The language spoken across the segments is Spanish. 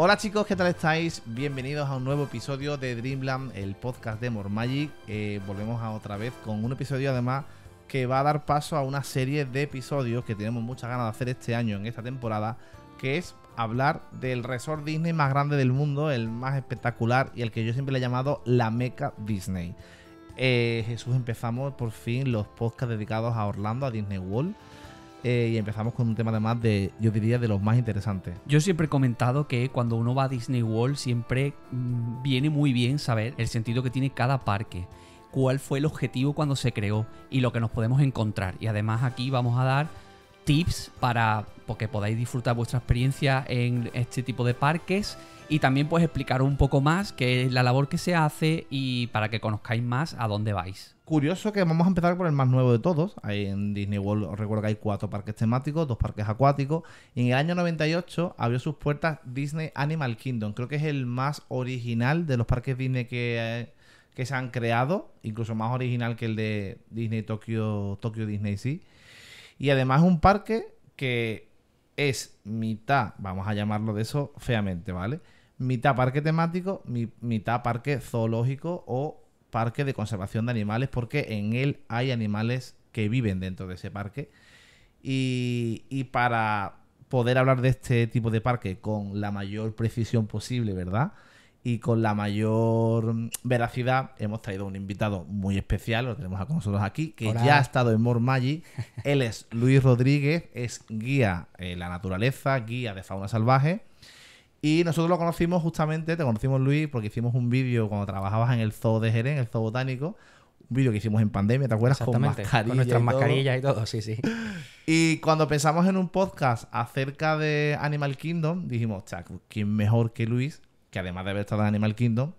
Hola chicos, ¿qué tal estáis? Bienvenidos a un nuevo episodio de Dreamland, el podcast de More Magic. Volvemos a otra vez con un episodio además que va a dar paso a una serie de episodios que tenemos muchas ganas de hacer este año, en esta temporada, que es hablar del resort Disney más grande del mundo, el más espectacular y el que yo siempre le he llamado la Meca Disney. Jesús, empezamos por fin los podcasts dedicados a Orlando, a Disney World. Y empezamos con un tema además de, yo diría, de los más interesantes. Yo siempre he comentado que cuando uno va a Disney World siempre viene muy bien saber el sentido que tiene cada parque, cuál fue el objetivo cuando se creó y lo que nos podemos encontrar. Y además aquí vamos a dar tips para que podáis disfrutar vuestra experiencia en este tipo de parques y también pues explicaros un poco más qué es la labor que se hace y para que conozcáis más a dónde vais. Curioso que vamos a empezar por el más nuevo de todos. Ahí en Disney World os recuerdo que hay 4 parques temáticos, 2 parques acuáticos. Y en el año 98 abrió sus puertas Disney Animal Kingdom. Creo que es el más original de los parques Disney que se han creado. Incluso más original que el de Disney Tokyo Disney Sea. Y además es un parque que es mitad, vamos a llamarlo de eso feamente, ¿vale? Mitad parque temático, mitad parque zoológico o parque de conservación de animales, porque en él hay animales que viven dentro de ese parque. Y para poder hablar de este tipo de parque con la mayor precisión posible, ¿verdad? Y con la mayor veracidad, hemos traído un invitado muy especial, lo tenemos con nosotros aquí, que Hola. ya ha estado en More Magic. Él es Luis Rodríguez, es guía en la naturaleza, guía de fauna salvaje. Y nosotros lo conocimos justamente, te conocimos Luis, porque hicimos un vídeo cuando trabajabas en el Zoo de Jerez, en el Zoo Botánico. Un vídeo que hicimos en pandemia, ¿te acuerdas? Con mascarilla con nuestras y todo. mascarillas y todo, sí, sí. Y cuando pensamos en un podcast acerca de Animal Kingdom, dijimos, ¿quién mejor que Luis? Que además de haber estado en Animal Kingdom,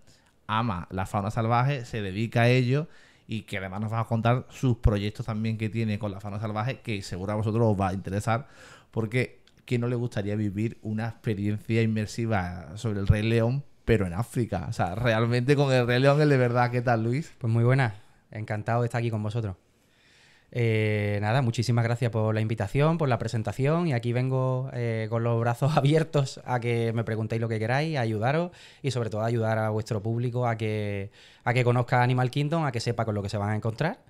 ama la fauna salvaje, se dedica a ello y que además nos va a contar sus proyectos también que tiene con la fauna salvaje, que seguro a vosotros os va a interesar, porque ¿quién no le gustaría vivir una experiencia inmersiva sobre el Rey León, pero en África? O sea, realmente con el Rey León es de verdad. ¿Qué tal, Luis? Pues muy buena, encantado de estar aquí con vosotros. Nada, muchísimas gracias por la invitación, por la presentación, y aquí vengo con los brazos abiertos a que me preguntéis lo que queráis, a ayudaros y sobre todo a ayudar a vuestro público a que conozca Animal Kingdom, a que sepa con lo que se van a encontrar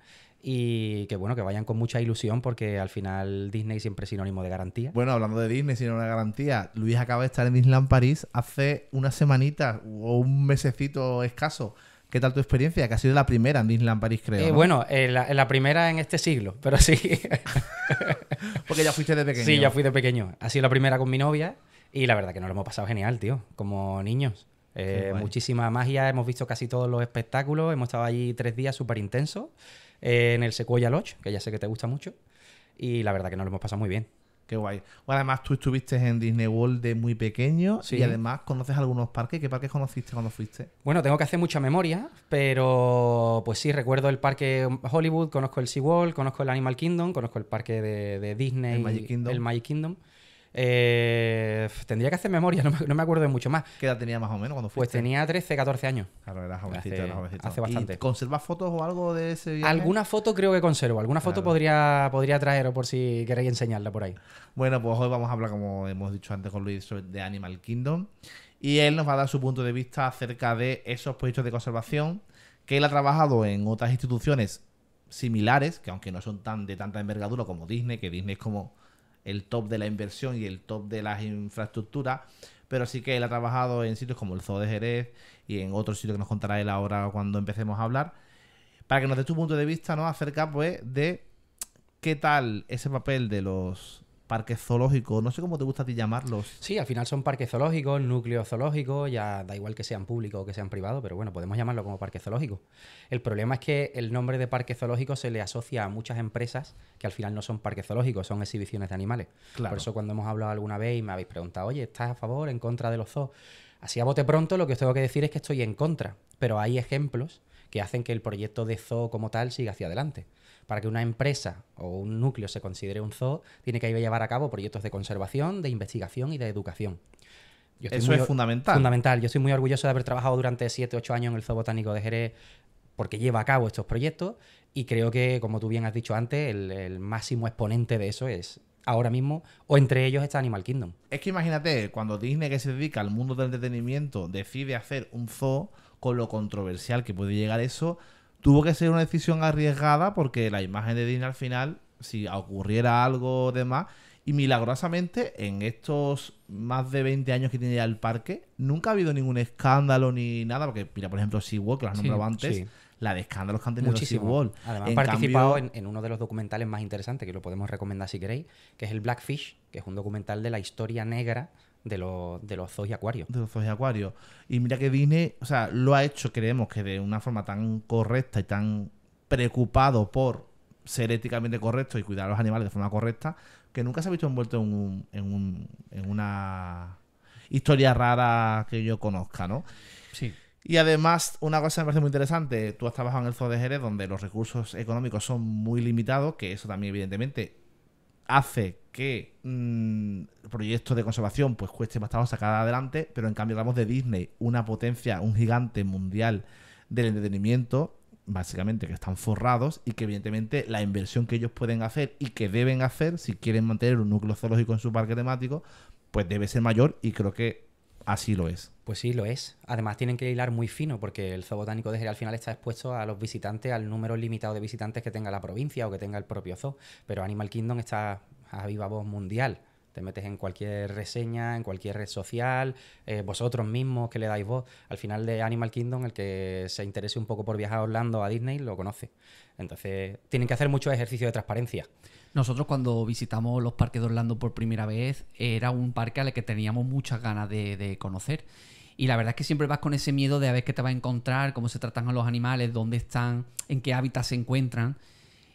y que bueno, que vayan con mucha ilusión porque al final Disney siempre es sinónimo de garantía. Bueno, hablando de Disney, sin una garantía, Luis acaba de estar en Disneyland París hace unas semanitas o un mesecito escaso. ¿Qué tal tu experiencia? Que ha sido la primera en Disneyland París, creo, ¿no? Bueno, la primera en este siglo, pero sí. Porque ya fuiste de pequeño. Sí, ya fui de pequeño. Ha sido la primera con mi novia y la verdad que nos lo hemos pasado genial, tío. Como niños. Muchísima magia, hemos visto casi todos los espectáculos. Hemos estado allí 3 días súper intensos en el Sequoia Lodge, que ya sé que te gusta mucho. Y la verdad que nos lo hemos pasado muy bien. Qué guay. Bueno, además tú estuviste en Disney World de muy pequeño, sí. Y además conoces algunos parques. ¿Qué parques conociste cuando fuiste? Bueno, tengo que hacer mucha memoria, pero pues sí, recuerdo el parque Hollywood, conozco el SeaWorld, conozco el Animal Kingdom, conozco el parque de Disney, el Magic Kingdom. Tendría que hacer memoria, no me acuerdo de mucho más. ¿Qué edad tenía más o menos cuando fuiste? Pues tenía 13, 14 años. Claro, era jovencito, Hace bastante. ¿Y conservas fotos o algo de ese viaje? Alguna foto creo que conservo. Alguna foto podría traeros por si queréis enseñarla por ahí. Bueno, pues hoy vamos a hablar, como hemos dicho antes con Luis, de Animal Kingdom. Y él nos va a dar su punto de vista acerca de esos proyectos de conservación que él ha trabajado en otras instituciones similares, que aunque no son de tanta envergadura como Disney, que Disney es como el top de la inversión y el top de las infraestructuras, pero sí que él ha trabajado en sitios como el Zoo de Jerez y en otros sitios que nos contará él ahora cuando empecemos a hablar, para que nos dé tu punto de vista, ¿no?, acerca pues de qué tal ese papel de los parques zoológicos, no sé cómo te gusta a ti llamarlos. Sí, al final son parques zoológicos, núcleos zoológicos, ya da igual que sean públicos o que sean privados, pero bueno, podemos llamarlo como parque zoológico. El problema es que el nombre de parque zoológico se le asocia a muchas empresas que al final no son parques zoológicos, son exhibiciones de animales. Claro. Por eso cuando hemos hablado alguna vez y me habéis preguntado, oye, ¿estás a favor, en contra de los zoos? Así a bote pronto lo que os tengo que decir es que estoy en contra, pero hay ejemplos que hacen que el proyecto de zoo como tal siga hacia adelante. Para que una empresa o un núcleo se considere un zoo, tiene que llevar a cabo proyectos de conservación, de investigación y de educación. Eso es fundamental. Fundamental. Yo estoy muy orgulloso de haber trabajado durante 7 o 8 años en el Zoo Botánico de Jerez porque lleva a cabo estos proyectos y creo que, como tú bien has dicho antes, el máximo exponente de eso es ahora mismo, o entre ellos está Animal Kingdom. Es que imagínate, cuando Disney, que se dedica al mundo del entretenimiento, decide hacer un zoo, con lo controversial que puede llegar eso, tuvo que ser una decisión arriesgada porque la imagen de Disney al final, si ocurriera algo de más, y milagrosamente en estos más de 20 años que tiene ya el parque, nunca ha habido ningún escándalo ni nada, porque mira, por ejemplo, SeaWorld, que lo has nombrado antes, sí. la de escándalos que han tenido Muchísimo. SeaWorld. Además, En he participado cambio, en uno de los documentales más interesantes, que lo podemos recomendar si queréis, que es el Blackfish, que es un documental de la historia negra de los zoos y acuarios. de los zoos y acuarios. Y mira que Disney, o sea, lo ha hecho, creemos que de una forma tan correcta y tan preocupado por ser éticamente correcto y cuidar a los animales de forma correcta, que nunca se ha visto envuelto en una historia rara que yo conozca, ¿no? Sí. Y además, una cosa que me parece muy interesante, tú has trabajado en el Zoo de Jerez, donde los recursos económicos son muy limitados, que eso también evidentemente hace que proyectos de conservación pues cueste más trabajo sacar adelante, pero en cambio hablamos de Disney, una potencia, un gigante mundial del entretenimiento, básicamente que están forrados y que evidentemente la inversión que ellos pueden hacer y que deben hacer si quieren mantener un núcleo zoológico en su parque temático, pues debe ser mayor y creo que así lo es. Pues sí, lo es. Además tienen que hilar muy fino porque el Zoo Botánico de Jerez al final está expuesto a los visitantes, al número limitado de visitantes que tenga la provincia o que tenga el propio zoo. Pero Animal Kingdom está a viva voz mundial. Te metes en cualquier reseña, en cualquier red social, vosotros mismos que le dais voz. Al final de Animal Kingdom, el que se interese un poco por viajar a Orlando o a Disney lo conoce. Entonces tienen que hacer mucho ejercicio de transparencia. Nosotros cuando visitamos los parques de Orlando por primera vez, era un parque al que teníamos muchas ganas de conocer. Y la verdad es que siempre vas con ese miedo de a ver qué te vas a encontrar, cómo se tratan a los animales, dónde están, en qué hábitat se encuentran.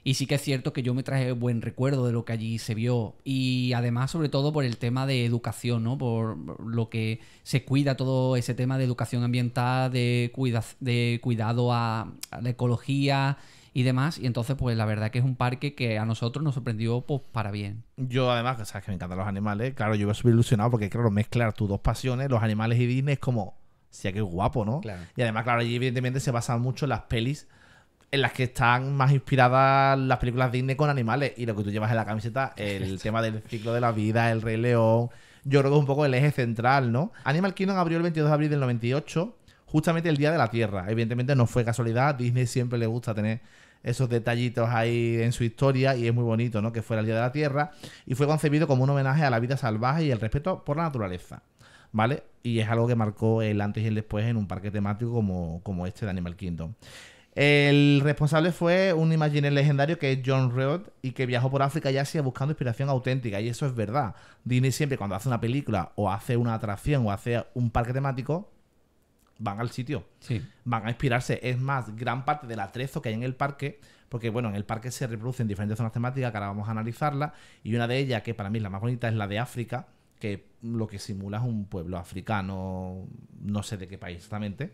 Y sí que es cierto que yo me traje buen recuerdo de lo que allí se vio. Y además, sobre todo, por el tema de educación, ¿no? Por lo que se cuida todo ese tema de educación ambiental, de cuidado a la ecología y demás. Y entonces, pues la verdad que es un parque que a nosotros nos sorprendió pues para bien. Yo además, que sabes que me encantan los animales, claro, yo iba súper ilusionado porque claro, mezclar tus dos pasiones, los animales y Disney, es como, sí, que guapo, ¿no? Claro. Y además, claro, allí evidentemente se basan mucho en las pelis en las que están más inspiradas las películas Disney con animales y lo que tú llevas en la camiseta, el tema del ciclo de la vida, el Rey León, yo creo que es un poco el eje central, ¿no? Animal Kingdom abrió el 22 de abril del 98, justamente el Día de la Tierra. Evidentemente no fue casualidad, Disney siempre le gusta tener esos detallitos ahí en su historia y es muy bonito, ¿no? Que fuera el Día de la Tierra y fue concebido como un homenaje a la vida salvaje y el respeto por la naturaleza, ¿vale? Y es algo que marcó el antes y el después en un parque temático como este de Animal Kingdom. El responsable fue un Imagineer legendario que es John Rood y que viajó por África y Asia buscando inspiración auténtica, y eso es verdad. Disney siempre cuando hace una película o hace una atracción o hace un parque temático van al sitio, Sí. van a inspirarse. Es más, gran parte del atrezo que hay en el parque, porque bueno, en el parque se reproducen diferentes zonas temáticas que ahora vamos a analizarlas, y una de ellas, que para mí es la más bonita, es la de África, que lo que simula es un pueblo africano, no sé de qué país exactamente,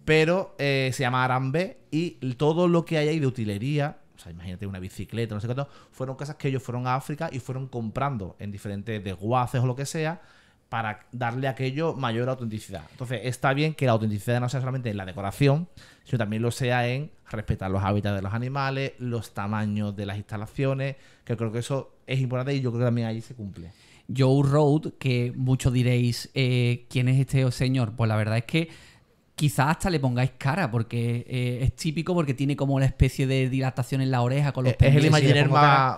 pero se llama Arambe, y todo lo que hay ahí de utilería, o sea, imagínate una bicicleta, no sé qué, fueron cosas que ellos fueron a África y fueron comprando en diferentes desguaces o lo que sea, para darle a aquello mayor autenticidad. Entonces, está bien que la autenticidad no sea solamente en la decoración, sino también lo sea en respetar los hábitats de los animales, los tamaños de las instalaciones, que creo que eso es importante y yo creo que también ahí se cumple. Joe Road, que muchos diréis, ¿quién es este señor? Pues la verdad es que quizás hasta le pongáis cara, porque es típico porque tiene como una especie de dilatación en la oreja con los Es el pendientes. Imagineer le pongo cara.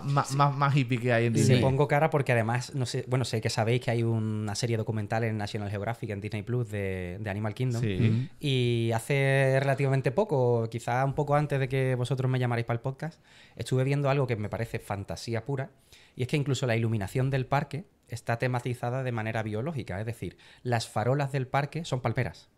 más hippie que hay en Le Disney. pongo cara porque además, no sé, bueno, sé que sabéis que hay una serie documental en National Geographic, en Disney Plus, de Animal Kingdom. Sí. Y hace relativamente poco, quizás un poco antes de que vosotros me llamarais para el podcast, estuve viendo algo que me parece fantasía pura, y es que incluso la iluminación del parque está tematizada de manera biológica, es decir, las farolas del parque son palmeras.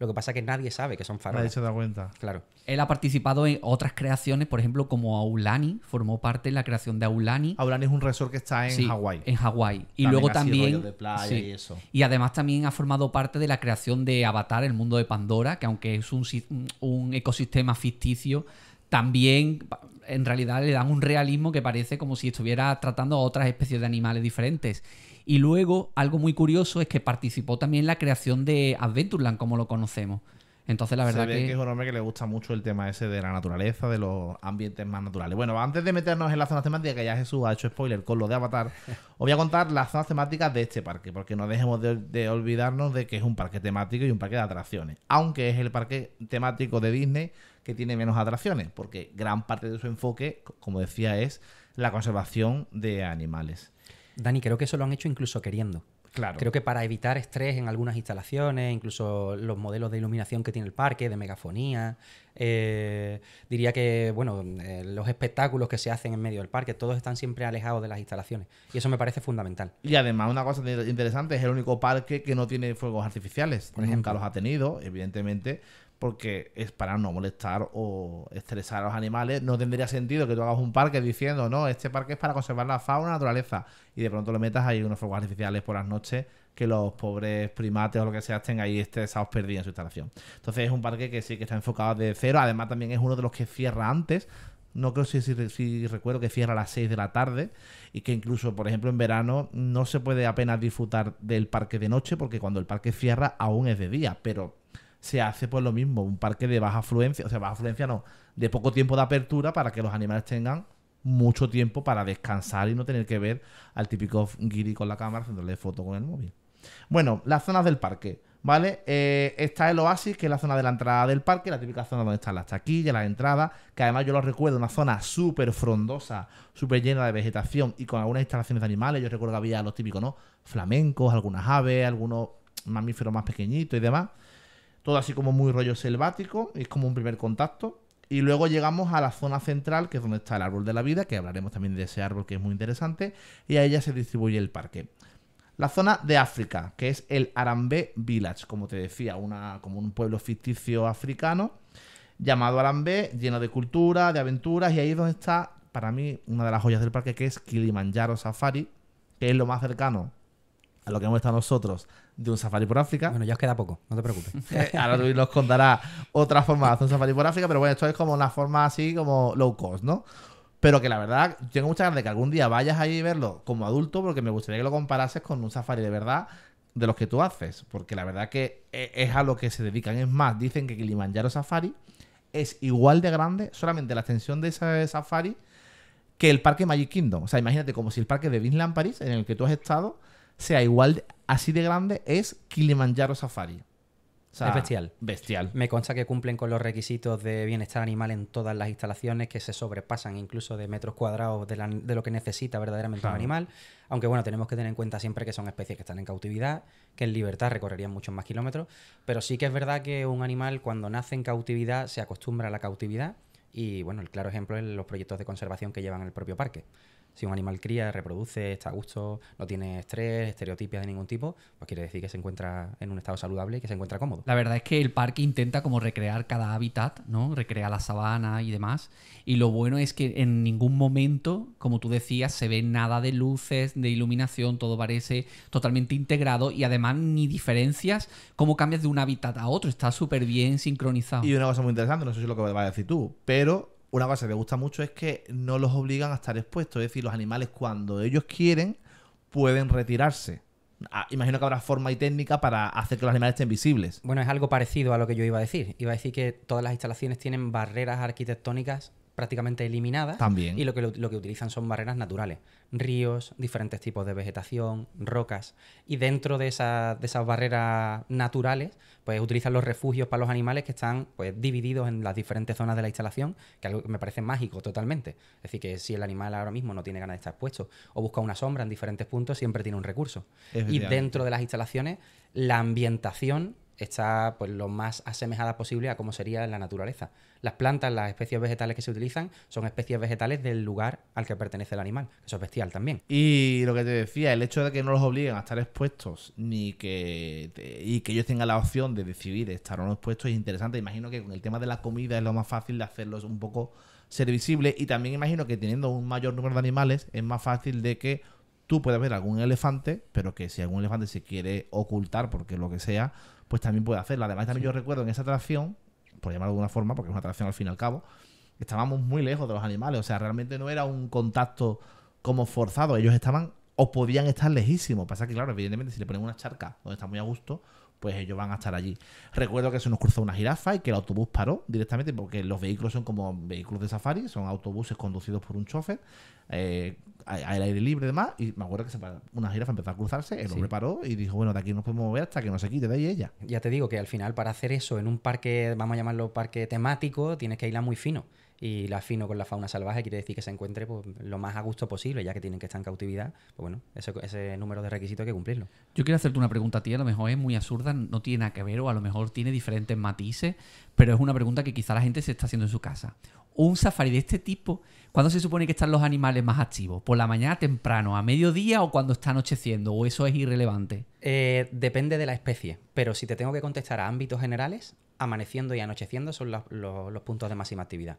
Lo que pasa es que nadie sabe que son Nadie farolas. se da cuenta. Claro. Él ha participado en otras creaciones, por ejemplo, como Aulani, formó parte en la creación de Aulani. Aulani es un resort que está en Sí, Hawái. En Hawái. Y También luego así, también. rollo de playa sí. y eso. Y además también ha formado parte de la creación de Avatar, el mundo de Pandora, que aunque es un ecosistema ficticio, también en realidad le dan un realismo que parece como si estuviera tratando a otras especies de animales diferentes. Y luego, algo muy curioso es que participó también en la creación de Adventureland, como lo conocemos. Entonces, la verdad Se ve que es un hombre que le gusta mucho el tema ese de la naturaleza, de los ambientes más naturales. Bueno, antes de meternos en las zonas temáticas, que ya Jesús ha hecho spoiler con lo de Avatar, os voy a contar las zonas temáticas de este parque, porque no dejemos de olvidarnos de que es un parque temático y un parque de atracciones. Aunque es el parque temático de Disney que tiene menos atracciones, porque gran parte de su enfoque, como decía, es la conservación de animales. Dani, creo que eso lo han hecho incluso queriendo. Claro. Creo que para evitar estrés en algunas instalaciones, incluso los modelos de iluminación que tiene el parque, de megafonía, diría que, bueno, los espectáculos que se hacen en medio del parque, todos están siempre alejados de las instalaciones. Y eso me parece fundamental. Y además, una cosa interesante, es el único parque que no tiene fuegos artificiales. Por Nunca ejemplo. los ha tenido, evidentemente, porque es para no molestar o estresar a los animales. No tendría sentido que tú hagas un parque diciendo, no, este parque es para conservar la fauna y la naturaleza, y de pronto le metas ahí unos fuegos artificiales por las noches, que los pobres primates o lo que sea estén ahí estresados, perdidos en su instalación. Entonces es un parque que sí que está enfocado de cero. Además también es uno de los que cierra antes. No creo si recuerdo que cierra a las 6 de la tarde, y que incluso, por ejemplo, en verano no se puede apenas disfrutar del parque de noche, porque cuando el parque cierra aún es de día, pero se hace pues lo mismo, un parque de baja afluencia, o sea, baja afluencia no, de poco tiempo de apertura, para que los animales tengan mucho tiempo para descansar y no tener que ver al típico guiri con la cámara haciéndole foto con el móvil. Bueno, las zonas del parque, ¿vale? Está el Oasis, que es la zona de la entrada del parque, la típica zona donde están las taquillas, las entradas, que además yo lo recuerdo, una zona súper frondosa, súper llena de vegetación y con algunas instalaciones de animales. Yo recuerdo que había los típicos, ¿no? Flamencos, algunas aves, algunos mamíferos más pequeñitos y demás. Todo así como muy rollo selvático, es como un primer contacto. Y luego llegamos a la zona central, que es donde está el árbol de la vida, que hablaremos también de ese árbol que es muy interesante, y a ella se distribuye el parque. La zona de África, que es el Harambee Village, como te decía, como un pueblo ficticio africano, llamado Harambee, lleno de cultura, de aventuras, y ahí es donde está, para mí, una de las joyas del parque, que es Kilimanjaro Safari, que es lo más cercano a lo que hemos estado nosotros de un safari por África. Bueno, ya os queda poco, no te preocupes. Ahora Luis nos contará otra forma de hacer un safari por África, pero bueno, esto es como una forma así como low cost, ¿no? Pero que la verdad, tengo muchas ganas de que algún día vayas ahí y verlo como adulto, porque me gustaría que lo comparases con un safari de verdad de los que tú haces, porque la verdad que es a lo que se dedican. Es más, dicen que Kilimanjaro Safari es igual de grande, solamente la extensión de ese safari, que el parque Magic Kingdom. O sea, imagínate como si el parque de Disneyland París, en el que tú has estado, sea igual, así de grande, es Kilimanjaro Safari. O sea, Es bestial. Bestial. Me consta que cumplen con los requisitos de bienestar animal en todas las instalaciones, que se sobrepasan incluso de metros cuadrados de lo que necesita verdaderamente Claro. un animal. Aunque bueno, tenemos que tener en cuenta siempre que son especies que están en cautividad, que en libertad recorrerían muchos más kilómetros. Pero sí que es verdad que un animal cuando nace en cautividad se acostumbra a la cautividad. Y bueno, el claro ejemplo es los proyectos de conservación que llevan en el propio parque. Si un animal cría, reproduce, está a gusto, no tiene estrés, estereotipias de ningún tipo, pues quiere decir que se encuentra en un estado saludable y que se encuentra cómodo. La verdad es que el parque intenta como recrear cada hábitat, ¿no? Recrea la sabana y demás. Y lo bueno es que en ningún momento, como tú decías, se ve nada de luces, de iluminación, todo parece totalmente integrado y además ni diferencias cómo cambias de un hábitat a otro. Está súper bien sincronizado. Y una cosa muy interesante, no sé si es lo que vas a decir tú, pero una cosa que me gusta mucho es que no los obligan a estar expuestos. Es decir, los animales cuando ellos quieren pueden retirarse. Imagino que habrá forma y técnica para hacer que los animales estén visibles. Bueno, es algo parecido a lo que yo iba a decir. Iba a decir que todas las instalaciones tienen barreras arquitectónicas prácticamente eliminadas. También. Y lo que utilizan son barreras naturales. Ríos, diferentes tipos de vegetación, rocas. Y dentro de esas barreras naturales, pues utilizan los refugios para los animales que están pues divididos en las diferentes zonas de la instalación, que es algo que me parece mágico totalmente. Es decir, que si el animal ahora mismo no tiene ganas de estar expuesto o busca una sombra en diferentes puntos, siempre tiene un recurso. Y Efectivamente. dentro de las instalaciones, la ambientación está pues lo más asemejada posible a cómo sería en la naturaleza. Las plantas, las especies vegetales que se utilizan son especies vegetales del lugar al que pertenece el animal. Eso es bestial también. Y lo que te decía, el hecho de que no los obliguen a estar expuestos y que ellos tengan la opción de decidir estar o no expuestos es interesante. Imagino que con el tema de la comida es lo más fácil de hacerlos un poco ser visible, y también imagino que teniendo un mayor número de animales es más fácil de que tú puedas ver algún elefante, pero que si algún elefante se quiere ocultar porque lo que sea, pues también puede hacerlo. Además también yo recuerdo en esa atracción, por llamarlo de alguna forma, porque es una atracción al fin y al cabo, estábamos muy lejos de los animales. O sea, realmente no era un contacto como forzado. Ellos estaban o podían estar lejísimos. Pasa que, claro, evidentemente si le ponen una charca donde está muy a gusto, pues ellos van a estar allí. Recuerdo que se nos cruzó una jirafa y que el autobús paró directamente porque los vehículos son como vehículos de safari, son autobuses conducidos por un chofer, al aire libre y demás, y me acuerdo que una jirafa empezó a cruzarse, el hombre paró y dijo, bueno, de aquí no nos podemos mover hasta que no se quite de ahí ella. Ya te digo que al final para hacer eso en un parque, vamos a llamarlo parque temático, tienes que irla muy fino. Y la fino con la fauna salvaje quiere decir que se encuentre pues, lo más a gusto posible, ya que tienen que estar en cautividad. Pues bueno, ese número de requisitos hay que cumplirlo. Yo quiero hacerte una pregunta a ti, a lo mejor es muy absurda, no tiene nada que ver o a lo mejor tiene diferentes matices, pero es una pregunta que quizá la gente se está haciendo en su casa. Un safari de este tipo, ¿cuándo se supone que están los animales más activos? ¿Por la mañana temprano, a mediodía o cuando está anocheciendo? ¿O eso es irrelevante? Depende de la especie, pero si te tengo que contestar a ámbitos generales, amaneciendo y anocheciendo son los puntos de máxima actividad.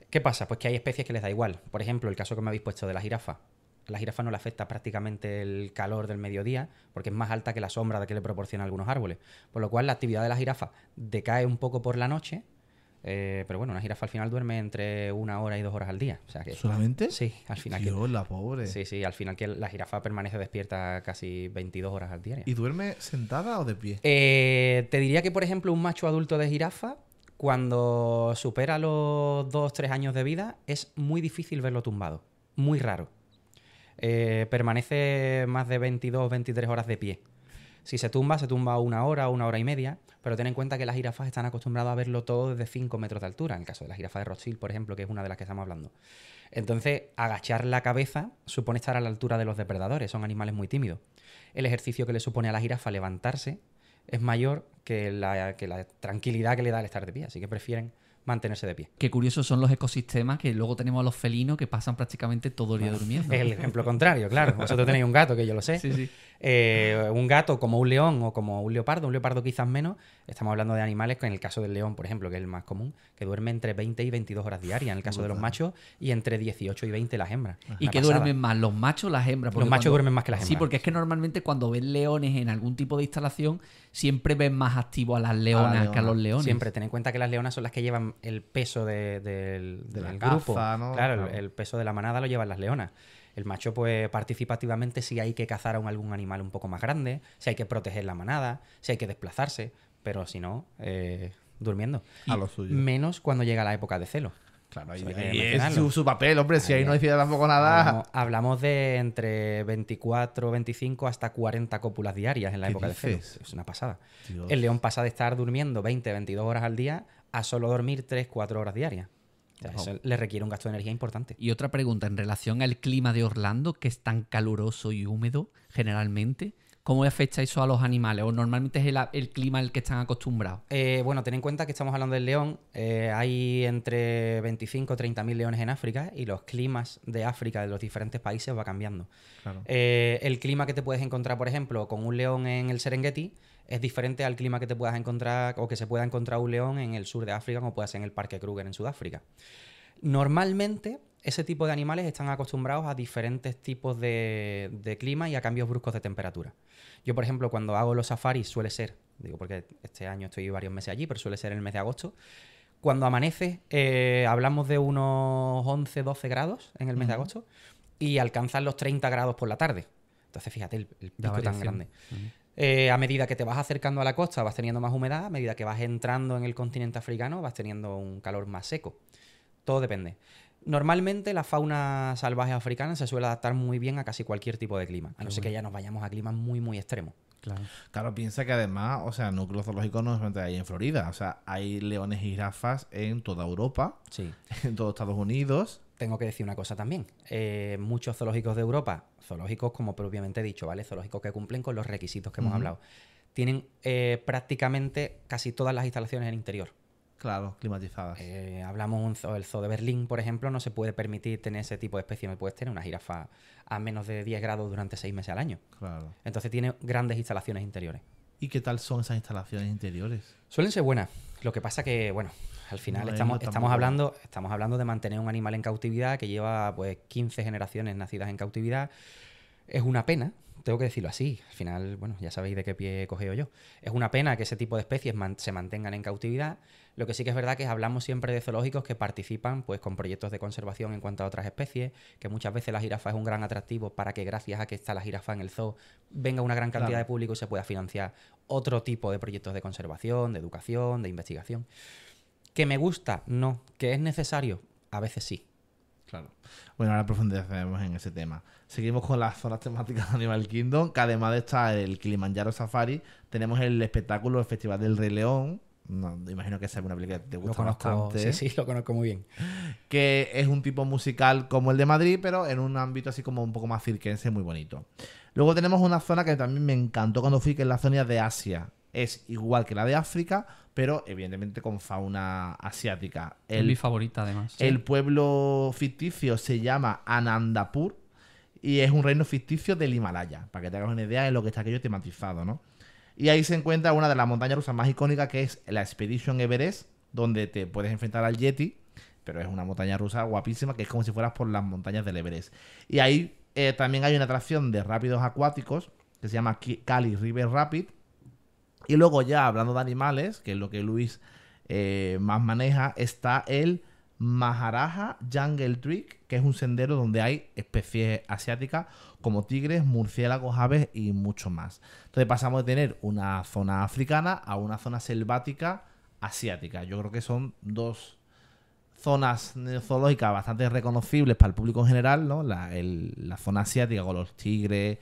¿Qué pasa? Pues que hay especies que les da igual. Por ejemplo, el caso que me habéis puesto de la jirafa. A la jirafa no le afecta prácticamente el calor del mediodía porque es más alta que la sombra de que le proporciona algunos árboles. Por lo cual la actividad de la jirafa decae un poco por la noche, pero bueno, una jirafa al final duerme entre 1 hora y 2 horas al día. O sea que, ¿solamente? Sí, al final. Dios, la pobre. Sí, al final que la jirafa permanece despierta casi 22 horas al día. ¿Y duerme sentada o de pie? Te diría que, por ejemplo, un macho adulto de jirafa, cuando supera los 2-3 años de vida, es muy difícil verlo tumbado. Muy raro. Permanece más de 22-23 horas de pie. Si se tumba 1 hora y media, pero ten en cuenta que las jirafas están acostumbradas a verlo todo desde 5 metros de altura, en el caso de la jirafa de Rothschild, por ejemplo, que es una de las que estamos hablando. Entonces, agachar la cabeza supone estar a la altura de los depredadores, son animales muy tímidos. El ejercicio que le supone a la jirafa levantarse es mayor que la tranquilidad que le da el estar de pie, así que prefieren mantenerse de pie. Qué curiosos son los ecosistemas que luego tenemos a los felinos que pasan prácticamente todo el día durmiendo. Es el ejemplo contrario, claro. Vosotros tenéis un gato, que yo lo sé. Sí. Un gato como un león o como un leopardo quizás menos. Estamos hablando de animales que en el caso del león, por ejemplo, que es el más común, que duerme entre 20 y 22 horas diarias en el caso de los machos y entre 18 y 20 las hembras. ¿Y qué duermen más, los machos o las hembras? Los machos duermen más que las hembras. Sí, porque es que normalmente cuando ven leones en algún tipo de instalación, siempre ven más activo a las leonas que a los leones. Siempre, ten en cuenta que las leonas son las que llevan el peso del grupo. Caza, ¿no? Claro, el peso de la manada lo llevan las leonas. El macho, pues, participa activamente si hay que cazar a algún animal un poco más grande, si hay que proteger la manada, si hay que desplazarse, pero si no, durmiendo. A lo suyo. Menos cuando llega la época de celo. Claro, Eso ahí hay que es mencionarlo. su papel, hombre. Si ahí no decide tampoco nada. Hablamos de entre 24, 25 hasta 40 cópulas diarias en la ¿Qué época de celo. dices? Es una pasada. Dios. El león pasa de estar durmiendo 20, 22 horas al día a solo dormir 3, 4 horas diarias. O sea, eso le requiere un gasto de energía importante. Y otra pregunta, en relación al clima de Orlando, que es tan caluroso y húmedo generalmente, ¿cómo afecta eso a los animales? ¿O normalmente es el clima al que están acostumbrados? Bueno, ten en cuenta que estamos hablando del león. Hay entre 25 o 30.000 leones en África y los climas de África, de los diferentes países, va cambiando. Claro. El clima que te puedes encontrar, por ejemplo, con un león en el Serengeti es diferente al clima que te puedas encontrar o que se pueda encontrar un león en el sur de África, como puede ser en el Parque Kruger en Sudáfrica. Normalmente, ese tipo de animales están acostumbrados a diferentes tipos de clima y a cambios bruscos de temperatura. Yo, por ejemplo, cuando hago los safaris, suele ser, digo porque este año estoy varios meses allí, pero suele ser en el mes de agosto. Cuando amanece, hablamos de unos 11, 12 grados en el mes de agosto y alcanzan los 30 grados por la tarde. Entonces, fíjate el pico tan grande. A medida que te vas acercando a la costa vas teniendo más humedad, a medida que vas entrando en el continente africano vas teniendo un calor más seco. Todo depende. Normalmente la fauna salvaje africana se suele adaptar muy bien a casi cualquier tipo de clima, a no ser que ya nos vayamos a climas muy, muy extremos. Claro, piensa que además, o sea, núcleos zoológicos no solamente hay en Florida, o sea, hay leones y jirafas en toda Europa, Sí. en todo Estados Unidos. Tengo que decir una cosa también. Muchos zoológicos de Europa, zoológicos como propiamente dicho, ¿vale? Zoológicos que cumplen con los requisitos que hemos hablado, tienen prácticamente casi todas las instalaciones en interior. Claro, climatizadas. Hablamos el zoo de Berlín, por ejemplo, no se puede permitir tener ese tipo de especie. No puedes tener una jirafa a menos de 10 grados durante 6 meses al año. Claro. Entonces tiene grandes instalaciones interiores. ¿Y qué tal son esas instalaciones interiores? Suelen ser buenas. Lo que pasa que, bueno, al final No, estamos tampoco. hablando de mantener un animal en cautividad que lleva pues 15 generaciones nacidas en cautividad. Es una pena, tengo que decirlo así. Al final, bueno, ya sabéis de qué pie cogeo yo. Es una pena que ese tipo de especies se mantengan en cautividad. Lo que sí que es verdad que hablamos siempre de zoológicos que participan pues con proyectos de conservación en cuanto a otras especies, que muchas veces la jirafa es un gran atractivo para que gracias a que está la jirafa en el zoo venga una gran cantidad de público y se pueda financiar otro tipo de proyectos de conservación, de educación, de investigación. ¿Que me gusta? No. ¿Que es necesario? A veces sí. Claro. Bueno, ahora profundizaremos en ese tema. Seguimos con las zonas temáticas de Animal Kingdom, que además de estar el Kilimanjaro Safari, tenemos el espectáculo, el Festival del Rey León. No, imagino que esa es una película que te gusta bastante. Sí, lo conozco muy bien. Que es un tipo musical como el de Madrid, pero en un ámbito así como un poco más cirquense, muy bonito. Luego tenemos una zona que también me encantó cuando fui, que es la zona de Asia. Es igual que la de África, pero evidentemente con fauna asiática. Es mi favorita, además. El pueblo ficticio se llama Anandapur y es un reino ficticio del Himalaya, para que te hagas una idea de lo que está aquello tematizado, ¿no? Y ahí se encuentra una de las montañas rusas más icónicas, que es la Expedition Everest, donde te puedes enfrentar al Yeti, pero es una montaña rusa guapísima, que es como si fueras por las montañas del Everest. Y ahí también hay una atracción de rápidos acuáticos, que se llama Cali River Rapid. Y luego ya, hablando de animales, que es lo que Luis más maneja, está el Maharaja Jungle Trek, que es un sendero donde hay especies asiáticas como tigres, murciélagos, aves y mucho más. Entonces pasamos de tener una zona africana a una zona selvática asiática. Yo creo que son dos zonas zoológicas bastante reconocibles para el público en general, ¿no? La zona asiática con los tigres.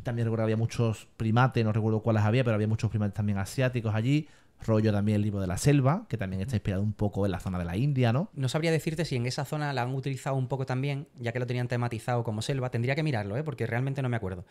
También recuerdo que había muchos primates, no recuerdo cuáles había, pero había muchos primates también asiáticos allí. Rollo también el libro de la selva, que también está inspirado un poco en la zona de la India, ¿no? No sabría decirte si en esa zona la han utilizado un poco también, ya que lo tenían tematizado como selva. Tendría que mirarlo, porque realmente no me acuerdo.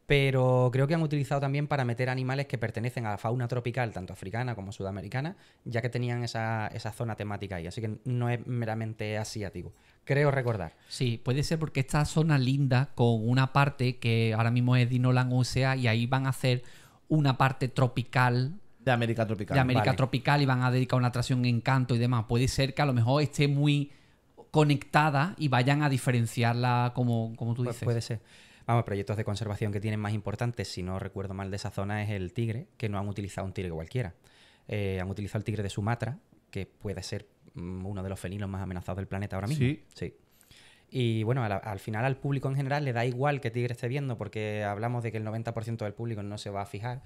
Pero creo que han utilizado también para meter animales que pertenecen a la fauna tropical, tanto africana como sudamericana, ya que tenían esa zona temática ahí. Así que no es meramente asiático. Creo recordar. Sí, puede ser porque esta zona linda con una parte que ahora mismo es Dinoland USA y ahí van a hacer una parte tropical. De América tropical. De América tropical y van a dedicar una atracción Encanto y demás. Puede ser que a lo mejor esté muy conectada y vayan a diferenciarla como tú dices. Puede ser. Vamos, proyectos de conservación que tienen más importantes, si no recuerdo mal de esa zona, es el tigre, que no han utilizado un tigre cualquiera. Han utilizado el tigre de Sumatra, que puede ser uno de los felinos más amenazados del planeta ahora mismo. Sí. Y bueno, al final al público en general le da igual qué tigre esté viendo, porque hablamos de que el 90% del público no se va a fijar,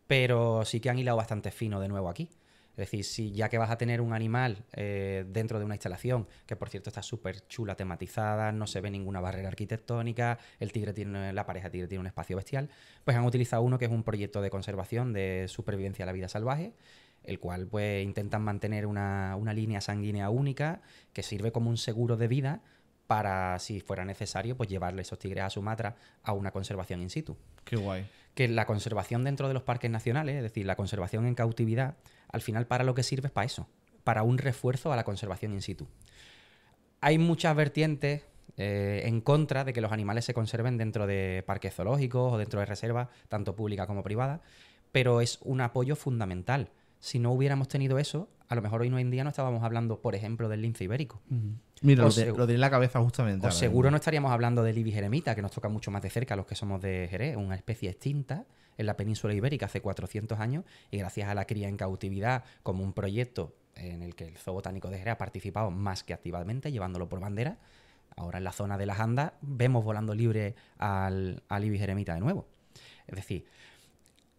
pero sí que han hilado bastante fino de nuevo aquí. Es decir, si ya que vas a tener un animal dentro de una instalación, que por cierto está súper chula tematizada, no se ve ninguna barrera arquitectónica, la pareja tigre tiene un espacio bestial, pues han utilizado uno que es un proyecto de conservación de supervivencia a la vida salvaje, el cual pues intentan mantener una línea sanguínea única que sirve como un seguro de vida para, si fuera necesario, pues llevarle esos tigres a Sumatra a una conservación in situ. Qué guay. Que la conservación dentro de los parques nacionales, es decir, la conservación en cautividad, al final para lo que sirve es para eso, para un refuerzo a la conservación in situ. Hay muchas vertientes en contra de que los animales se conserven dentro de parques zoológicos o dentro de reservas, tanto públicas como privadas, pero es un apoyo fundamental. Si no hubiéramos tenido eso, a lo mejor hoy en día no estábamos hablando, por ejemplo, del lince ibérico. Mira, lo tenía en la cabeza justamente. O seguro no estaríamos hablando del ibis eremita, que nos toca mucho más de cerca a los que somos de Jerez, una especie extinta en la península ibérica hace 400 años, y gracias a la cría en cautividad como un proyecto en el que el Zoo Botánico de Jerez ha participado más que activamente, llevándolo por bandera, ahora en la zona de las Andas vemos volando libre al ibis eremita de nuevo. Es decir,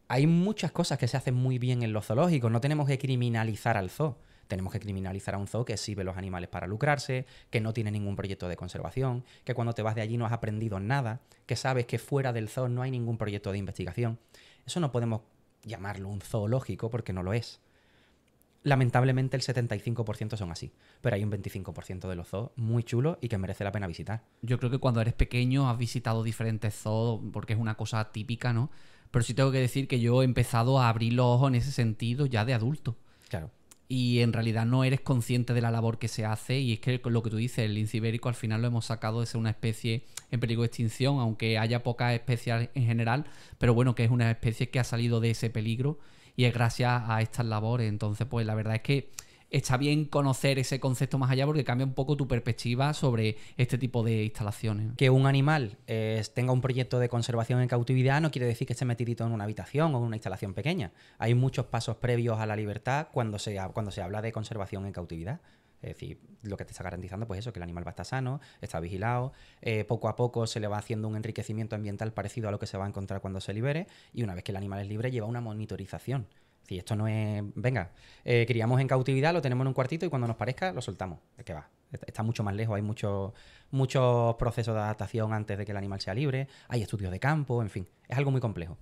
hay muchas cosas que se hacen muy bien en los zoológicos. No tenemos que criminalizar al zoo. Tenemos que criminalizar a un zoo que exhibe los animales para lucrarse, que no tiene ningún proyecto de conservación, que cuando te vas de allí no has aprendido nada, que sabes que fuera del zoo no hay ningún proyecto de investigación. Eso no podemos llamarlo un zoológico porque no lo es. Lamentablemente el 75% son así, pero hay un 25% de los zoos muy chulos y que merece la pena visitar. Yo creo que cuando eres pequeño has visitado diferentes zoos porque es una cosa típica, ¿no? Pero sí tengo que decir que yo he empezado a abrir los ojos en ese sentido ya de adulto. Claro. Y en realidad no eres consciente de la labor que se hace, y es que lo que tú dices, el lince ibérico al final lo hemos sacado de ser una especie en peligro de extinción, aunque haya pocas especies en general, pero bueno, que es una especie que ha salido de ese peligro y es gracias a estas labores. Entonces pues la verdad es que está bien conocer ese concepto más allá porque cambia un poco tu perspectiva sobre este tipo de instalaciones. Que un animal tenga un proyecto de conservación en cautividad no quiere decir que esté metidito en una habitación o en una instalación pequeña. Hay muchos pasos previos a la libertad cuando se habla de conservación en cautividad. Es decir, lo que te está garantizando, pues eso, que el animal va a estar sano, está vigilado, poco a poco se le va haciendo un enriquecimiento ambiental parecido a lo que se va a encontrar cuando se libere, y una vez que el animal es libre lleva una monitorización. Es decir, esto no es, venga, criamos en cautividad, lo tenemos en un cuartito y cuando nos parezca lo soltamos. Es que va, está mucho más lejos, hay muchos procesos de adaptación antes de que el animal sea libre, hay estudios de campo, en fin, es algo muy complejo.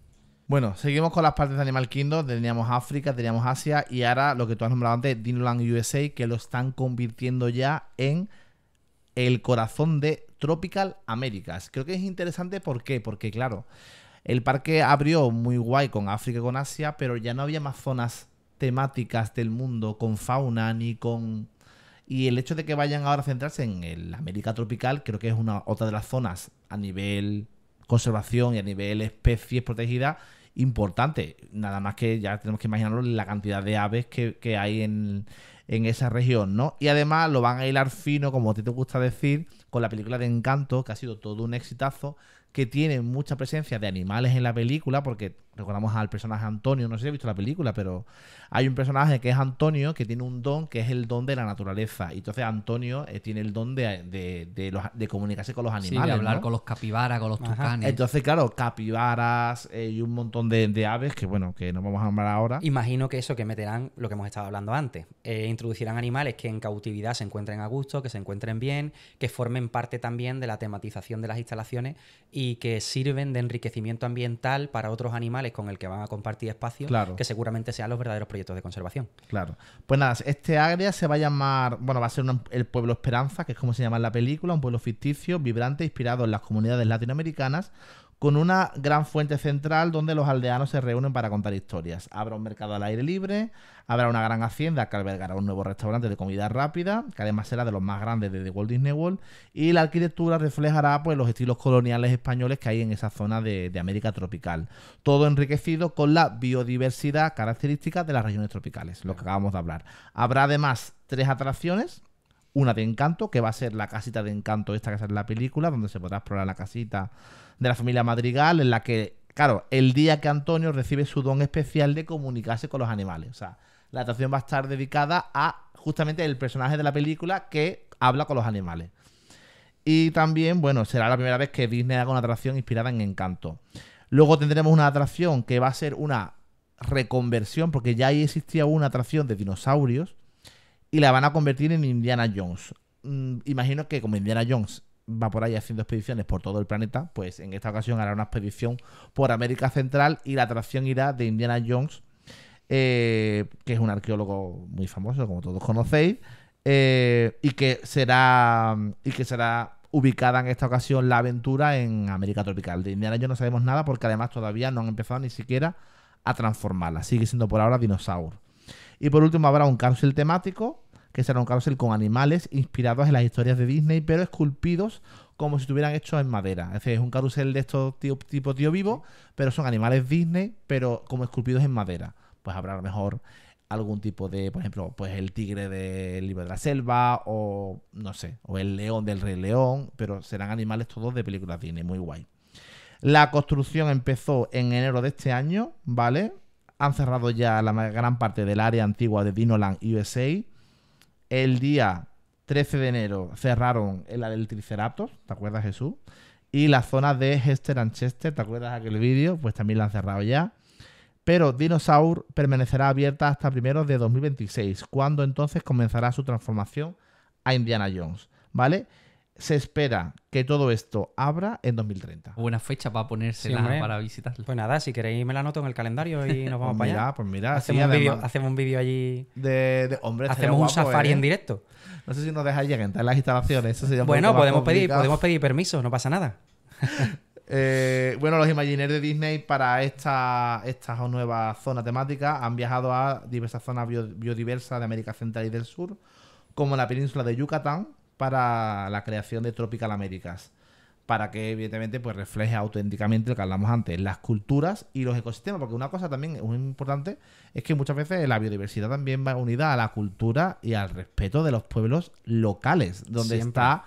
Bueno, seguimos con las partes de Animal Kingdom. Teníamos África, teníamos Asia y ahora lo que tú has nombrado antes, Dinoland USA, que lo están convirtiendo ya en el corazón de Tropical Americas. Creo que es interesante, ¿por qué? Porque claro, el parque abrió muy guay con África y con Asia, pero ya no había más zonas temáticas del mundo con fauna ni con... Y el hecho de que vayan ahora a centrarse en el América tropical, creo que es otra de las zonas a nivel conservación y a nivel especies protegidas importante. Nada más que ya tenemos que imaginarnos la cantidad de aves que hay en esa región, ¿no? Y además lo van a hilar fino, como a ti te gusta decir, con la película de Encanto, que ha sido todo un exitazo, que tiene mucha presencia de animales en la película, porque recordamos al personaje Antonio, no sé si has visto la película, pero hay un personaje que es Antonio, que tiene un don, que es el don de la naturaleza. Y entonces Antonio tiene el don de comunicarse con los animales. Sí, de hablar, ¿no? con los capibaras, con los tucanes. Entonces, claro, capibaras y un montón de aves que, bueno, que no vamos a nombrar ahora. Imagino que eso, que meterán lo que hemos estado hablando antes. Introducirán animales que en cautividad se encuentren a gusto, que se encuentren bien, que formen parte también de la tematización de las instalaciones y que sirven de enriquecimiento ambiental para otros animales con el que van a compartir espacio, Claro. que seguramente sean los verdaderos proyectos de conservación. Claro. Pues nada, este área se va a llamar, bueno, va a ser el pueblo Esperanza, que es como se llama en la película, un pueblo ficticio, vibrante, inspirado en las comunidades latinoamericanas, con una gran fuente central donde los aldeanos se reúnen para contar historias. Habrá un mercado al aire libre, habrá una gran hacienda que albergará un nuevo restaurante de comida rápida, que además será de los más grandes de The Walt Disney World, y la arquitectura reflejará pues los estilos coloniales españoles que hay en esa zona de América tropical. Todo enriquecido con la biodiversidad característica de las regiones tropicales, lo que acabamos de hablar. Habrá además 3 atracciones. Una de Encanto, que va a ser la casita de Encanto, esta que sale en la película, donde se podrá explorar la casita de la familia Madrigal, en la que, claro, el día que Antonio recibe su don especial de comunicarse con los animales. O sea, la atracción va a estar dedicada a justamente el personaje de la película que habla con los animales. Y también, bueno, será la primera vez que Disney haga una atracción inspirada en Encanto. Luego tendremos una atracción que va a ser una reconversión, porque ya ahí existía una atracción de dinosaurios, y la van a convertir en Indiana Jones. Imagino que como Indiana Jones va por ahí haciendo expediciones por todo el planeta, pues en esta ocasión hará una expedición por América Central y la atracción irá de Indiana Jones, que es un arqueólogo muy famoso, como todos conocéis, y que será ubicada en esta ocasión la aventura en América tropical. De Indiana Jones no sabemos nada porque además todavía no han empezado ni siquiera a transformarla. Sigue siendo por ahora dinosaurio. Y por último habrá un carrusel temático, que será un carrusel con animales inspirados en las historias de Disney, pero esculpidos como si estuvieran hechos en madera. Es decir, es un carrusel de estos tipo tío vivo, pero son animales Disney, pero como esculpidos en madera. Pues habrá a lo mejor algún tipo de, por ejemplo, pues el tigre del libro de la selva, o no sé, o el león del Rey León, pero serán animales todos de películas Disney, muy guay. La construcción empezó en enero de este año, ¿vale? Han cerrado ya la gran parte del área antigua de Dinoland USA. El día 13 de enero cerraron la del Triceratops, ¿te acuerdas, Jesús? Y la zona de Hester and Chester, ¿te acuerdas de aquel vídeo? Pues también la han cerrado ya. Pero Dinosaur permanecerá abierta hasta primeros de 2026, cuando entonces comenzará su transformación a Indiana Jones, ¿vale? Se espera que todo esto abra en 2030. Buena fecha para ponérsela, Sí, para visitarla. Pues nada, si queréis me la anoto en el calendario y nos vamos para allá. Pues mira, Hacemos un vídeo allí. Hombre, Hacemos un safari en directo. No sé si nos dejáis llegar a entrar en las instalaciones. Eso sería un Bueno, poco más podemos pedir permiso, no pasa nada. Bueno, los Imagineers de Disney para esta nueva zona temática han viajado a diversas zonas biodiversas de América Central y del Sur, como la península de Yucatán, para la creación de Tropical Americas. para que evidentemente pues refleje auténticamente lo que hablamos antes, las culturas y los ecosistemas, porque una cosa también muy importante es que muchas veces la biodiversidad también va unida a la cultura y al respeto de los pueblos locales, donde Siempre. está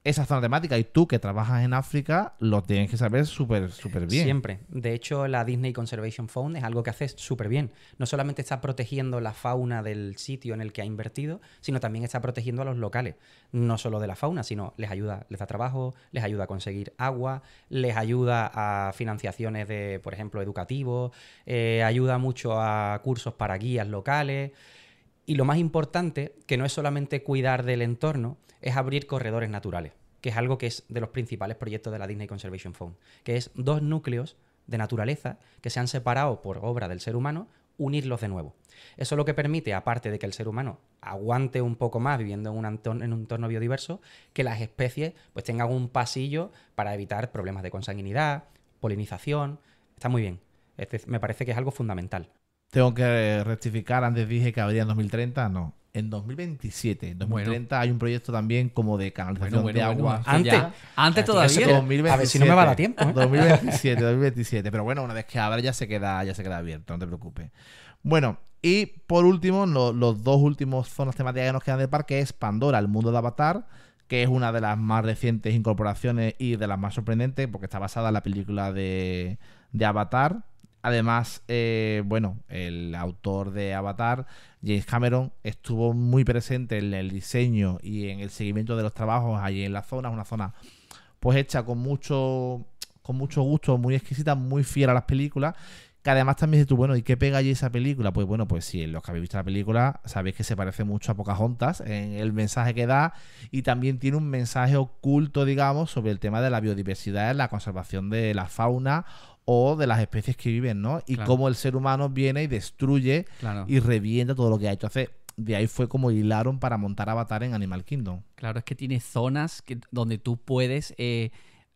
esa zona temática, y tú que trabajas en África lo tienes que saber súper bien. Siempre. De hecho, la Disney Conservation Fund es algo que hace súper bien. No solamente está protegiendo la fauna del sitio en el que ha invertido, sino también está protegiendo a los locales. No solo de la fauna, sino les ayuda, les da trabajo, les ayuda a conseguir agua, les ayuda a financiaciones de, por ejemplo, educativos, ayuda mucho a cursos para guías locales. Y lo más importante, que no es solamente cuidar del entorno, es abrir corredores naturales, que es algo que es de los principales proyectos de la Disney Conservation Fund, que es 2 núcleos de naturaleza que se han separado por obra del ser humano, unirlos de nuevo. Eso lo que permite, aparte de que el ser humano aguante un poco más viviendo en un entorno biodiverso, que las especies pues tengan un pasillo para evitar problemas de consanguinidad, polinización. Está muy bien. Me parece que es algo fundamental. Tengo que rectificar, antes dije que habría en 2030, no. En 2027. En 2030 hay un proyecto también como de canalización de agua. Antes todavía. 2027. A ver si no me va a dar tiempo, ¿eh? 2027. Pero bueno, una vez que abra ya se queda abierto, no te preocupes. Bueno, y por último, los dos últimos zonas temáticas que nos quedan del parque es Pandora, el mundo de Avatar, que es una de las más recientes incorporaciones y de las más sorprendentes, porque está basada en la película de Avatar. Además, el autor de Avatar, James Cameron, estuvo muy presente en el diseño y en el seguimiento de los trabajos allí en la zona. Es una zona pues hecha con mucho gusto, muy exquisita, muy fiel a las películas. Que además también dices tú, bueno, ¿y qué pega allí esa película? Pues bueno, pues sí, los que habéis visto la película sabéis que se parece mucho a Pocahontas en el mensaje que da, y también tiene un mensaje oculto, digamos, sobre el tema de la biodiversidad, la conservación de la fauna o de las especies que viven, ¿no? Y Claro. cómo el ser humano viene y destruye Claro. y revienta todo lo que ha hecho. Entonces, de ahí fue como hilaron para montar Avatar en Animal Kingdom. Claro, es que tiene zonas donde tú puedes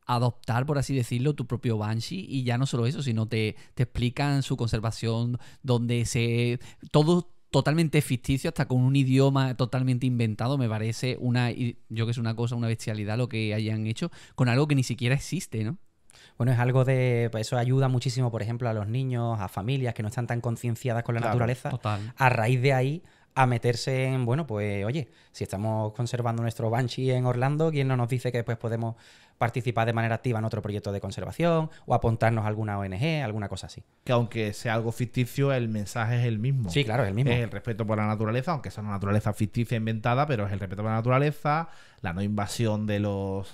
adoptar, por así decirlo, tu propio Banshee, y ya no solo eso, sino te explican su conservación, donde todo totalmente ficticio, hasta con un idioma totalmente inventado. Me parece una bestialidad lo que hayan hecho con algo que ni siquiera existe, ¿no? Bueno, es algo de... pues eso ayuda muchísimo, por ejemplo, a los niños, a familias que no están tan concienciadas con la Claro, naturaleza. Total. A raíz de ahí, a meterse en, bueno, pues oye, si estamos conservando nuestro Banshee en Orlando, ¿quién no nos dice que después podemos participar de manera activa en otro proyecto de conservación o apuntarnos a alguna ONG, alguna cosa así? Que aunque sea algo ficticio, el mensaje es el mismo. Sí, claro, es el mismo. Es el respeto por la naturaleza, aunque sea una naturaleza ficticia inventada, pero es el respeto por la naturaleza, la no invasión de los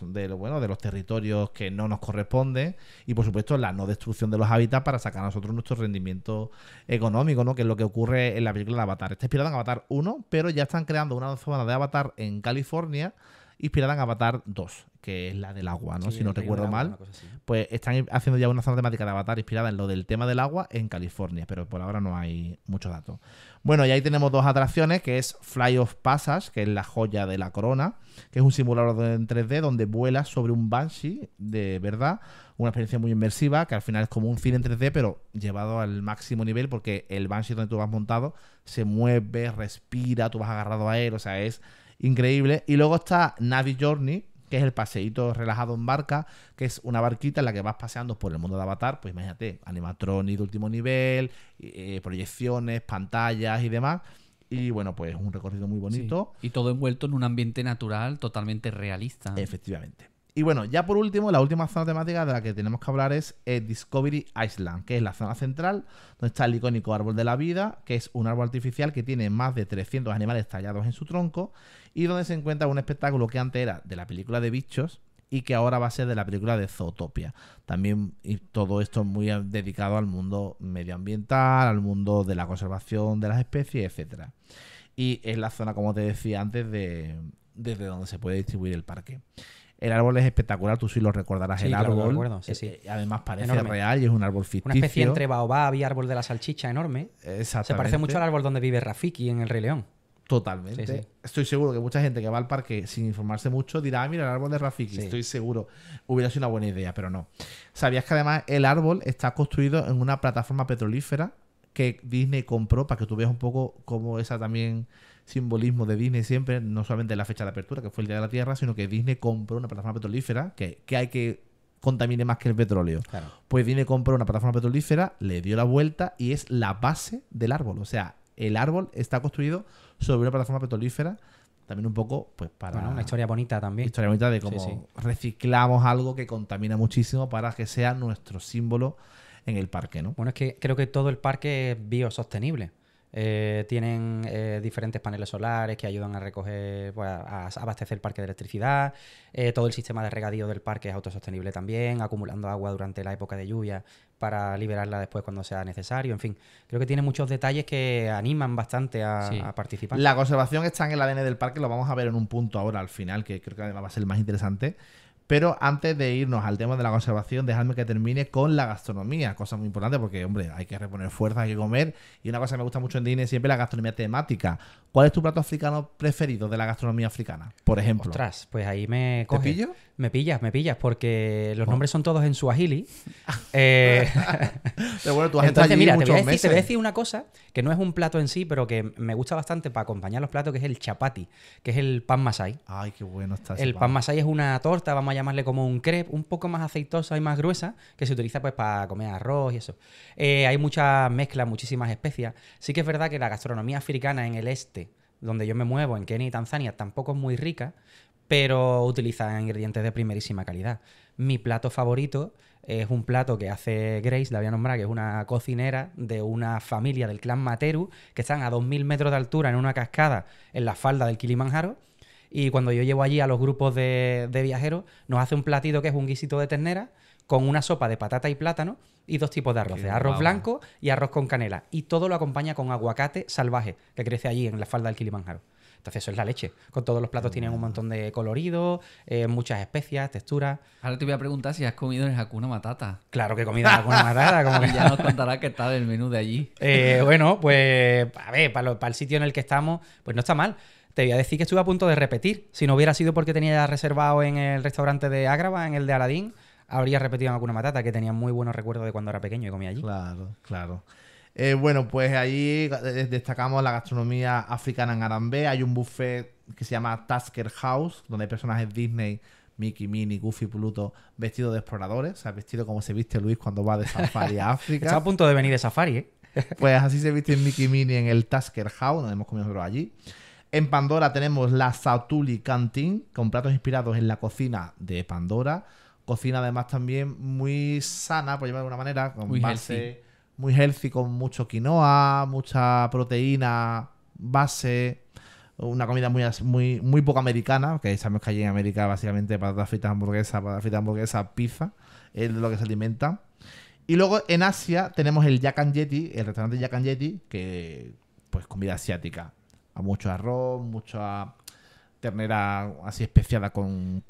territorios que no nos corresponden, y por supuesto la no destrucción de los hábitats para sacar a nosotros nuestro rendimiento económico, ¿no? Que es lo que ocurre en la película de Avatar. Está inspirada en Avatar 1, pero ya están creando una zona de Avatar en California inspirada en Avatar 2, que es la del agua, ¿no? Sí, Si no el reino recuerdo del agua, mal. una cosa así. Pues están haciendo ya una zona temática de Avatar inspirada en lo del tema del agua en California, pero por ahora no hay muchos datos. Bueno, y ahí tenemos dos atracciones, que es Fly of Passage, que es la joya de la corona, que es un simulador en 3D donde vuelas sobre un Banshee de verdad, una experiencia muy inmersiva, que al final es como un cine en 3D, pero llevado al máximo nivel, porque el Banshee donde tú vas montado se mueve, respira, tú vas agarrado a él, o sea, es increíble. Y luego está Navi Journey, que es el paseíto relajado en barca, que es una barquita en la que vas paseando por el mundo de Avatar. Pues imagínate, animatronics de último nivel, proyecciones, pantallas y demás. Y bueno, pues un recorrido muy bonito. Sí. Y todo envuelto en un ambiente natural totalmente realista. Efectivamente. Y bueno, ya por último, la última zona temática de la que tenemos que hablar es Discovery Island, que es la zona central, donde está el icónico árbol de la vida, que es un árbol artificial que tiene más de 300 animales tallados en su tronco, y donde se encuentra un espectáculo que antes era de la película de bichos y que ahora va a ser de la película de Zootopia. También, y todo esto muy dedicado al mundo medioambiental, al mundo de la conservación de las especies, etcétera. Y es la zona, como te decía antes, desde donde se puede distribuir el parque. El árbol es espectacular, tú sí lo recordarás, Sí, el claro, árbol. lo recuerdo, sí, sí. Además parece Enorme. real y es un árbol ficticio. Una especie entre baobab y árbol de la salchicha enorme. Exactamente. Se parece mucho al árbol donde vive Rafiki en El Rey León. Totalmente. Sí, sí. Estoy seguro que mucha gente que va al parque sin informarse mucho dirá, mira, el árbol de Rafiki. Sí. Estoy seguro. Hubiera sido una buena idea, pero no. ¿Sabías que además el árbol está construido en una plataforma petrolífera que Disney compró, para que tú veas un poco cómo esa también simbolismo de Disney siempre, no solamente la fecha de apertura, que fue el Día de la Tierra, sino que Disney compró una plataforma petrolífera que hay que contamine más que el petróleo. Claro. Pues Disney compró una plataforma petrolífera, le dio la vuelta y es la base del árbol. O sea, el árbol está construido sobre una plataforma petrolífera. También un poco, pues para... Bueno, una historia bonita también. Historia bonita de cómo Sí. reciclamos algo que contamina muchísimo para que sea nuestro símbolo en el parque, ¿no? Bueno, es que creo que todo el parque es biosostenible. Tienen diferentes paneles solares que ayudan a recoger, pues, a abastecer el parque de electricidad. Todo el sistema de regadío del parque es autosostenible también, acumulando agua durante la época de lluvia para liberarla después cuando sea necesario. En fin, creo que tiene muchos detalles que animan bastante a participar. La conservación está en el ADN del parque, lo vamos a ver en un punto ahora al final, que creo que además va a ser el más interesante. Pero antes de irnos al tema de la conservación, dejadme que termine con la gastronomía, cosa muy importante porque, hombre, hay que reponer fuerza, hay que comer. Y una cosa que me gusta mucho en Disney siempre es la gastronomía temática. ¿Cuál es tu plato africano preferido de la gastronomía africana, por ejemplo? Ostras, pues ahí me ¿Te coges. pillo? Me pillas, porque los nombres son todos en suajili. Pero bueno, tú has estado Entonces, allí mira, muchos te voy a meses. decir una cosa que no es un plato en sí, pero que me gusta bastante para acompañar los platos, que es el chapati, que es el pan masai. Ay, qué bueno está ese El pan masai es una torta, vamos a llamarle como un crepe, un poco más aceitosa y más gruesa, que se utiliza pues para comer arroz y eso. Hay muchas mezclas, muchísimas especias. Sí que es verdad que la gastronomía africana en el este, donde yo me muevo, en Kenia y Tanzania, tampoco es muy rica, pero utilizan ingredientes de primerísima calidad. Mi plato favorito es un plato que hace Grace, la voy a nombrar, que es una cocinera de una familia del clan Materu, que están a 2000 metros de altura en una cascada en la falda del Kilimanjaro. Y cuando yo llevo allí a los grupos de viajeros, nos hace un platito que es un guisito de ternera con una sopa de patata y plátano y dos tipos de arroz, Qué arroz guau. blanco y arroz con canela. Y todo lo acompaña con aguacate salvaje, que crece allí en la falda del Kilimanjaro. Entonces eso es la leche. Con todos los platos tienen un montón de colorido, muchas especias, texturas. Ahora te voy a preguntar si has comido en el Hakuna Matata. Claro que comida con una matata, como Y que... ya nos contarás qué tal el menú de allí. Bueno, pues a ver, para el sitio en el que estamos, pues no está mal. Te voy a decir que estuve a punto de repetir. Si no hubiera sido porque tenía ya reservado en el restaurante de Agrava, en el de Aladín, habría repetido en alguna matata, que tenía muy buenos recuerdos de cuando era pequeño y comía allí. Claro, claro. Bueno, pues ahí destacamos la gastronomía africana en Arambé. Hay un buffet que se llama Tusker House, donde hay personajes Disney, Mickey, Minnie, Goofy, Pluto, vestidos de exploradores. O sea, vestido como se viste Luis cuando va de safari a África. Estaba a punto de venir de safari, ¿eh? Pues así se viste Mickey y Minnie en el Tusker House, donde hemos comido nosotros allí. En Pandora tenemos la Sautuli Canteen, con platos inspirados en la cocina de Pandora. Cocina además también muy sana, por llamarlo de alguna manera, con Muy base muy healthy, con mucho quinoa, mucha proteína, base, una comida muy poco americana, que sabemos que allí en América básicamente patatas fritas, hamburguesa, pizza, es de lo que se alimenta. Y luego en Asia tenemos el Yak and Yeti, el restaurante Yak and Yeti, que pues comida asiática. A mucho arroz, mucha ternera así especiada con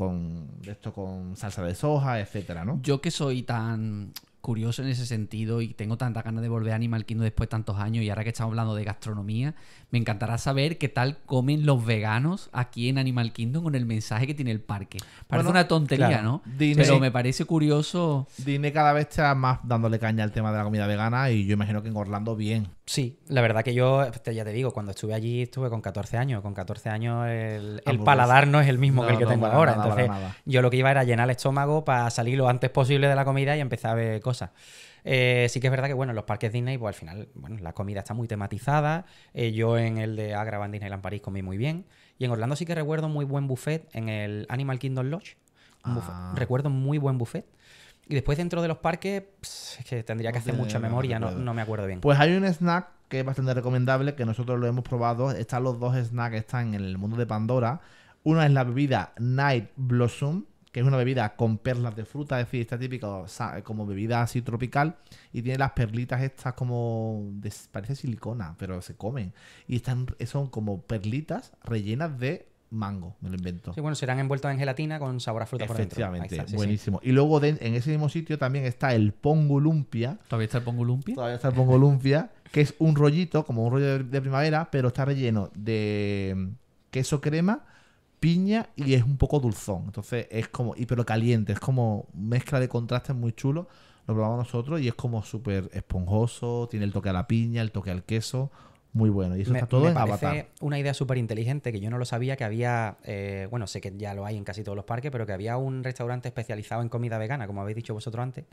salsa de soja, etcétera, ¿no? Yo que soy tan curioso en ese sentido y tengo tanta ganas de volver a Animal Kingdom después de tantos años y ahora que estamos hablando de gastronomía, me encantará saber qué tal comen los veganos aquí en Animal Kingdom con el mensaje que tiene el parque. Parece Bueno, una tontería, claro. ¿no? Disney- Pero me parece curioso. Disney cada vez está más dándole caña al tema de la comida vegana y yo imagino que en Orlando bien. Sí, la verdad que yo, ya te digo, cuando estuve allí estuve con 14 años. Con 14 años el Hamburguesa. paladar no es el mismo que el No, que no, tengo para ahora. nada, Entonces para nada. yo lo que iba era llenar el estómago para salir lo antes posible de la comida y empezar a ver cosas. Sí que es verdad que, bueno, en los parques Disney, pues al final, bueno, la comida está muy tematizada. Yo en el de Agrava en Disneyland París comí muy bien. Y en Orlando sí que recuerdo muy buen buffet en el Animal Kingdom Lodge. Recuerdo muy buen buffet. Y después dentro de los parques, es que tendría que hacer mucha memoria, no me acuerdo bien. Pues hay un snack que es bastante recomendable, que nosotros lo hemos probado. Están los dos snacks que están en el mundo de Pandora. Una es la bebida Night Blossom, que es una bebida con perlas de fruta, es decir, está típico como bebida así tropical, y tiene las perlitas estas como parece silicona, pero se comen. Y son como perlitas rellenas de mango, me lo invento. Sí, bueno, serán envueltos en gelatina con sabor a fruta por dentro. Ahí Efectivamente, está, sí, sí. buenísimo. Y luego en ese mismo sitio también está el Pongo Lumpia. ¿Todavía está el Pongo Lumpia? Todavía está el Pongo Lumpia, que es un rollito, como un rollo de primavera, pero está relleno de queso crema, piña y es un poco dulzón. Entonces es como, pero caliente, es como mezcla de contrastes muy chulo. Lo probamos nosotros y es como súper esponjoso, tiene el toque a la piña, el toque al queso. Muy bueno. Y eso está todo en parece Avatar. una idea súper inteligente que yo no lo sabía, que había, bueno, sé que ya lo hay en casi todos los parques, pero que había un restaurante especializado en comida vegana, como habéis dicho vosotros antes,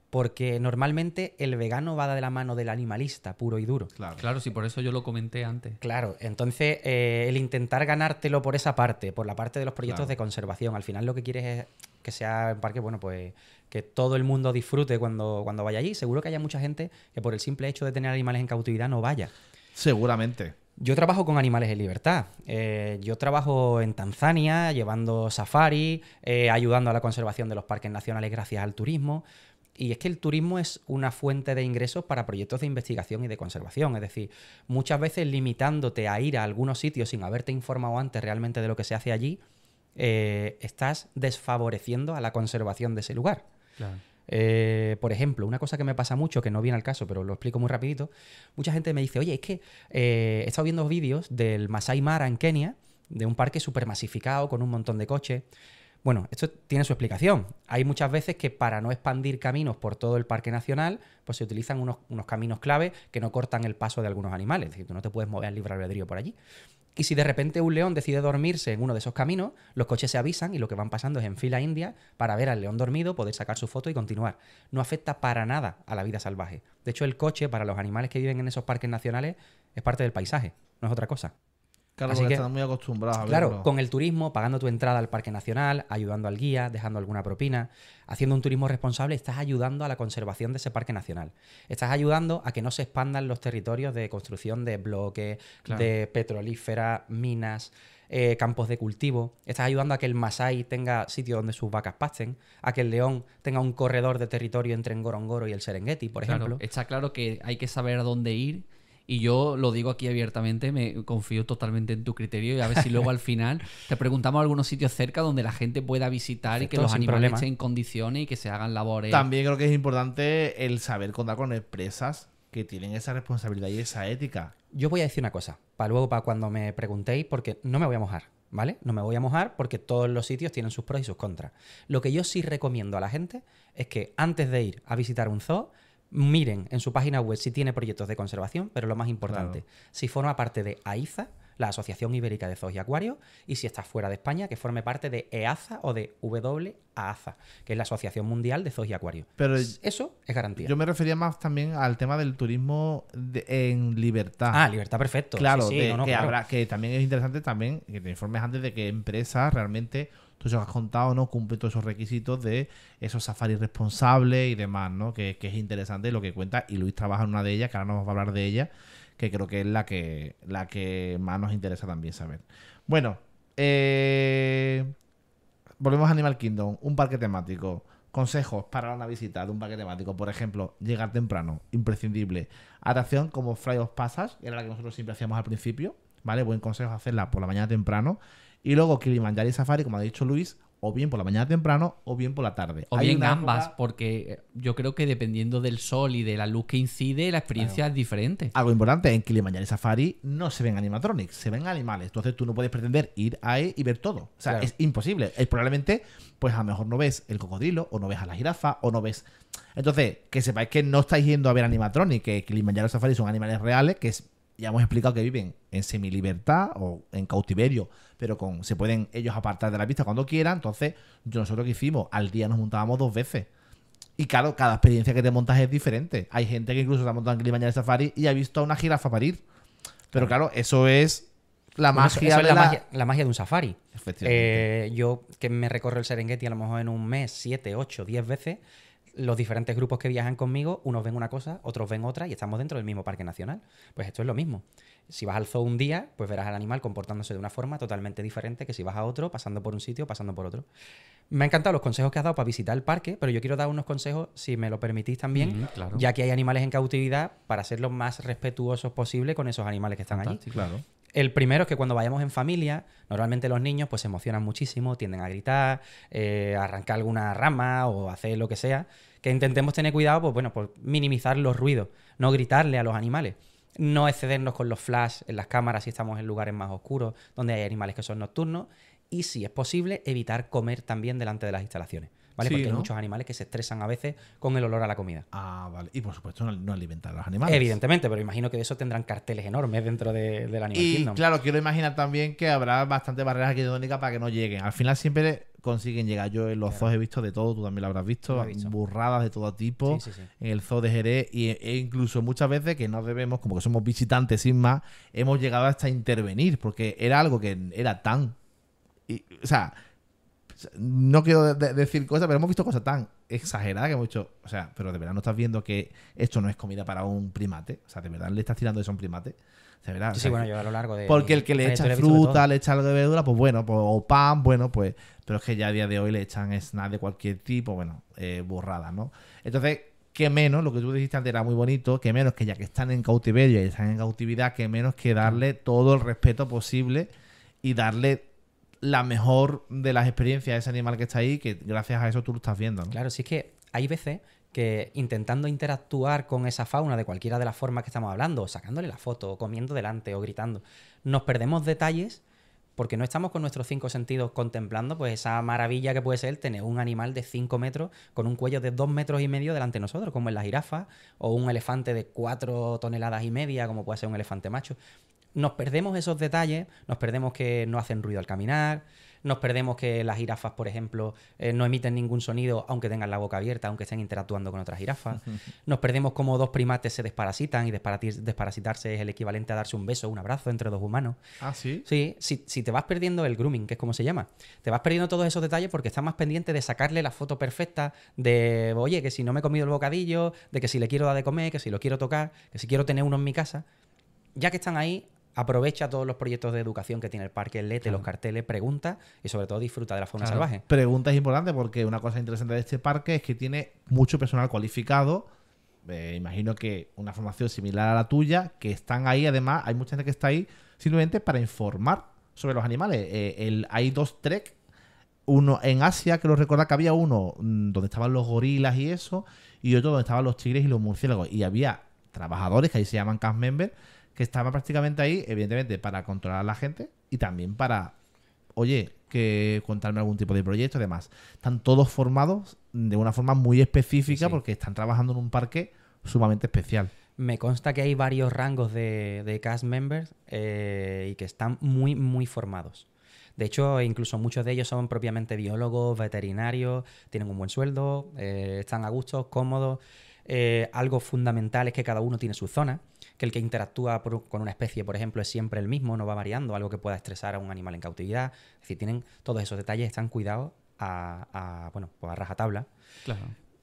porque normalmente el vegano va de la mano del animalista, puro y duro. Claro. Claro, sí, por eso yo lo comenté antes. Claro, entonces el intentar ganártelo por esa parte, por la parte de los proyectos Claro. de conservación, al final lo que quieres es que sea un parque, bueno, pues que todo el mundo disfrute cuando vaya allí. Seguro que haya mucha gente que por el simple hecho de tener animales en cautividad no vaya. Seguramente. Yo trabajo con animales en libertad. Yo trabajo en Tanzania llevando safari, ayudando a la conservación de los parques nacionales gracias al turismo. Y es que el turismo es una fuente de ingresos para proyectos de investigación y de conservación. Es decir, muchas veces limitándote a ir a algunos sitios sin haberte informado antes realmente de lo que se hace allí, estás desfavoreciendo a la conservación de ese lugar. Claro. Por ejemplo, una cosa que me pasa mucho, que no viene al caso, pero lo explico muy rapidito. Mucha gente me dice, oye, es que he estado viendo vídeos del Masai Mara en Kenia, de un parque súper masificado con un montón de coches. Bueno, esto tiene su explicación. Hay muchas veces que para no expandir caminos por todo el parque nacional, pues se utilizan unos caminos clave que no cortan el paso de algunos animales. Es decir, tú no te puedes mover al libre albedrío por allí. Y si de repente un león decide dormirse en uno de esos caminos, los coches se avisan y lo que van pasando es en fila india para ver al león dormido, poder sacar su foto y continuar. No afecta para nada a la vida salvaje. De hecho, el coche para los animales que viven en esos parques nacionales es parte del paisaje, no es otra cosa. Claro, Así porque que, están muy acostumbrados a claro, verlo. con el turismo, pagando tu entrada al parque nacional, ayudando al guía, dejando alguna propina, haciendo un turismo responsable, estás ayudando a la conservación de ese parque nacional. Estás ayudando a que no se expandan los territorios de construcción de bloques, Claro. de petrolíferas, minas, campos de cultivo. Estás ayudando a que el Masái tenga sitio donde sus vacas pasten, a que el león tenga un corredor de territorio entre Ngorongoro y el Serengeti, por Claro, ejemplo. está claro que hay que saber a dónde ir. Y yo lo digo aquí abiertamente, me confío totalmente en tu criterio y a ver si luego al final te preguntamos algunos sitios cerca donde la gente pueda visitar y que Perfecto, los sin animales problema. estén en condiciones y que se hagan labores. También creo que es importante el saber contar con empresas que tienen esa responsabilidad y esa ética. Yo voy a decir una cosa, para luego, para cuando me preguntéis, porque no me voy a mojar, ¿vale? No me voy a mojar porque todos los sitios tienen sus pros y sus contras. Lo que yo sí recomiendo a la gente es que antes de ir a visitar un zoo, miren en su página web si tiene proyectos de conservación, pero lo más importante, Claro. si forma parte de AIZA, la Asociación Ibérica de Zoos y Acuarios, y si está fuera de España, que forme parte de EAZA o de WAAZA, que es la Asociación Mundial de Zoos y Acuarios. Pero Eso es garantía. yo me refería más también al tema del turismo en libertad. Ah, libertad, perfecto. Claro, Sí, sí, no, que claro. habrá, que también es interesante también que te informes antes de que empresas realmente, tú se lo has contado, ¿no? Cumplen todos esos requisitos de esos safaris responsables y demás, ¿no? Que es interesante lo que cuenta. Y Luis trabaja en una de ellas, que ahora nos va a hablar de ella, que creo que es la que más nos interesa también saber. Bueno, volvemos a Animal Kingdom, un parque temático. Consejos para una visita de un parque temático. Por ejemplo, llegar temprano, imprescindible. Atracción como Flight of Passage, que era la que nosotros siempre hacíamos al principio, ¿vale? Buen consejo hacerla por la mañana temprano. Y luego Kilimanjaro y Safari, como ha dicho Luis, o bien por la mañana temprano o bien por la tarde. O Hay bien una ambas, época- porque yo creo que dependiendo del sol y de la luz que incide, la experiencia es diferente. Algo importante, en Kilimanjaro y Safari no se ven animatronics, se ven animales. Entonces tú no puedes pretender ir ahí y ver todo. O sea, Claro. es imposible. Probablemente, pues a lo mejor no ves el cocodrilo, o no ves a la jirafa, o no ves... Entonces, que sepáis que no estáis yendo a ver animatronics, que Kilimanjaro y Safari son animales reales, ya hemos explicado que viven en semilibertad o en cautiverio, pero se pueden ellos apartar de la pista cuando quieran. Entonces, nosotros que hicimos, al día nos montábamos 2 veces. Y claro, cada experiencia que te montas es diferente. Hay gente que incluso se ha montado en Kilimanjaro Safari y ha visto a una jirafa parir. Pero claro, eso es la Bueno, magia eso es de la magia de un safari. Efectivamente. Yo que me recorro el Serengeti a lo mejor en un mes, 7, 8, 10 veces, los diferentes grupos que viajan conmigo, unos ven una cosa, otros ven otra y estamos dentro del mismo parque nacional. Pues esto es lo mismo. Si vas al zoo un día, pues verás al animal comportándose de una forma totalmente diferente que si vas a otro, pasando por un sitio, pasando por otro. Me han encantado los consejos que has dado para visitar el parque, pero yo quiero dar unos consejos, si me lo permitís también, Claro. ya que hay animales en cautividad, para ser lo más respetuosos posible con esos animales que están allí. Fantástico. Claro. El primero es que cuando vayamos en familia, normalmente los niños pues se emocionan muchísimo, tienden a gritar, arrancar alguna rama o hacer lo que sea. Que intentemos tener cuidado, pues bueno, por minimizar los ruidos, no gritarle a los animales, no excedernos con los flash en las cámaras si estamos en lugares más oscuros, donde hay animales que son nocturnos, y si es posible, evitar comer también delante de las instalaciones. ¿vale? Sí, Porque hay ¿no? muchos animales que se estresan a veces con el olor a la comida. Ah, vale. Y por supuesto no alimentar a los animales. Evidentemente, pero imagino que de eso tendrán carteles enormes dentro del Animal Y Kingdom. claro, quiero imaginar también que habrá bastante barreras arquitectónicas para que no lleguen. Al final siempre consiguen llegar. Yo en los zoos he visto de todo, tú también lo habrás visto, Lo he visto. burradas de todo tipo. Sí, sí, sí. En el zoo de Jerez e incluso muchas veces que no debemos, como que somos visitantes sin más, hemos llegado hasta intervenir porque era algo que era tan... o sea, no quiero decir cosas, pero hemos visto cosas tan exageradas que hemos dicho, o sea, pero de verdad no estás viendo que esto no es comida para un primate. O sea, de verdad le estás tirando eso a un primate. O sea, ¿verdad? Sí, O sea, bueno, yo a lo largo de... porque el que le mi echa trayectoria he visto de fruta, todo. le echa algo de verdura, pues bueno, pues, o pan, bueno, pues... Pero es que ya a día de hoy le echan snacks de cualquier tipo, bueno, burradas, ¿no? Entonces, qué menos, lo que tú dijiste antes era muy bonito, que menos que ya que están en cautiverio y están en cautividad, que menos que darle todo el respeto posible y darle la mejor de las experiencias a ese animal que está ahí, que gracias a eso tú lo estás viendo, ¿no? Claro, sí es que hay veces que intentando interactuar con esa fauna de cualquiera de las formas que estamos hablando, o sacándole la foto, o comiendo delante, o gritando, nos perdemos detalles porque no estamos con nuestros 5 sentidos contemplando pues esa maravilla que puede ser tener un animal de 5 metros con un cuello de 2,5 metros delante de nosotros, como en la jirafa, o un elefante de 4,5 toneladas, como puede ser un elefante macho. Nos perdemos esos detalles, nos perdemos que no hacen ruido al caminar, nos perdemos que las jirafas, por ejemplo, no emiten ningún sonido aunque tengan la boca abierta, aunque estén interactuando con otras jirafas. Nos perdemos como 2 primates se desparasitan y desparasitarse es el equivalente a darse un beso o un abrazo entre 2 humanos. Ah, sí. Sí, si te vas perdiendo el grooming, que es como se llama, te vas perdiendo todos esos detalles porque estás más pendiente de sacarle la foto perfecta, de, oye, que si no me he comido el bocadillo, de que si le quiero dar de comer, que si lo quiero tocar, que si quiero tener uno en mi casa. Ya que están ahí, aprovecha todos los proyectos de educación que tiene el parque, léete los carteles, pregunta y sobre todo disfruta de la fauna salvaje. Pregunta es importante porque una cosa interesante de este parque es que tiene mucho personal cualificado. Imagino que una formación similar a la tuya, que están ahí. Además, hay mucha gente que está ahí simplemente para informar sobre los animales. Hay 2 trek, uno en Asia, que lo recuerda que había uno donde estaban los gorilas y eso, y otro donde estaban los tigres y los murciélagos. Y había trabajadores, que ahí se llaman cast members, que estaban prácticamente ahí, evidentemente, para controlar a la gente y también para, oye, que contarme algún tipo de proyecto y demás. Están todos formados de una forma muy específica, Sí. porque están trabajando en un parque sumamente especial. Me consta que hay varios rangos de cast members y que están muy, muy formados. De hecho, incluso muchos de ellos son propiamente biólogos, veterinarios, tienen un buen sueldo, están a gusto, cómodos. Algo fundamental es que cada uno tiene su zona, que el que interactúa con una especie, por ejemplo, es siempre el mismo, no va variando, algo que pueda estresar a un animal en cautividad. Es decir, tienen todos esos detalles, están cuidados bueno, pues a rajatabla. Claro.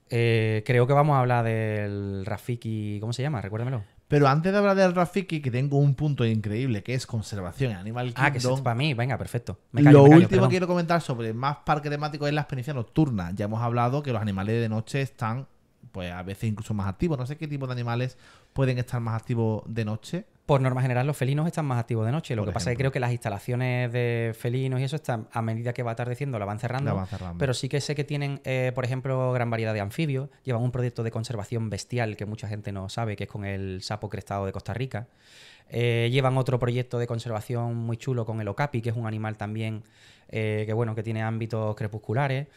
Creo que vamos a hablar del Rafiki, ¿cómo se llama? Recuérdamelo. Pero antes de hablar del Rafiki, que tengo un punto increíble, que es conservación en Animal Kingdom. Que eso es para mí, venga, perfecto. Lo último perdón. que quiero comentar sobre más parque temático es la experiencia nocturna. Ya hemos hablado que los animales de noche están, pues a veces incluso más activos. No sé qué tipo de animales pueden estar más activos de noche. Por norma general, los felinos están más activos de noche. Lo Por que pasa es que ejemplo. creo que las instalaciones de felinos y eso están, a medida que va atardeciendo, la van cerrando. La van cerrando. Pero sí que sé que tienen, por ejemplo, gran variedad de anfibios. Llevan un proyecto de conservación bestial que mucha gente no sabe, que es con el sapo crestado de Costa Rica. Llevan otro proyecto de conservación muy chulo con el okapi, que es un animal también que tiene ámbitos crepusculares.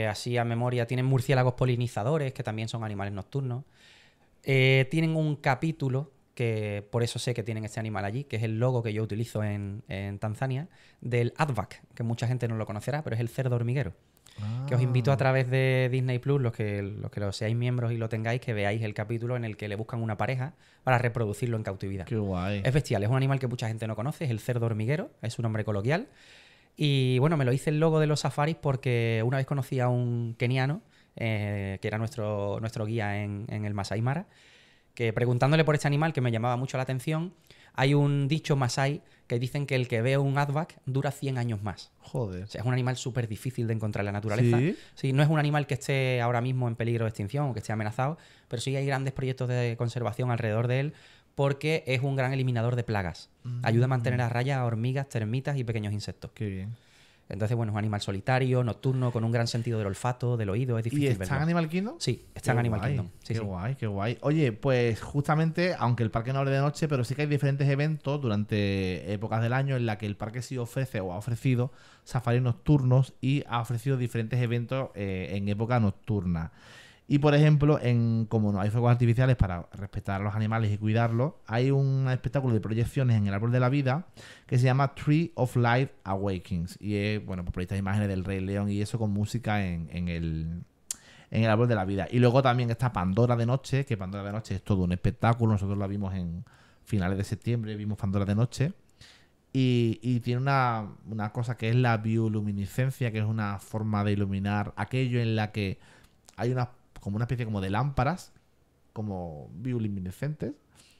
Así a memoria, tienen murciélagos polinizadores, que también son animales nocturnos. Tienen un capítulo, que por eso sé que tienen este animal allí, que es el logo que yo utilizo en Tanzania, del Outback, que mucha gente no lo conocerá, pero es el cerdo hormiguero. Que os invito a través de Disney Plus, los que seáis miembros y lo tengáis, que veáis el capítulo en el que le buscan una pareja para reproducirlo en cautividad. Qué guay. Es bestial, es un animal que mucha gente no conoce, es el cerdo hormiguero, es su nombre coloquial. Y bueno, me lo hice el logo de los safaris porque una vez conocí a un keniano, que era nuestro guía en el Masai Mara, que preguntándole por este animal que me llamaba mucho la atención, hay un dicho masai que dicen que el que ve un outback dura 100 años más. Joder. O sea, es un animal súper difícil de encontrar en la naturaleza. ¿Sí? Sí, no es un animal que esté ahora mismo en peligro de extinción o que esté amenazado, pero sí hay grandes proyectos de conservación alrededor de él porque es un gran eliminador de plagas. Ayuda a mantener a raya a hormigas, termitas y pequeños insectos. Qué bien. Entonces, bueno, es un animal solitario, nocturno, con un gran sentido del olfato, del oído, es ¿Y difícil está en verlo. Animal Kingdom? Sí, está en Qué Animal guay, Kingdom. Sí, qué sí. guay, qué guay. Oye, pues justamente, aunque el parque no abre de noche, pero sí que hay diferentes eventos durante épocas del año en la que el parque sí ofrece o ha ofrecido safaris nocturnos y ha ofrecido diferentes eventos en época nocturna. Y por ejemplo, como no hay fuegos artificiales para respetar a los animales y cuidarlos, hay un espectáculo de proyecciones en el árbol de la vida que se llama Tree of Life Awakens. Y es, bueno, pues por estas imágenes del Rey León y eso con música en el árbol de la vida. Y luego también está Pandora de noche, que Pandora de noche es todo un espectáculo. Nosotros la vimos en finales de septiembre, vimos Pandora de noche. Y tiene una cosa que es la bioluminiscencia, que es una forma de iluminar aquello en la que hay como una especie como de lámparas, como bioluminescentes,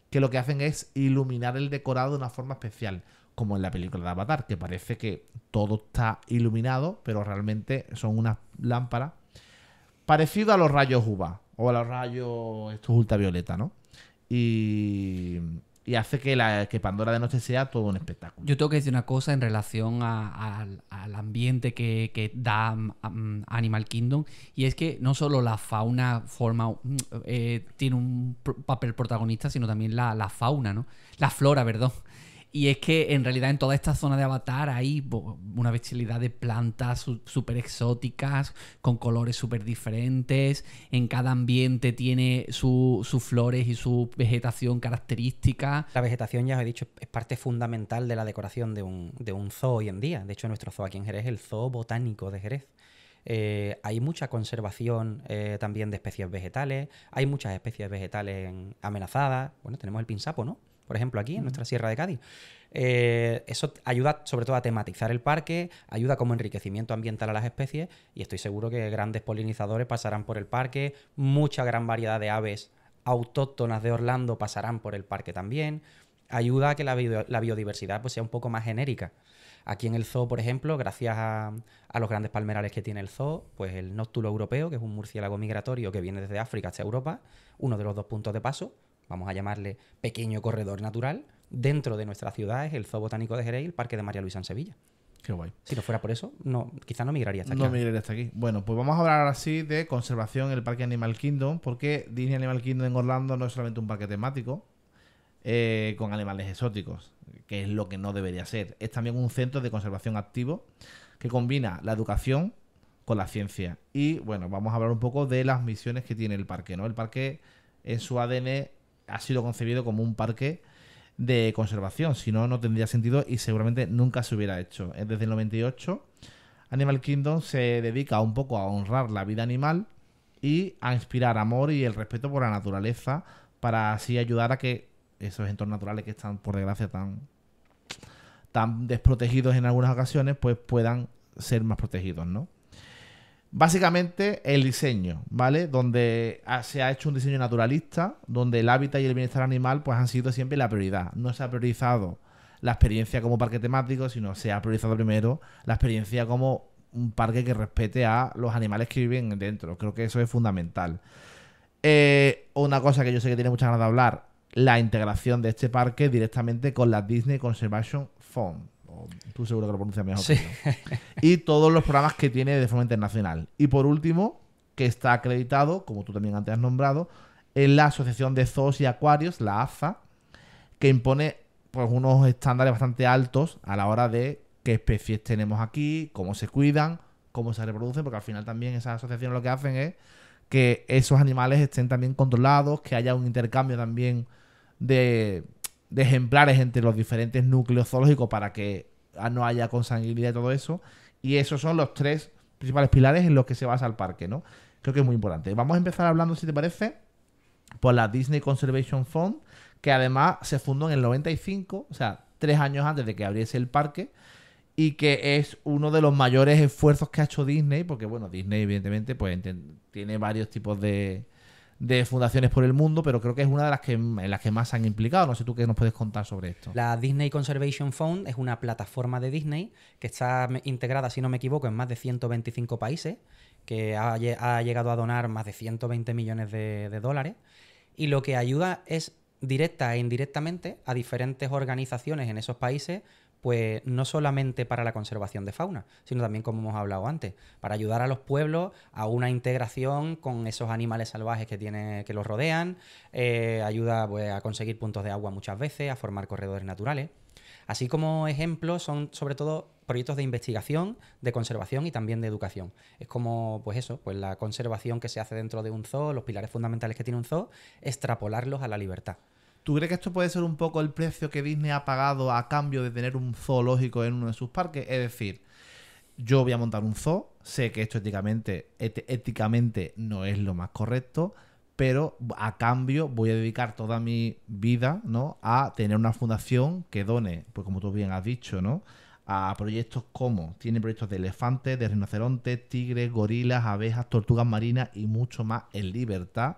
que lo que hacen es iluminar el decorado de una forma especial, como en la película de Avatar, que parece que todo está iluminado, pero realmente son unas lámparas parecido a los rayos UVA o a los rayos estos ultravioleta, ¿no? Y hace que Pandora de noche sea todo un espectáculo. Yo tengo que decir una cosa en relación al ambiente que da Animal Kingdom, y es que no solo la fauna tiene un papel protagonista, sino también la fauna, ¿no? La flora, perdón. Y es que en realidad en toda esta zona de Avatar hay una bestialidad de plantas súper exóticas, con colores súper diferentes. En cada ambiente tiene sus flores y su vegetación característica. La vegetación, ya os he dicho, es parte fundamental de la decoración de un zoo hoy en día. De hecho, nuestro zoo aquí en Jerez es el Zoo Botánico de Jerez. Hay mucha conservación también de especies vegetales. Hay muchas especies vegetales amenazadas. Bueno, tenemos el pinsapo, ¿no? Por ejemplo, aquí en nuestra Sierra de Cádiz. Eso ayuda sobre todo a tematizar el parque, ayuda como enriquecimiento ambiental a las especies, y estoy seguro que grandes polinizadores pasarán por el parque, mucha gran variedad de aves autóctonas de Orlando pasarán por el parque también. Ayuda a que la biodiversidad pues, sea un poco más genérica. Aquí en el zoo, por ejemplo, gracias a los grandes palmerales que tiene el zoo, pues el nóctulo europeo, que es un murciélago migratorio que viene desde África hasta Europa, uno de los 2 puntos de paso, vamos a llamarle pequeño corredor natural, dentro de nuestra ciudad es el Zoo Botánico de Jerez y el Parque de María Luisa en Sevilla. Qué guay. Si no fuera por eso, quizá no migraría hasta aquí. No migraría hasta aquí. Bueno, pues vamos a hablar ahora sí de conservación en el Parque Animal Kingdom, porque Disney Animal Kingdom en Orlando no es solamente un parque temático con animales exóticos, que es lo que no debería ser. Es también un centro de conservación activo que combina la educación con la ciencia. Y bueno, vamos a hablar un poco de las misiones que tiene el parque, ¿no? El parque en su ADN ha sido concebido como un parque de conservación, si no, no tendría sentido y seguramente nunca se hubiera hecho. Desde el 98, Animal Kingdom se dedica un poco a honrar la vida animal y a inspirar amor y el respeto por la naturaleza para así ayudar a que esos entornos naturales que están, por desgracia, tan desprotegidos en algunas ocasiones, pues puedan ser más protegidos, ¿no? Básicamente el diseño, ¿vale? Donde se ha hecho un diseño naturalista, donde el hábitat y el bienestar animal pues han sido siempre la prioridad. No se ha priorizado la experiencia como parque temático, sino se ha priorizado primero la experiencia como un parque que respete a los animales que viven dentro. Creo que eso es fundamental. Una cosa que yo sé que tiene muchas ganas de hablar, la integración de este parque directamente con la Disney Conservation Fund. Tú seguro que lo pronuncias mejor. Sí. Que yo. Y todos los programas que tiene de forma internacional. Y por último, que está acreditado, como tú también antes has nombrado, en la Asociación de Zoos y Acuarios, la AZA, que impone pues unos estándares bastante altos a la hora de qué especies tenemos aquí, cómo se cuidan, cómo se reproducen, porque al final también esas asociaciones lo que hacen es que esos animales estén también controlados, que haya un intercambio también de ejemplares entre los diferentes núcleos zoológicos para que no haya consanguinidad y todo eso. Y esos son los 3 principales pilares en los que se basa el parque, ¿no? Creo que es muy importante. Vamos a empezar hablando, si te parece, por la Disney Conservation Fund, que además se fundó en el 95, o sea, 3 años antes de que abriese el parque, y que es uno de los mayores esfuerzos que ha hecho Disney, porque bueno, Disney evidentemente pues tiene varios tipos de fundaciones por el mundo, pero creo que es una de en las que más se han implicado. No sé tú qué nos puedes contar sobre esto. La Disney Conservation Fund es una plataforma de Disney que está integrada, si no me equivoco, en más de 125 países, que ha llegado a donar más de 120 millones de dólares, y lo que ayuda es directa e indirectamente a diferentes organizaciones en esos países pues no solamente para la conservación de fauna, sino también, como hemos hablado antes, para ayudar a los pueblos a una integración con esos animales salvajes que los rodean, ayuda pues, a conseguir puntos de agua muchas veces, a formar corredores naturales. Así como ejemplos son sobre todo proyectos de investigación, de conservación y también de educación. Es como, pues eso, pues la conservación que se hace dentro de un zoo, los pilares fundamentales que tiene un zoo, extrapolarlos a la libertad. ¿Tú crees que esto puede ser un poco el precio que Disney ha pagado a cambio de tener un zoológico en uno de sus parques? Es decir, yo voy a montar un zoo, sé que esto éticamente no es lo más correcto, pero a cambio voy a dedicar toda mi vida, ¿no?, a tener una fundación que done, pues como tú bien has dicho, ¿no?, a proyectos como, tiene proyectos de elefantes, de rinocerontes, tigres, gorilas, abejas, tortugas marinas y mucho más en libertad,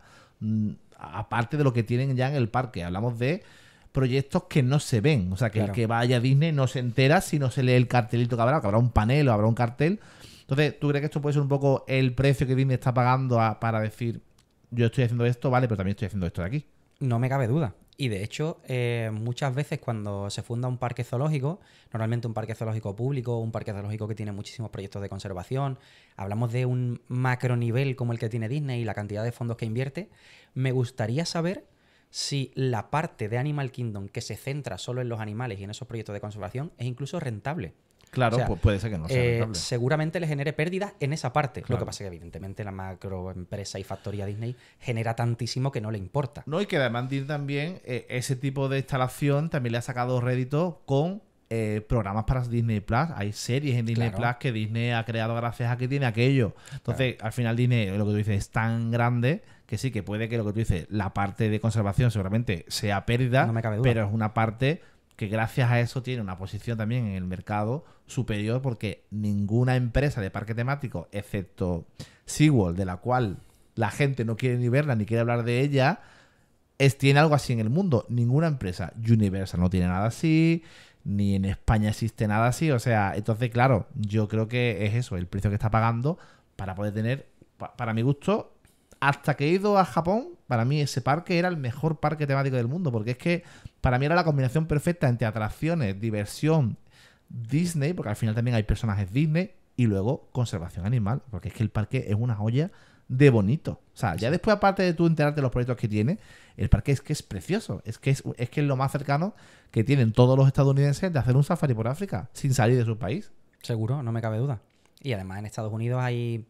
aparte de lo que tienen ya en el parque. Hablamos de proyectos que no se ven, o sea, que Claro. el que vaya a Disney no se entera si no se lee el cartelito que habrá un panel o habrá un cartel. Entonces, ¿tú crees que esto puede ser un poco el precio que Disney está pagando para decir, yo estoy haciendo esto, vale, pero también estoy haciendo esto de aquí? No me cabe duda. Y de hecho, muchas veces cuando se funda un parque zoológico, normalmente un parque zoológico público, un parque zoológico que tiene muchísimos proyectos de conservación, hablamos de un macronivel como el que tiene Disney y la cantidad de fondos que invierte, me gustaría saber si la parte de Animal Kingdom que se centra solo en los animales y en esos proyectos de conservación es incluso rentable. Claro, O sea, pues puede ser que no sea rentable. seguramente le genere pérdidas en esa parte. Claro. Lo que pasa es que, evidentemente, la macroempresa y factoría Disney genera tantísimo que no le importa. No, y que además Disney también, ese tipo de instalación también le ha sacado rédito con programas para Disney Plus. Hay series en Disney Claro. Plus que Disney ha creado gracias a que tiene aquello. Entonces, al final Disney, lo que tú dices, es tan grande que sí, que puede que lo que tú dices, la parte de conservación seguramente sea pérdida, No me cabe duda. pero es una parte que gracias a eso tiene una posición también en el mercado superior, porque ninguna empresa de parque temático, excepto SeaWorld, de la cual la gente no quiere ni verla ni quiere hablar de ella, tiene algo así en el mundo. Ninguna empresa. Universal no tiene nada así, ni en España existe nada así. O sea, entonces, claro, yo creo que es eso, el precio que está pagando para poder tener, para mi gusto, hasta que he ido a Japón, para mí ese parque era el mejor parque temático del mundo, porque es que para mí era la combinación perfecta entre atracciones, diversión, Disney, porque al final también hay personajes Disney, y luego conservación animal, porque es que el parque es una joya de bonito. O sea, ya después, aparte de tú enterarte de los proyectos que tiene, el parque es que es precioso. Es que es lo más cercano que tienen todos los estadounidenses de hacer un safari por África sin salir de su país. Seguro, no me cabe duda. Y además en Estados Unidos hay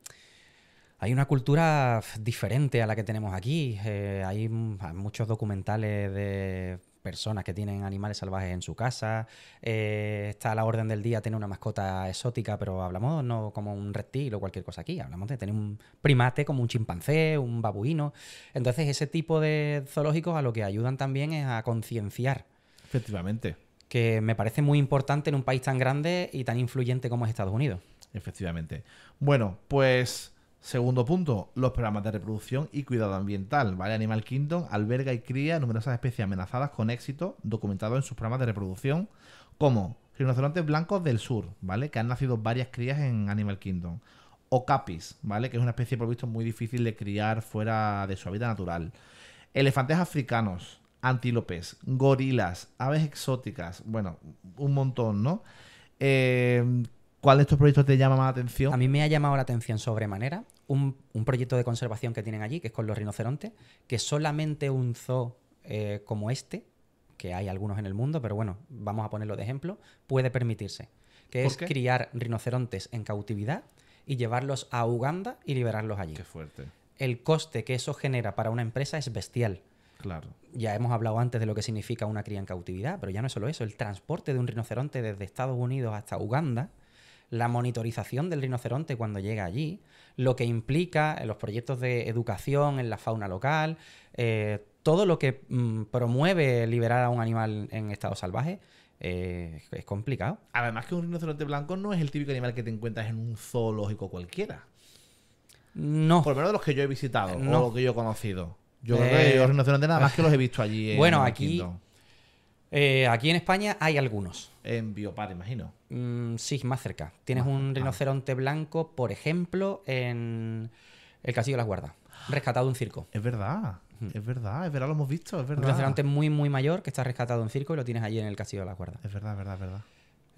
una cultura diferente a la que tenemos aquí. Hay muchos documentales de personas que tienen animales salvajes en su casa. Está a la orden del día tener una mascota exótica, pero hablamos no como un reptil o cualquier cosa aquí. Hablamos de tener un primate como un chimpancé, un babuino. Entonces, ese tipo de zoológicos a lo que ayudan también es a concienciar, Efectivamente. que me parece muy importante en un país tan grande y tan influyente como es Estados Unidos. Efectivamente. Bueno, pues segundo punto, los programas de reproducción y cuidado ambiental, ¿vale? Animal Kingdom alberga y cría numerosas especies amenazadas con éxito, documentado en sus programas de reproducción, como rinocerontes blancos del sur, ¿vale? Que han nacido varias crías en Animal Kingdom. Okapis, ¿vale? Que es una especie, por visto, muy difícil de criar fuera de su hábitat natural. Elefantes africanos, antílopes, gorilas, aves exóticas, bueno, un montón, ¿no? ¿Cuál de estos proyectos te llama más la atención? A mí me ha llamado la atención sobremanera un proyecto de conservación que tienen allí, que es con los rinocerontes, que solamente un zoo como este, que hay algunos en el mundo, pero bueno, vamos a ponerlo de ejemplo, puede permitirse. Que ¿Por es qué? criar rinocerontes en cautividad y llevarlos a Uganda y liberarlos allí. Qué fuerte, El coste que eso genera para una empresa es bestial. claro. Ya hemos hablado antes de lo que significa una cría en cautividad, pero ya no es solo eso, el transporte de un rinoceronte desde Estados Unidos hasta Uganda, la monitorización del rinoceronte cuando llega allí, lo que implica en los proyectos de educación en la fauna local, todo lo que promueve liberar a un animal en estado salvaje, es complicado. Además que un rinoceronte blanco no es el típico animal que te encuentras en un zoológico cualquiera. No. Por lo menos de los que yo he visitado No. o los que yo he conocido. Yo creo que los rinocerontes nada más que los he visto allí en Bueno, Animal aquí- Kingdom. Aquí en España hay algunos. En Biopar, imagino. Sí, más cerca. Tienes Más un cerca. rinoceronte blanco, por ejemplo, en el Castillo de las Guardas, rescatado de un circo. Es verdad, es verdad, lo hemos visto, es Un verdad. rinoceronte muy, muy mayor que está rescatado en circo y lo tienes allí en el Castillo de las Guardas. Es verdad, es verdad, es verdad.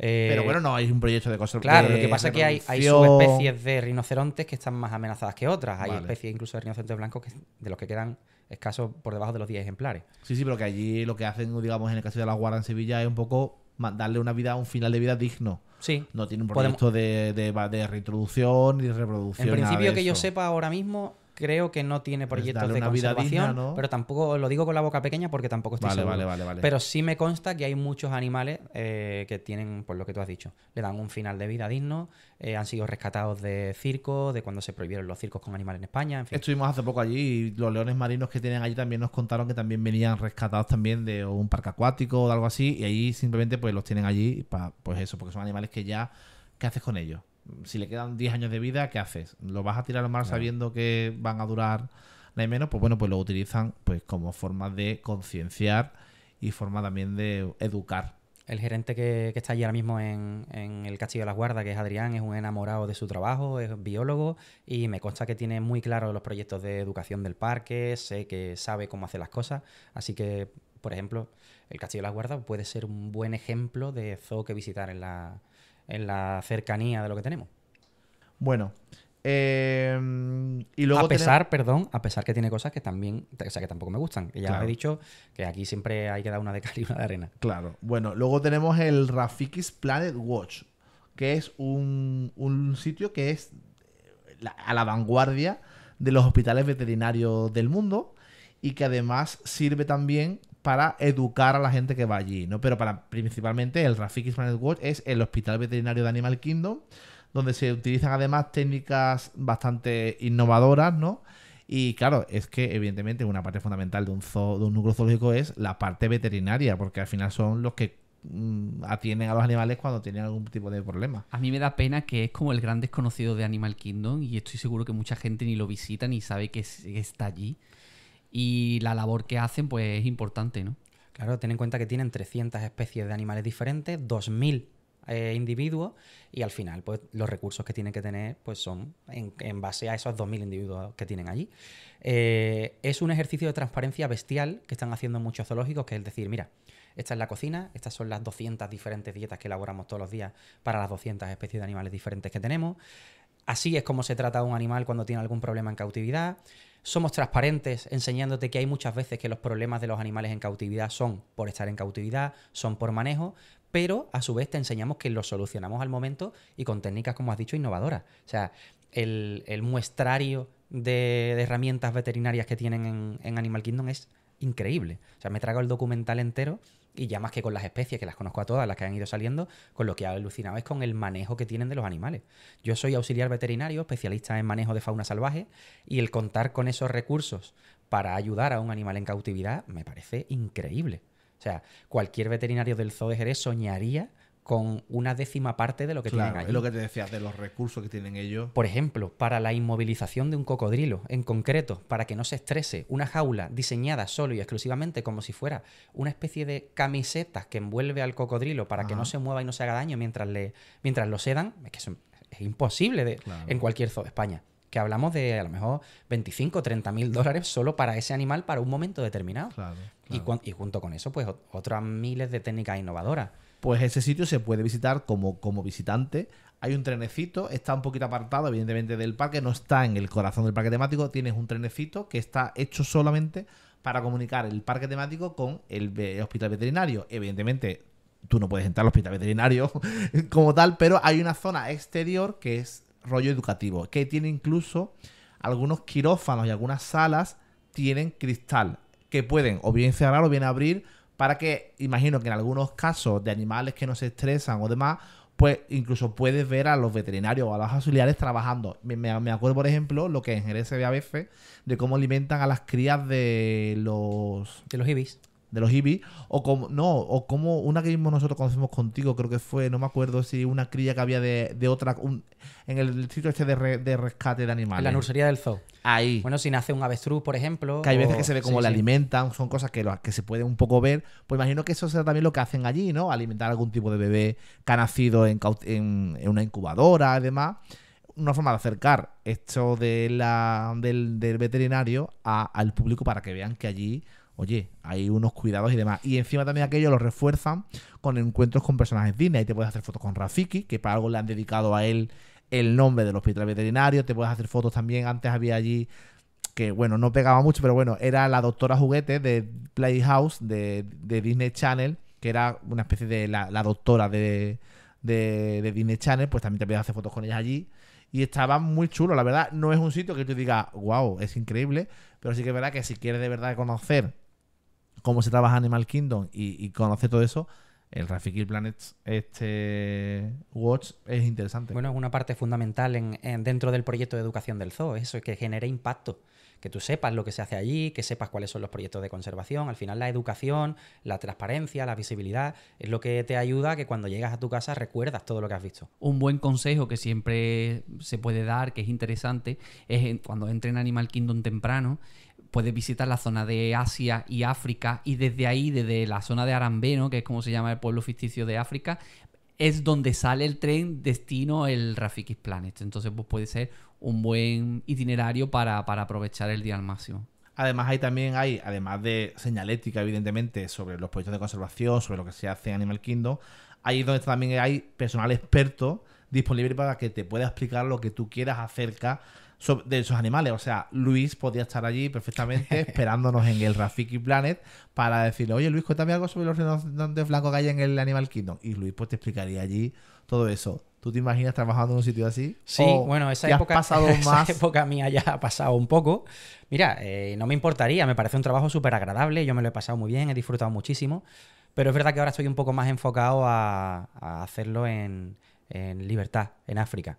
Pero bueno, no hay un proyecto de conservación. Claro, lo que pasa es que hay subespecies de rinocerontes que están más amenazadas que otras. Hay Vale. especies incluso de rinocerontes blancos de los que quedan escasos por debajo de los 10 ejemplares. Sí, pero que allí lo que hacen, digamos, en el Castillo de la Guarda en Sevilla es un poco darle un final de vida digno. Sí. No tiene un proyecto de reintroducción y de reproducción. En principio, nada de que yo eso. sepa ahora mismo, creo que no tiene Pues proyectos darle de una vida conservación, digna, ¿no? pero tampoco lo digo con la boca pequeña porque tampoco estoy seguro. Vale. Pero sí me consta que hay muchos animales que tienen, por lo que tú has dicho, le dan un final de vida digno, han sido rescatados de circos, de cuando se prohibieron los circos con animales en España, en fin. Estuvimos hace poco allí y los leones marinos que tienen allí también nos contaron que también venían rescatados también de un parque acuático o algo así, y ahí simplemente pues los tienen allí para pues eso, porque son animales que ya, ¿qué haces con ellos? Si le quedan 10 años de vida, ¿qué haces? ¿Lo vas a tirar al mar sabiendo que van a durar nada menos? Pues bueno, pues lo utilizan pues como forma de concienciar y forma también de educar. El gerente que está allí ahora mismo en el Castillo de las Guardas, que es Adrián, es un enamorado de su trabajo, es biólogo y me consta que tiene muy claro los proyectos de educación del parque, sé que sabe cómo hacer las cosas, así que, por ejemplo, el Castillo de las Guardas puede ser un buen ejemplo de zoo que visitar en la cercanía de lo que tenemos. Bueno, y luego a pesar que tiene cosas que también, o sea, que tampoco me gustan. Que ya Claro. os he dicho que aquí siempre hay que dar una de cal y una de arena. Claro. Bueno, luego tenemos el Rafiki's Planet Watch, que es un sitio que es a la vanguardia de los hospitales veterinarios del mundo y que además sirve también para educar a la gente que va allí, ¿no? Pero principalmente el Rafiki's Planet Watch es el hospital veterinario de Animal Kingdom, donde se utilizan además técnicas bastante innovadoras, ¿no? Y claro, es que evidentemente una parte fundamental de un zoo, de un núcleo zoológico es la parte veterinaria, porque al final son los que atienden a los animales cuando tienen algún tipo de problema. A mí me da pena que es como el gran desconocido de Animal Kingdom y estoy seguro que mucha gente ni lo visita ni sabe que está allí. Y la labor que hacen pues es importante, ¿no? Claro, ten en cuenta que tienen 300 especies de animales diferentes, 2000 individuos y al final pues los recursos que tienen que tener pues son en base a esos 2000 individuos que tienen allí. Es un ejercicio de transparencia bestial que están haciendo muchos zoológicos, que es decir, mira, esta es la cocina, estas son las 200 diferentes dietas que elaboramos todos los días para las 200 especies de animales diferentes que tenemos. Así es como se trata a un animal cuando tiene algún problema en cautividad. Somos transparentes enseñándote que hay muchas veces que los problemas de los animales en cautividad son por estar en cautividad, son por manejo, pero a su vez te enseñamos que los solucionamos al momento y con técnicas, como has dicho, innovadoras. O sea, el muestrario de herramientas veterinarias que tienen en Animal Kingdom es increíble. O sea, me trago el documental entero y ya más que con las especies, que las conozco a todas, las que han ido saliendo, con lo que he alucinado es con el manejo que tienen de los animales. Yo soy auxiliar veterinario, especialista en manejo de fauna salvaje, y el contar con esos recursos para ayudar a un animal en cautividad me parece increíble. O sea, cualquier veterinario del Zoo de Jerez soñaría con una 10ª parte de lo que Claro, tienen allí. es lo que te decía, de los recursos que tienen ellos. Por ejemplo, para la inmovilización de un cocodrilo, en concreto, para que no se estrese, una jaula diseñada solo y exclusivamente como si fuera una especie de camiseta que envuelve al cocodrilo para que no se mueva y no se haga daño mientras lo sedan, es que eso es imposible en cualquier zoo de España. Que hablamos de a lo mejor 25 o 30 mil dólares solo para ese animal para un momento determinado. Claro. Y junto con eso, pues otras miles de técnicas innovadoras. Pues ese sitio se puede visitar como visitante. Hay un trenecito, está un poquito apartado, evidentemente, del parque, no está en el corazón del parque temático. Tienes un trenecito que está hecho solamente para comunicar el parque temático con el hospital veterinario. Evidentemente, tú no puedes entrar al hospital veterinario como tal, pero hay una zona exterior que es rollo educativo, que tiene incluso algunos quirófanos y algunas salas tienen cristal, que pueden o bien cerrar o bien abrir, para que, imagino que en algunos casos de animales que no se estresan o demás, pues incluso puedes ver a los veterinarios o a los auxiliares trabajando. Me acuerdo, por ejemplo, lo que en Jerez se ve a veces, de cómo alimentan a las crías de los ibis. De los ibis, o como una que mismo nosotros conocemos contigo, creo que fue, no me acuerdo si una cría que había de otra, en el sitio este de rescate de animales. En la nursería del zoo. Ahí. Bueno, si nace un avestruz, por ejemplo. Que hay veces que se ve cómo le alimentan, son cosas que se puede un poco ver. Pues imagino que eso será también lo que hacen allí, ¿no? Alimentar a algún tipo de bebé que ha nacido en una incubadora y demás. Una forma de acercar esto del veterinario al público para que vean que allí, oye, hay unos cuidados y demás. Y encima también aquello lo refuerzan con encuentros con personajes Disney. Ahí te puedes hacer fotos con Rafiki, que para algo le han dedicado a él el nombre del hospital veterinario. Te puedes hacer fotos también. Antes había allí, que bueno, no pegaba mucho, pero bueno, era la doctora Juguete de Playhouse de Disney Channel, que era una especie de la doctora de Disney Channel. Pues también te puedes hacer fotos con ella allí. Y estaba muy chulo, la verdad. No es un sitio que tú digas, wow, es increíble. Pero sí que es verdad que si quieres de verdad conocer cómo se trabaja Animal Kingdom y conocer todo eso, el Rafiki Planet Watch es interesante. Bueno, es una parte fundamental dentro del proyecto de educación del zoo, eso es que genere impacto. Que tú sepas lo que se hace allí, que sepas cuáles son los proyectos de conservación. Al final la educación, la transparencia, la visibilidad es lo que te ayuda a que cuando llegas a tu casa recuerdas todo lo que has visto. Un buen consejo que siempre se puede dar, que es interesante, es cuando entren en Animal Kingdom temprano, puedes visitar la zona de Asia y África y desde ahí, desde la zona de Arambeno, que es como se llama el pueblo ficticio de África, es donde sale el tren destino el Rafiki's Planet. Entonces pues puede ser un buen itinerario para aprovechar el día al máximo. Además, ahí también hay, además de señalética, evidentemente, sobre los proyectos de conservación, sobre lo que se hace en Animal Kingdom, ahí es donde también hay personal experto disponible para que te pueda explicar lo que tú quieras acerca de esos animales. O sea, Luis podría estar allí perfectamente esperándonos en el Rafiki Planet para decirle, oye Luis, cuéntame algo sobre los rinocerontes blancos que hay en el Animal Kingdom. Y Luis pues te explicaría allí todo eso. ¿Tú te imaginas trabajando en un sitio así? Sí, bueno, esa época mía ya ha pasado un poco. Mira, no me importaría, me parece un trabajo súper agradable, yo me lo he pasado muy bien, he disfrutado muchísimo, pero es verdad que ahora estoy un poco más enfocado a hacerlo en libertad, en África.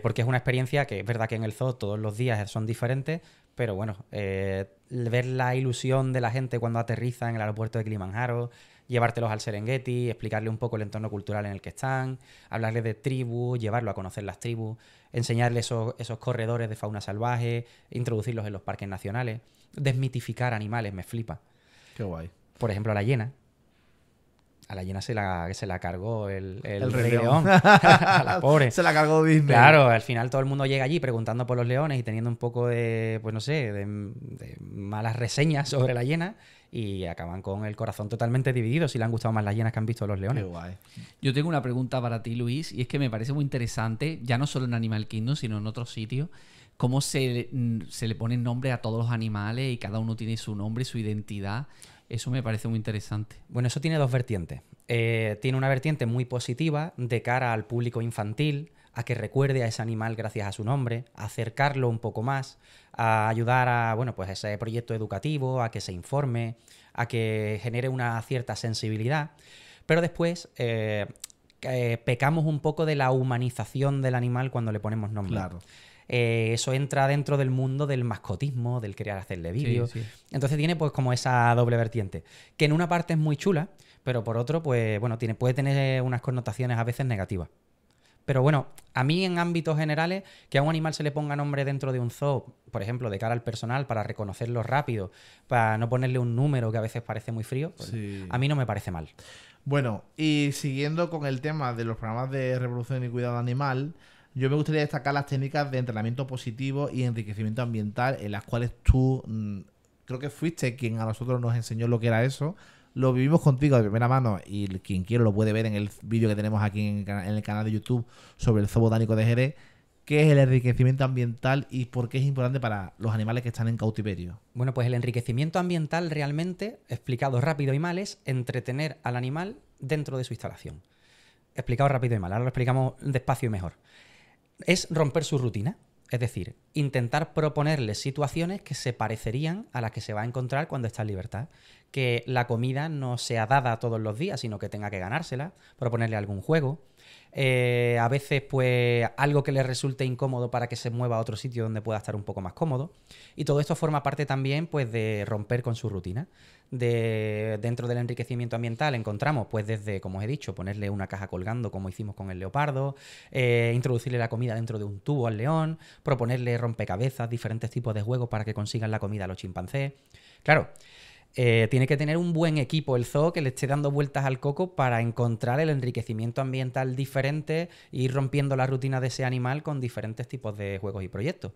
Porque es una experiencia que es verdad que en el zoo todos los días son diferentes, pero bueno, ver la ilusión de la gente cuando aterriza en el aeropuerto de Kilimanjaro, llevártelos al Serengeti, explicarle un poco el entorno cultural en el que están, hablarles de tribus, llevarlo a conocer las tribus, enseñarles esos corredores de fauna salvaje, introducirlos en los parques nacionales, desmitificar animales, me flipa. Qué guay. Por ejemplo, a la hiena. A la hiena se la cargó el Rey León. A la pobre. Se la cargó Disney. Claro, al final todo el mundo llega allí preguntando por los leones y teniendo un poco de, pues no sé, de malas reseñas sobre la hiena y acaban con el corazón totalmente dividido si le han gustado más las hienas que han visto los leones. Qué guay. Yo tengo una pregunta para ti, Luis, y es que me parece muy interesante, ya no solo en Animal Kingdom, sino en otros sitios, cómo se le ponen nombre a todos los animales y cada uno tiene su nombre, su identidad. Eso me parece muy interesante. Bueno, eso tiene dos vertientes. Tiene una vertiente muy positiva de cara al público infantil, a que recuerde a ese animal gracias a su nombre, a acercarlo un poco más, a ayudar a, bueno, pues ese proyecto educativo, a que se informe, a que genere una cierta sensibilidad. Pero después pecamos un poco de la humanización del animal cuando le ponemos nombre. Claro. Eso entra dentro del mundo del mascotismo, del querer hacerle vídeos. Sí. Entonces tiene pues como esa doble vertiente, que en una parte es muy chula, pero por otro, pues bueno, puede tener unas connotaciones a veces negativas. Pero bueno, a mí en ámbitos generales, que a un animal se le ponga nombre dentro de un zoo, por ejemplo, de cara al personal, para reconocerlo rápido, para no ponerle un número que a veces parece muy frío, pues, Sí. a mí no me parece mal. Bueno, y siguiendo con el tema de los programas de reproducción y cuidado animal, yo me gustaría destacar las técnicas de entrenamiento positivo y enriquecimiento ambiental, en las cuales tú, creo que fuiste quien a nosotros nos enseñó lo que era eso. Lo vivimos contigo de primera mano y quien quiera lo puede ver en el vídeo que tenemos aquí en el canal de YouTube sobre el Zoo Botánico de Jerez, que es el enriquecimiento ambiental y por qué es importante para los animales que están en cautiverio. Bueno, pues el enriquecimiento ambiental realmente, explicado rápido y mal, es entretener al animal dentro de su instalación. Explicado rápido y mal, ahora lo explicamos despacio y mejor. Es romper su rutina, es decir, intentar proponerle situaciones que se parecerían a las que se va a encontrar cuando está en libertad. Que la comida no sea dada todos los días, sino que tenga que ganársela, proponerle algún juego. A veces, pues, algo que le resulte incómodo para que se mueva a otro sitio donde pueda estar un poco más cómodo. Y todo esto forma parte también, pues, de romper con su rutina. Dentro del enriquecimiento ambiental encontramos, pues, desde, como os he dicho, ponerle una caja colgando, como hicimos con el leopardo, introducirle la comida dentro de un tubo al león, proponerle rompecabezas, diferentes tipos de juegos para que consigan la comida a los chimpancés. Claro, tiene que tener un buen equipo el zoo que le esté dando vueltas al coco para encontrar el enriquecimiento ambiental diferente e ir rompiendo la rutina de ese animal con diferentes tipos de juegos y proyectos.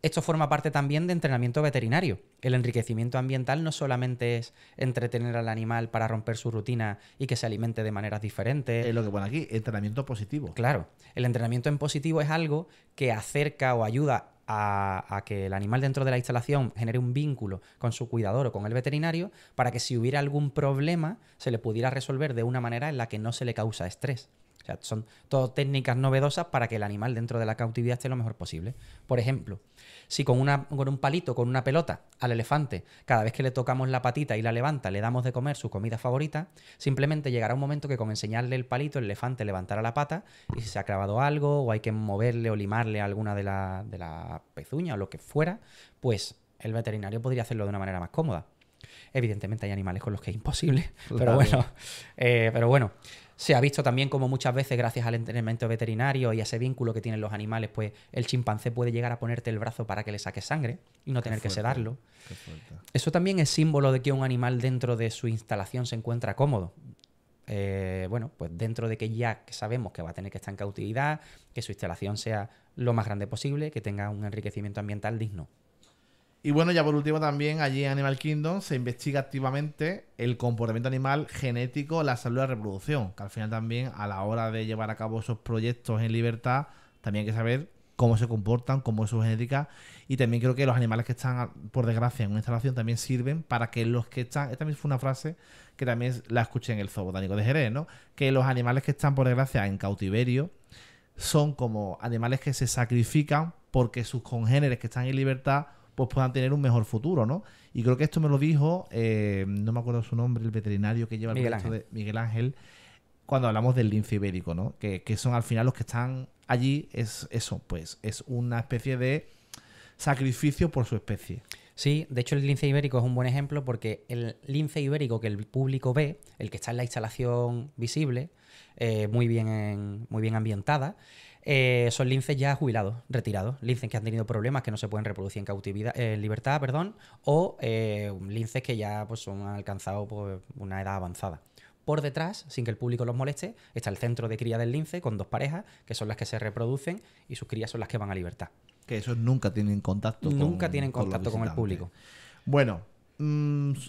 Esto forma parte también de entrenamiento veterinario. El enriquecimiento ambiental no solamente es entretener al animal para romper su rutina y que se alimente de maneras diferentes. Es lo que pone aquí, entrenamiento positivo. Claro, el entrenamiento en positivo es algo que acerca o ayuda a que el animal dentro de la instalación genere un vínculo con su cuidador o con el veterinario para que si hubiera algún problema se le pudiera resolver de una manera en la que no se le causa estrés. O sea, son todo técnicas novedosas para que el animal dentro de la cautividad esté lo mejor posible. Por ejemplo, si con un palito, con una pelota, al elefante, cada vez que le tocamos la patita y la levanta, le damos de comer su comida favorita, simplemente llegará un momento que con enseñarle el palito, el elefante levantará la pata y si se ha clavado algo o hay que moverle o limarle alguna de la pezuña o lo que fuera, pues el veterinario podría hacerlo de una manera más cómoda. Evidentemente hay animales con los que es imposible, Claro. pero bueno, se ha visto también como muchas veces gracias al entrenamiento veterinario y a ese vínculo que tienen los animales, pues el chimpancé puede llegar a ponerte el brazo para que le saques sangre y no tener que fuerte. sedarlo. Qué fuerte. Eso también es símbolo de que un animal dentro de su instalación se encuentra cómodo. Bueno, pues dentro de que ya sabemos que va a tener que estar en cautividad, que su instalación sea lo más grande posible, que tenga un enriquecimiento ambiental digno. Y bueno, ya por último también allí en Animal Kingdom se investiga activamente el comportamiento animal genético, la salud y la reproducción, que al final también a la hora de llevar a cabo esos proyectos en libertad también hay que saber cómo se comportan, cómo es su genética y también creo que los animales que están, por desgracia, en una instalación también sirven para que los que están, esta también fue una frase que también la escuché en el Zoo Botánico de Jerez, ¿no? Que los animales que están, por desgracia, en cautiverio son como animales que se sacrifican porque sus congéneres que están en libertad pues puedan tener un mejor futuro, ¿no? Y creo que esto me lo dijo, no me acuerdo su nombre, el veterinario que lleva el proyecto de Miguel Ángel, cuando hablamos del lince ibérico, ¿no? Que son al final los que están allí, es eso, pues es una especie de sacrificio por su especie. Sí, de hecho el lince ibérico es un buen ejemplo porque el lince ibérico que el público ve, el que está en la instalación visible, muy bien ambientada, son linces ya jubilados, retirados, linces que han tenido problemas que no se pueden reproducir en cautividad, en libertad, perdón, o linces que ya pues, han alcanzado pues, una edad avanzada. Por detrás, sin que el público los moleste, está el centro de cría del lince con 2 parejas, que son las que se reproducen y sus crías son las que van a libertad. Que esos nunca tienen contacto Nunca tienen con contacto con el público. Bueno,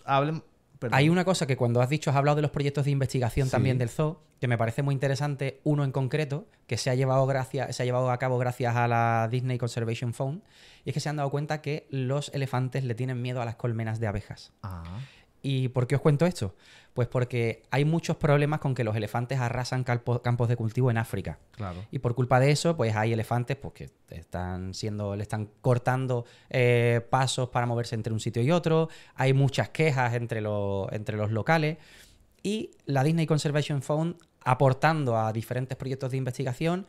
hablen... Perdón. Hay una cosa que cuando has dicho, has hablado de los proyectos de investigación Sí. también del zoo, que me parece muy interesante, uno en concreto, que se ha llevado a cabo gracias a la Disney Conservation Fund, y es que se han dado cuenta que los elefantes le tienen miedo a las colmenas de abejas. Ah, ¿Y por qué os cuento esto? Pues porque hay muchos problemas con que los elefantes arrasan campos de cultivo en África. claro. Y por culpa de eso, pues hay elefantes pues, que le están cortando pasos para moverse entre un sitio y otro. Hay muchas quejas entre los locales. Y la Disney Conservation Fund, aportando a diferentes proyectos de investigación,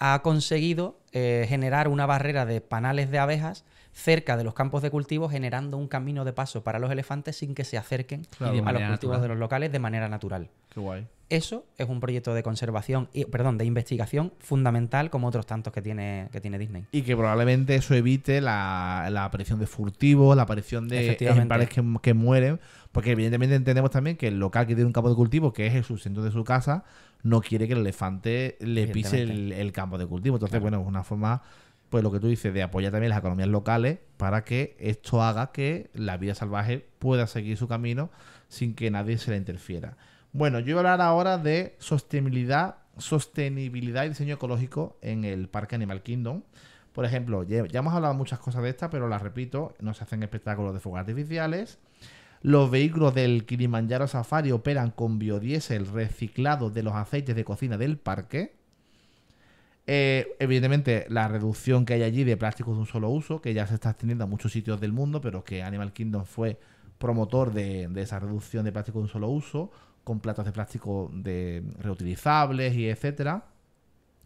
ha conseguido generar una barrera de panales de abejas cerca de los campos de cultivo, generando un camino de paso para los elefantes sin que se acerquen Claro. Y de a los manera cultivos natural. de los locales de manera natural. Qué guay. Eso es un proyecto de conservación, de investigación fundamental como otros tantos que tiene Disney. Y que probablemente eso evite la aparición de furtivos, la aparición de Efectivamente. ejemplares que mueren, porque evidentemente entendemos también que el local que tiene un campo de cultivo, que es el sustento de su casa, no quiere que el elefante le pise el campo de cultivo. Entonces, bueno, es una forma, pues lo que tú dices, de apoyar también las economías locales para que esto haga que la vida salvaje pueda seguir su camino sin que nadie se le interfiera. Bueno, yo voy a hablar ahora de sostenibilidad y diseño ecológico en el Parque Animal Kingdom. Por ejemplo, ya hemos hablado muchas cosas de estas, pero las repito, no se hacen espectáculos de fuegos artificiales. Los vehículos del Kilimanjaro Safari operan con biodiesel reciclado de los aceites de cocina del parque. Evidentemente, la reducción que hay allí de plásticos de un solo uso, que ya se está extendiendo a muchos sitios del mundo, pero que Animal Kingdom fue promotor de esa reducción de plástico de un solo uso, con platos de plástico reutilizables y etcétera.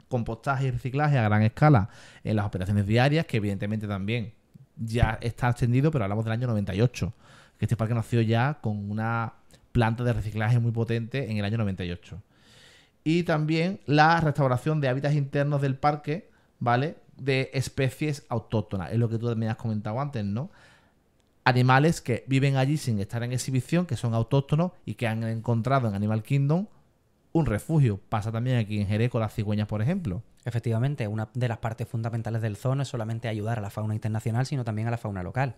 Compostaje y reciclaje a gran escala en las operaciones diarias, que evidentemente también ya está extendido, pero hablamos del año 98, que este parque nació ya con una planta de reciclaje muy potente en el año 98. Y también la restauración de hábitats internos del parque, ¿vale? De especies autóctonas, es lo que tú también has comentado antes, ¿no? Animales que viven allí sin estar en exhibición, que son autóctonos y que han encontrado en Animal Kingdom un refugio. Pasa también aquí en Jerez con las cigüeñas, por ejemplo. Efectivamente, una de las partes fundamentales del zoo no es solamente ayudar a la fauna internacional, sino también a la fauna local.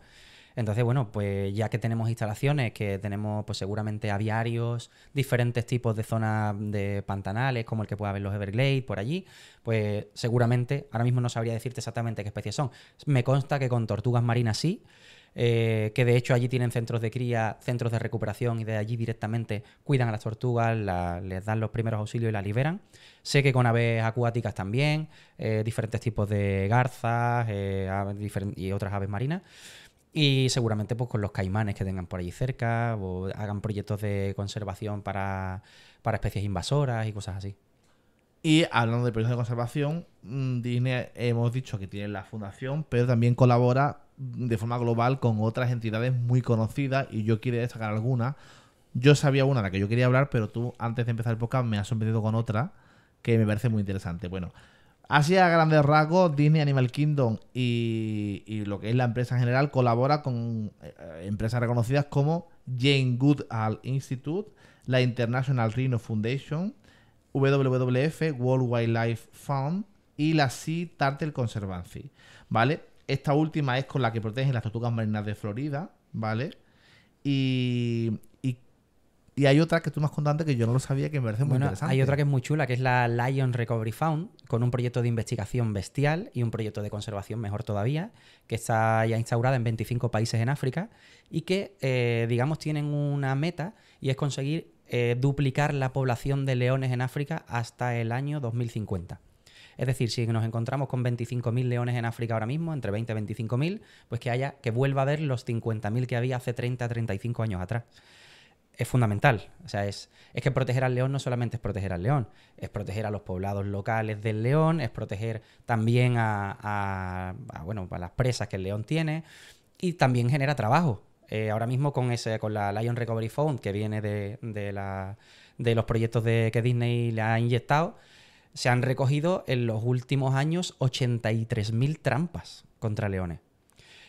Entonces, bueno, pues ya que tenemos instalaciones, que tenemos pues seguramente aviarios, diferentes tipos de zonas de pantanales, como el que pueda haber los Everglades por allí, pues seguramente, ahora mismo no sabría decirte exactamente qué especies son. Me consta que con tortugas marinas sí, que de hecho allí tienen centros de cría, centros de recuperación y de allí directamente cuidan a las tortugas, les dan los primeros auxilios y las liberan. Sé que con aves acuáticas también, diferentes tipos de garzas y otras aves marinas. Y seguramente pues con los caimanes que tengan por allí cerca o hagan proyectos de conservación para especies invasoras y cosas así. Y hablando de proyectos de conservación, Disney hemos dicho que tiene la fundación, pero también colabora de forma global con otras entidades muy conocidas y yo quiero destacar algunas. Yo sabía una de la que yo quería hablar, pero tú antes de empezar el podcast me has sorprendido con otra que me parece muy interesante. Bueno, así a grandes rasgos, Disney Animal Kingdom y lo que es la empresa en general colabora con empresas reconocidas como Jane Goodall Institute, la International Rhino Foundation, WWF, World Wildlife Fund y la Sea Turtle Conservancy, ¿vale? Esta última es con la que protegen las tortugas marinas de Florida, ¿vale? Y hay otra que tú me has contado antes que yo no lo sabía, que me parece muy interesante. Hay otra que es muy chula, que es la Lion Recovery Fund, con un proyecto de investigación bestial y un proyecto de conservación mejor todavía, que está ya instaurada en 25 países en África y que, digamos, tienen una meta y es conseguir duplicar la población de leones en África hasta el año 2050. Es decir, si nos encontramos con 25.000 leones en África ahora mismo, entre 20 y 25.000, pues que vuelva a haber los 50.000 que había hace 30 a 35 años atrás. Es fundamental. O sea, es que proteger al león no solamente es proteger al león, es proteger a los poblados locales del león, es proteger también a las presas que el león tiene y también genera trabajo. Ahora mismo con la Lion Recovery Fund, que viene de los proyectos que Disney le ha inyectado, se han recogido en los últimos años 83.000 trampas contra leones.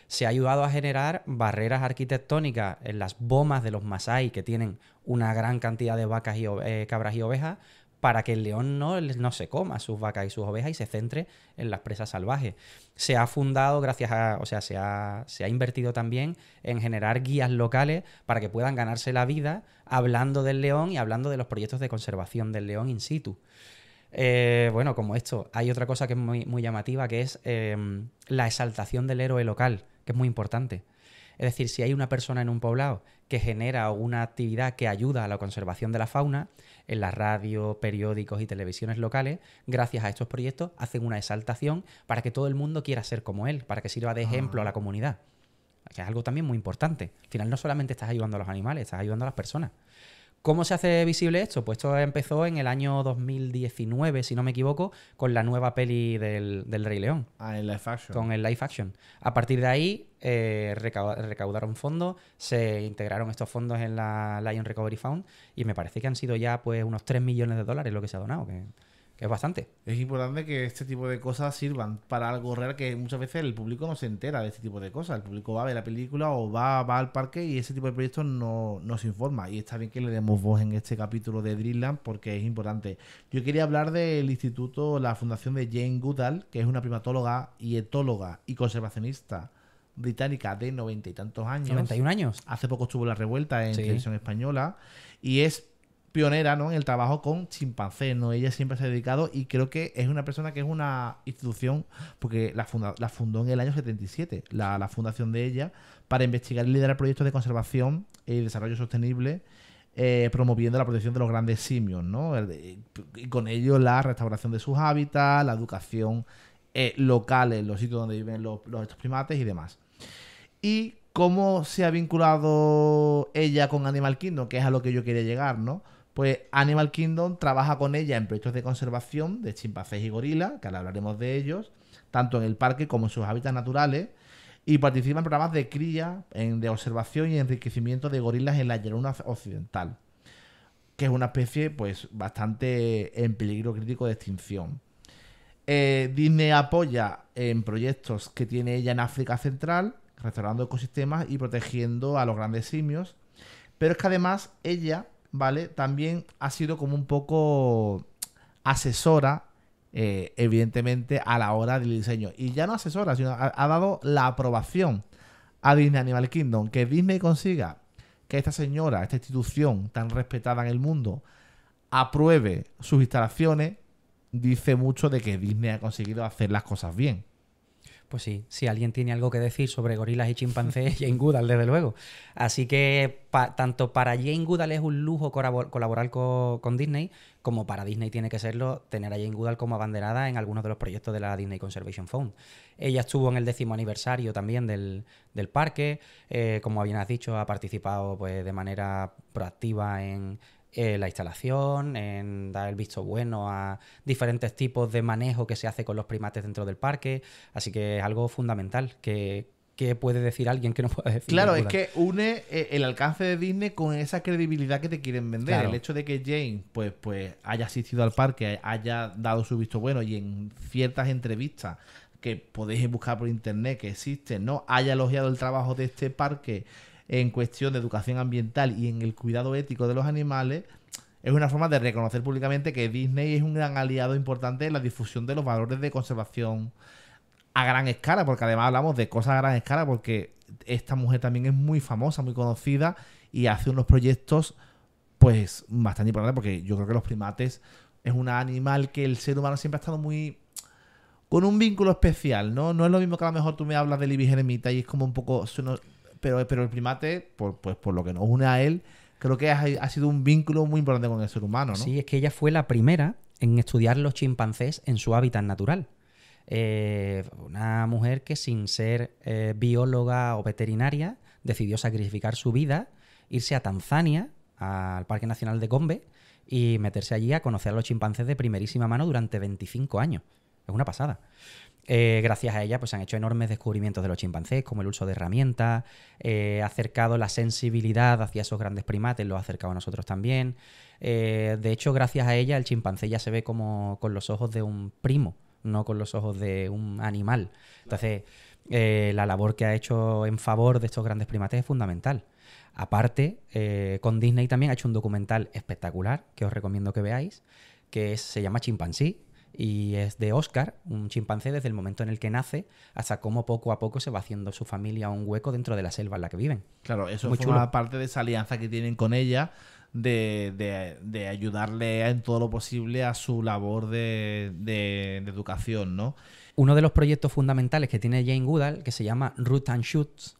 Se ha ayudado a generar barreras arquitectónicas en las bomas de los Masái, que tienen una gran cantidad de vacas cabras y ovejas, para que el león no se coma sus vacas y sus ovejas y se centre en las presas salvajes. Se ha fundado se ha invertido también en generar guías locales para que puedan ganarse la vida hablando del león y hablando de los proyectos de conservación del león in situ. Como esto, hay otra cosa que es muy, muy llamativa, que es la exaltación del héroe local, que es muy importante. Es decir, si hay una persona en un poblado que genera alguna actividad que ayuda a la conservación de la fauna, en la radio, periódicos y televisiones locales, gracias a estos proyectos, hacen una exaltación para que todo el mundo quiera ser como él, para que sirva de ejemplo a la comunidad. Que es algo también muy importante. Al final no solamente estás ayudando a los animales, estás ayudando a las personas. ¿Cómo se hace visible esto? Pues esto empezó en el año 2019, si no me equivoco, con la nueva peli del Rey León. En live action. Con el live action. A partir de ahí recaudaron fondos, se integraron estos fondos en la Lion Recovery Fund y me parece que han sido ya pues unos 3 millones de dólares lo que se ha donado, que es bastante. Es importante que este tipo de cosas sirvan para algo real, que muchas veces el público no se entera de este tipo de cosas. El público va a ver la película o va al parque y ese tipo de proyectos no se informa. Y está bien que le demos voz en este capítulo de Dreamland porque es importante. Yo quería hablar del instituto, la fundación de Jane Goodall, que es una primatóloga y etóloga y conservacionista británica de 90 y tantos años. 91 años. Hace poco estuvo la revuelta en televisión española y es pionera, ¿no?, en el trabajo con chimpancés, ¿no? Ella siempre se ha dedicado y creo que es una persona que es una institución, porque la fundó en el año 77, la fundación de ella, para investigar y liderar proyectos de conservación y desarrollo sostenible, promoviendo la protección de los grandes simios, ¿no? Y con ello la restauración de sus hábitats, la educación local en los sitios donde viven estos primates y demás. Y cómo se ha vinculado ella con Animal Kingdom, que es a lo que yo quería llegar, ¿no? Pues Animal Kingdom trabaja con ella en proyectos de conservación de chimpancés y gorilas, que ahora hablaremos de ellos, tanto en el parque como en sus hábitats naturales, y participa en programas de cría, de observación y enriquecimiento de gorilas en la llanura occidental, que es una especie pues bastante en peligro crítico de extinción. Disney apoya en proyectos que tiene ella en África Central, restaurando ecosistemas y protegiendo a los grandes simios, pero es que además ella ¿vale? También ha sido como un poco asesora, evidentemente, a la hora del diseño. Y ya no asesora, sino ha dado la aprobación a Disney Animal Kingdom. Que Disney consiga que esta señora, esta institución tan respetada en el mundo, apruebe sus instalaciones, dice mucho de que Disney ha conseguido hacer las cosas bien. Pues sí, si alguien tiene algo que decir sobre gorilas y chimpancés, Jane Goodall, desde luego. Así que tanto para Jane Goodall es un lujo colaborar con Disney, como para Disney tiene que serlo tener a Jane Goodall como abanderada en algunos de los proyectos de la Disney Conservation Fund. Ella estuvo en el 10º aniversario también del parque, como bien has dicho, ha participado pues, de manera proactiva en la instalación, en dar el visto bueno a diferentes tipos de manejo que se hace con los primates dentro del parque. Así que es algo fundamental que puede decir alguien que no puede decir. Claro, es que une el alcance de Disney con esa credibilidad que te quieren vender. Claro. El hecho de que Jane pues haya asistido al parque, haya dado su visto bueno y en ciertas entrevistas que podéis buscar por internet que existen, ¿no? Haya elogiado el trabajo de este parque en cuestión de educación ambiental y en el cuidado ético de los animales, es una forma de reconocer públicamente que Disney es un gran aliado importante en la difusión de los valores de conservación a gran escala, porque además hablamos de cosas a gran escala, porque esta mujer también es muy famosa, muy conocida y hace unos proyectos pues bastante importantes, porque yo creo que los primates es un animal que el ser humano siempre ha estado muy con un vínculo especial, ¿no? No es lo mismo que a lo mejor tú me hablas de Libby Eremita y es como un poco... Pero el primate, por lo que nos une a él, creo que ha sido un vínculo muy importante con el ser humano, ¿no? Sí, es que ella fue la primera en estudiar los chimpancés en su hábitat natural. Una mujer que sin ser bióloga o veterinaria decidió sacrificar su vida, irse a Tanzania, al Parque Nacional de Gombe, y meterse allí a conocer a los chimpancés de primerísima mano durante 25 años. Es una pasada. Gracias a ella pues, se han hecho enormes descubrimientos de los chimpancés, como el uso de herramientas, ha acercado la sensibilidad hacia esos grandes primates, lo ha acercado a nosotros también. De hecho, gracias a ella, el chimpancé ya se ve como con los ojos de un primo, no con los ojos de un animal. Entonces, la labor que ha hecho en favor de estos grandes primates es fundamental. Aparte, con Disney también ha hecho un documental espectacular que os recomiendo que veáis, que se llama Chimpancé. Y es de Oscar, un chimpancé desde el momento en el que nace hasta cómo poco a poco se va haciendo su familia un hueco dentro de la selva en la que viven. Claro, eso Muy forma chulo. parte de esa alianza que tienen con ella de ayudarle en todo lo posible a su labor de educación, ¿no? Uno de los proyectos fundamentales que tiene Jane Goodall, que se llama Root and Shoots,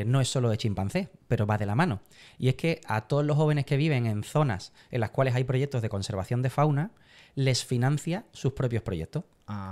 no es solo de chimpancés, pero va de la mano. Y es que a todos los jóvenes que viven en zonas en las cuales hay proyectos de conservación de fauna, les financia sus propios proyectos.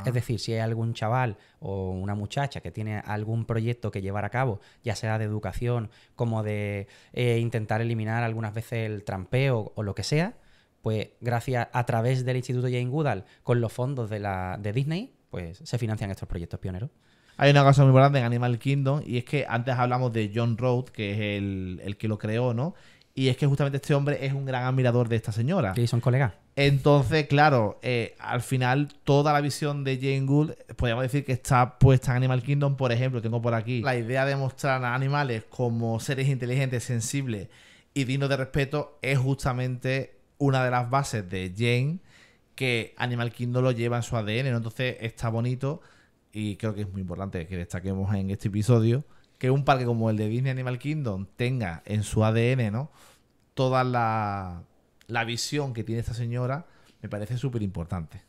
Es decir, si hay algún chaval o una muchacha que tiene algún proyecto que llevar a cabo, ya sea de educación, como de intentar eliminar algunas veces el trampeo o lo que sea, pues gracias a través del Instituto Jane Goodall, con los fondos de Disney, pues se financian estos proyectos pioneros. Hay una cosa muy importante en Animal Kingdom y es que antes hablamos de John Road, que es el que lo creó, ¿no? Y es que justamente este hombre es un gran admirador de esta señora. Sí, son colegas. Entonces, claro, al final toda la visión de Jane Goodall, podríamos decir que está puesta en Animal Kingdom. Por ejemplo, tengo por aquí la idea de mostrar a animales como seres inteligentes, sensibles y dignos de respeto es justamente una de las bases de Jane, que Animal Kingdom lo lleva en su ADN, ¿no? Entonces está bonito y creo que es muy importante que destaquemos en este episodio que un parque como el de Disney Animal Kingdom tenga en su ADN, ¿no?, toda la visión que tiene esta señora, me parece súper importante.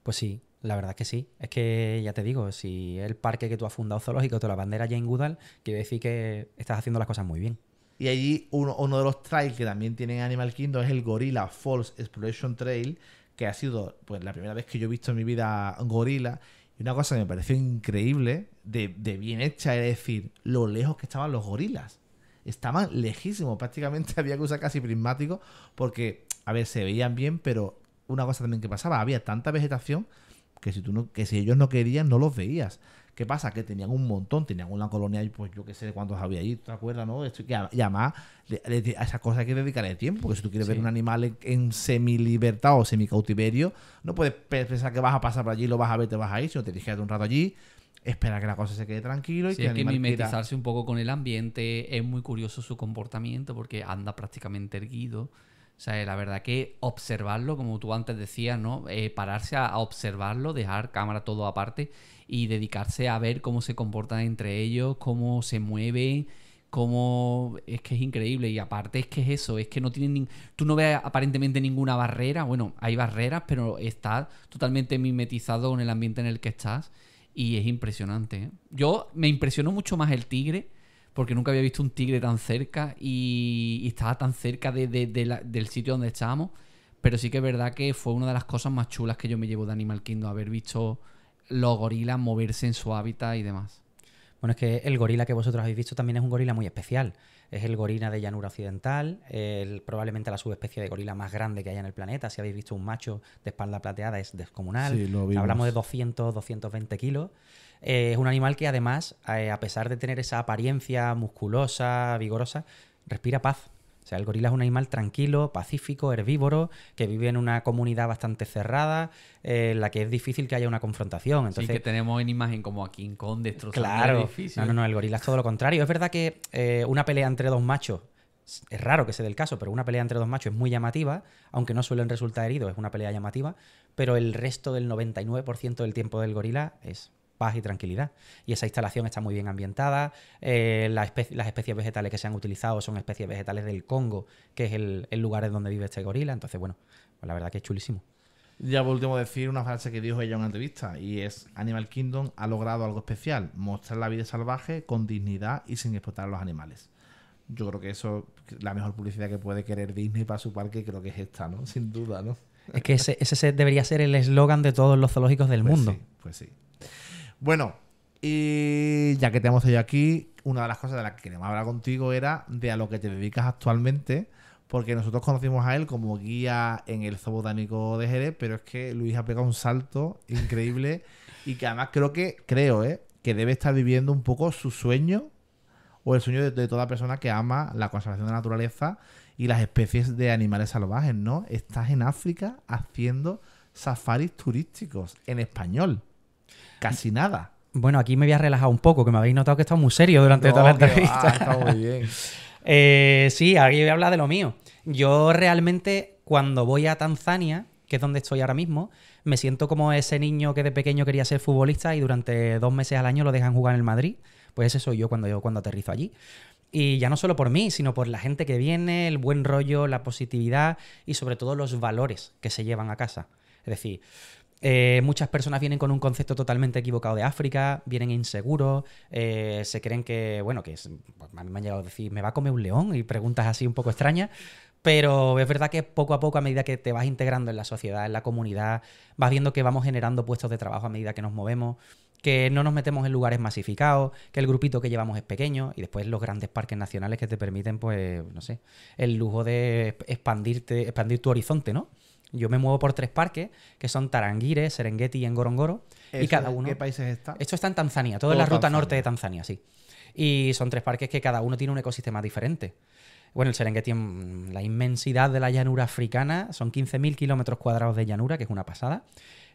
Pues sí, la verdad es que sí. Es que, ya te digo, si el parque que tú has fundado zoológico te la bandera Jane Goodall, quiere decir que estás haciendo las cosas muy bien. Y allí uno de los trails que también tiene Animal Kingdom es el Gorilla Falls Exploration Trail, que ha sido pues la primera vez que yo he visto en mi vida gorila. Y una cosa que me pareció increíble, de bien hecha, es decir, lo lejos que estaban los gorilas. Estaban lejísimos, prácticamente había que usar casi prismáticos porque, a ver, se veían bien, pero una cosa también que pasaba, había tanta vegetación que si ellos no querían, no los veías. ¿Qué pasa? Que tenían un montón, tenían una colonia, pues yo qué sé cuántos había allí, ¿te acuerdas, no? Esto, y además, a esas cosas hay que dedicarle tiempo, porque si tú quieres ver un animal en semi-libertad o semi-cautiverio, no puedes pensar que vas a pasar por allí, lo vas a ver, te vas a ir, sino te tienes que quedar un rato allí, esperar que la cosa se quede tranquilo y Sí, que es el que animal mimetizarse un poco con el ambiente, es muy curioso su comportamiento porque anda prácticamente erguido, O sea, la verdad que observarlo, como tú antes decías, ¿no? Pararse a observarlo, dejar cámara todo aparte y dedicarse a ver cómo se comportan entre ellos, cómo se mueven, cómo... Es que es increíble. Y aparte es que es eso, es que no tienen... Tú no ves aparentemente ninguna barrera. Bueno, hay barreras, pero estás totalmente mimetizado con el ambiente en el que estás y es impresionante, ¿eh? Yo me impresionó mucho más el tigre, porque nunca había visto un tigre tan cerca y estaba tan cerca del sitio donde estábamos. Pero sí que es verdad que fue una de las cosas más chulas que yo me llevo de Animal Kingdom, haber visto los gorilas moverse en su hábitat y demás. Bueno, es que el gorila que vosotros habéis visto también es un gorila muy especial. Es el gorila de llanura occidental, probablemente la subespecie de gorila más grande que haya en el planeta. Si habéis visto un macho de espalda plateada es descomunal. Sí, lo vimos. Hablamos de 200-220 kilos. Es un animal que además, a pesar de tener esa apariencia musculosa, vigorosa, respira paz. O sea, el gorila es un animal tranquilo, pacífico, herbívoro, que vive en una comunidad bastante cerrada, en la que es difícil que haya una confrontación. Entonces, Sí, que tenemos en imagen como a King Kong destrozando claro, edificios. no, el gorila es todo lo contrario. Es verdad que una pelea entre dos machos, es raro que se dé el caso, pero una pelea entre dos machos es muy llamativa, aunque no suelen resultar heridos, es una pelea llamativa, pero el resto del 99% del tiempo del gorila es paz y tranquilidad. Y esa instalación está muy bien ambientada. Las especies vegetales que se han utilizado son especies vegetales del Congo, que es el lugar en donde vive este gorila. Entonces, bueno, pues la verdad que es chulísimo. Ya por último decir una frase que dijo ella en una entrevista, y es: Animal Kingdom ha logrado algo especial, mostrar la vida salvaje con dignidad y sin explotar a los animales. Yo creo que eso, la mejor publicidad que puede querer Disney para su parque, creo que es esta, ¿no? Sin duda, ¿no? Es que ese debería ser el eslogan de todos los zoológicos del mundo. Sí, pues sí. Bueno, y ya que te hemos tenido aquí, una de las cosas de las que queríamos hablar contigo era de a lo que te dedicas actualmente, porque nosotros conocimos a él como guía en el Zoo Botánico de Jerez, pero es que Luis ha pegado un salto increíble y que además creo que debe estar viviendo un poco su sueño o el sueño de toda persona que ama la conservación de la naturaleza y las especies de animales salvajes, ¿no? Estás en África haciendo safaris turísticos en español. Casi nada. Bueno, aquí me voy a relajar un poco, que me habéis notado que he estado muy serio durante toda la entrevista. Está muy bien. Sí, aquí voy a hablar de lo mío. Yo realmente, cuando voy a Tanzania, que es donde estoy ahora mismo, me siento como ese niño que de pequeño quería ser futbolista y durante 2 meses al año lo dejan jugar en el Madrid. Pues ese soy yo cuando aterrizo allí. Y ya no solo por mí, sino por la gente que viene, el buen rollo, la positividad y sobre todo los valores que se llevan a casa. Es decir, muchas personas vienen con un concepto totalmente equivocado de África, vienen inseguros, se creen que, bueno, a mí me han llegado a decir, ¿me va a comer un león? Y preguntas así un poco extrañas. Pero es verdad que poco a poco, a medida que te vas integrando en la sociedad, en la comunidad, vas viendo que vamos generando puestos de trabajo a medida que nos movemos, que no nos metemos en lugares masificados, que el grupito que llevamos es pequeño y después los grandes parques nacionales que te permiten, pues, no sé, el lujo de expandir tu horizonte, ¿no? Yo me muevo por 3 parques, que son Tarangire, Serengeti y Ngorongoro. Y cada uno... ¿Qué países está? Esto está en Tanzania, todo en la ruta norte de Tanzania, sí. Y son 3 parques que cada uno tiene un ecosistema diferente. Bueno, el Serengeti, la inmensidad de la llanura africana, son 15.000 kilómetros cuadrados de llanura, que es una pasada.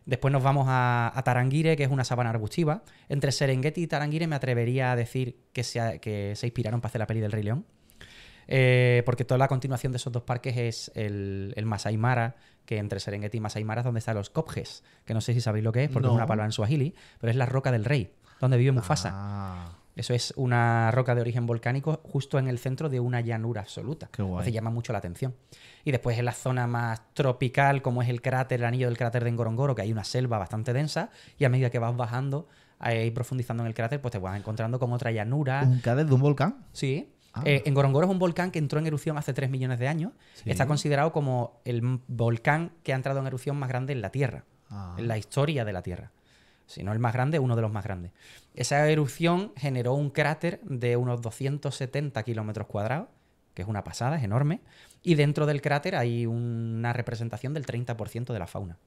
Después nos vamos a Tarangire, que es una sabana arbustiva. Entre Serengeti y Tarangire me atrevería a decir que se inspiraron para hacer la peli del Rey León. Porque toda la continuación de esos 2 parques es el Masai Mara, que entre Serengeti y Masai Mara es donde están los Kopjes, que no sé si sabéis lo que es, porque es una palabra en suajili, pero es la roca del rey, donde vive Mufasa. Eso es una roca de origen volcánico justo en el centro de una llanura absoluta. Qué guay. Entonces llama mucho la atención. Y después en la zona más tropical, como es el anillo del cráter de Ngorongoro, que hay una selva bastante densa, y a medida que vas bajando y profundizando en el cráter, pues te vas encontrando con otra llanura. ¿Un cráter de un volcán? Sí. Ngorongoro es un volcán que entró en erupción hace 3 millones de años. Sí. Está considerado como el volcán que ha entrado en erupción más grande en la Tierra, en la historia de la Tierra. Si no el más grande, uno de los más grandes. Esa erupción generó un cráter de unos 270 kilómetros cuadrados, que es una pasada, es enorme. Y dentro del cráter hay una representación del 30% de la fauna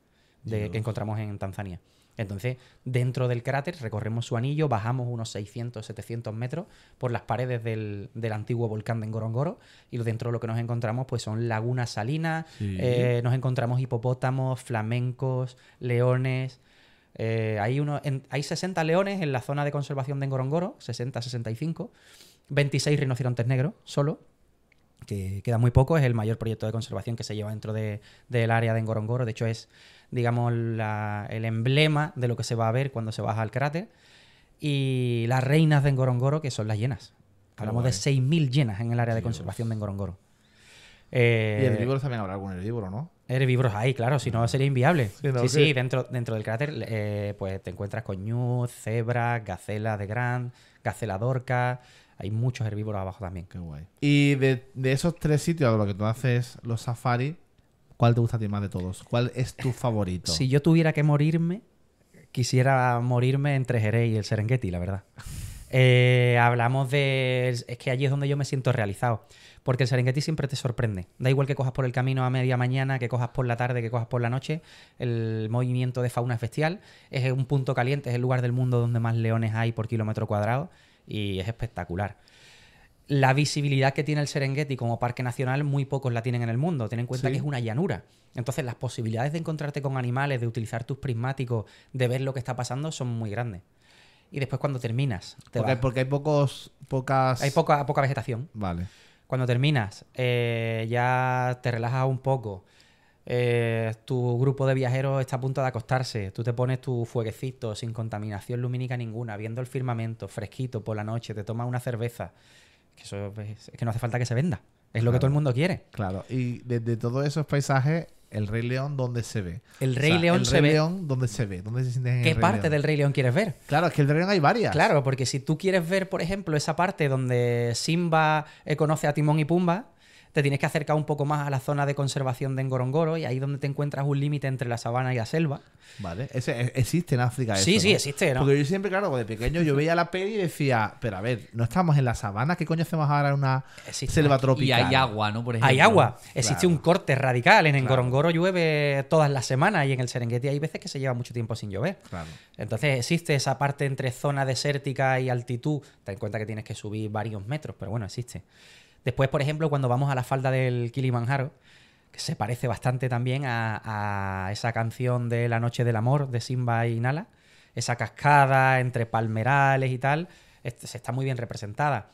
que encontramos en Tanzania. Entonces, dentro del cráter recorremos su anillo, bajamos unos 600, 700 metros por las paredes del antiguo volcán de Ngorongoro y dentro lo que nos encontramos pues son lagunas salinas, nos encontramos hipopótamos, flamencos, leones. Hay 60 leones en la zona de conservación de Ngorongoro, 60, 65, 26 rinocerontes negros solo. que queda muy poco. Es el mayor proyecto de conservación que se lleva dentro del área de Ngorongoro. De hecho, es, digamos, el emblema de lo que se va a ver cuando se baja al cráter. Y las reinas de Ngorongoro, que son las hienas. Hablamos de 6.000 hienas en el área de conservación de Ngorongoro. Y herbívoros también habrá algún herbívoro, ¿no? Herbívoros hay, claro, si no sería inviable. Sí, dentro del cráter pues te encuentras con ñus, cebras, gacela de Grand, gacela dorca. Hay muchos herbívoros abajo también. Qué guay. Y de esos 3 sitios a los que tú haces los safaris, ¿cuál te gusta a ti más de todos? ¿Cuál es tu favorito? Si yo tuviera que morirme, quisiera morirme entre Jerez y el Serengeti, la verdad. Hablamos de... Es que allí es donde yo me siento realizado. Porque el Serengeti siempre te sorprende. Da igual que cojas por el camino a media mañana, que cojas por la tarde, que cojas por la noche. El movimiento de fauna es bestial. Es un punto caliente, es el lugar del mundo donde más leones hay por kilómetro cuadrado. Y es espectacular. La visibilidad que tiene el Serengeti como parque nacional, muy pocos la tienen en el mundo. Ten en cuenta que es una llanura. Entonces, las posibilidades de encontrarte con animales, de utilizar tus prismáticos, de ver lo que está pasando, son muy grandes. Y después cuando terminas... Porque hay pocas... Hay poca vegetación. Vale. Cuando terminas, ya te relajas un poco. Tu grupo de viajeros está a punto de acostarse. Tú te pones tu fueguecito sin contaminación lumínica ninguna, viendo el firmamento, fresquito por la noche, te tomas una cerveza. Que eso es que no hace falta que se venda. Es lo que todo el mundo quiere. Claro. Y desde todos esos paisajes, el Rey León, ¿dónde se ve? El Rey León se ve. El Rey León, ¿dónde se ve? ¿Dónde se siente en el ¿Qué Rey parte León? del Rey León quieres ver? Claro, es que el Rey León hay varias. Claro, porque si tú quieres ver, por ejemplo, esa parte donde Simba conoce a Timón y Pumba, te tienes que acercar un poco más a la zona de conservación de Ngorongoro y ahí donde te encuentras un límite entre la sabana y la selva. Vale. Existe en África eso, Sí, ¿no? existe, ¿no? Porque yo siempre, claro, de pequeño yo veía la peli y decía, pero a ver, no estamos en la sabana, ¿qué coño hacemos ahora en una selva tropical? Y hay agua, ¿no? Por ejemplo. Hay agua. Existe un corte radical. En Claro. Ngorongoro llueve todas las semanas y en el Serengeti hay veces que se lleva mucho tiempo sin llover. Claro. Entonces existe esa parte entre zona desértica y altitud. Ten en cuenta que tienes que subir varios metros, pero bueno, existe. Después, por ejemplo, cuando vamos a la falda del Kilimanjaro, que se parece bastante también a esa canción de La Noche del Amor de Simba y Nala, esa cascada entre palmerales y tal, se está muy bien representada.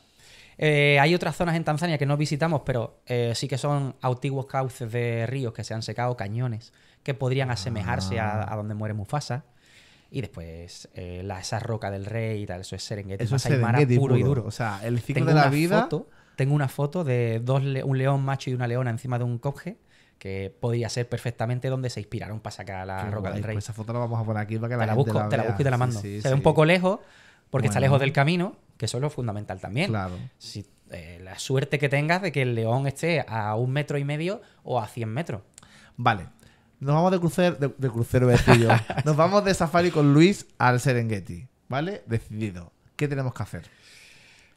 Hay otras zonas en Tanzania que no visitamos, pero sí que son antiguos cauces de ríos que se han secado, cañones, que podrían asemejarse a donde muere Mufasa. Y después esa roca del rey y tal, eso es Serengeti. Eso es Masai Mara Serengeti puro y puro. duro. O sea, el ciclo Tengo de la una vida... Tengo una foto de un león macho y una leona encima de un coge que podía ser perfectamente donde se inspiraron para sacar la Qué roca guay. del rey. Pues esa foto la vamos a poner aquí para que Te la la gente busco, te la vea. busco y te la mando. Sí, Se ve un poco lejos porque está Bueno. lejos del camino, que eso es lo fundamental también. Claro. Si, la suerte que tengas de que el león esté a 1,5 metros o a 100 metros. Vale. Nos vamos de crucero, vestido. Nos vamos de safari con Luis al Serengeti. ¿Vale? Decidido. ¿Qué tenemos que hacer?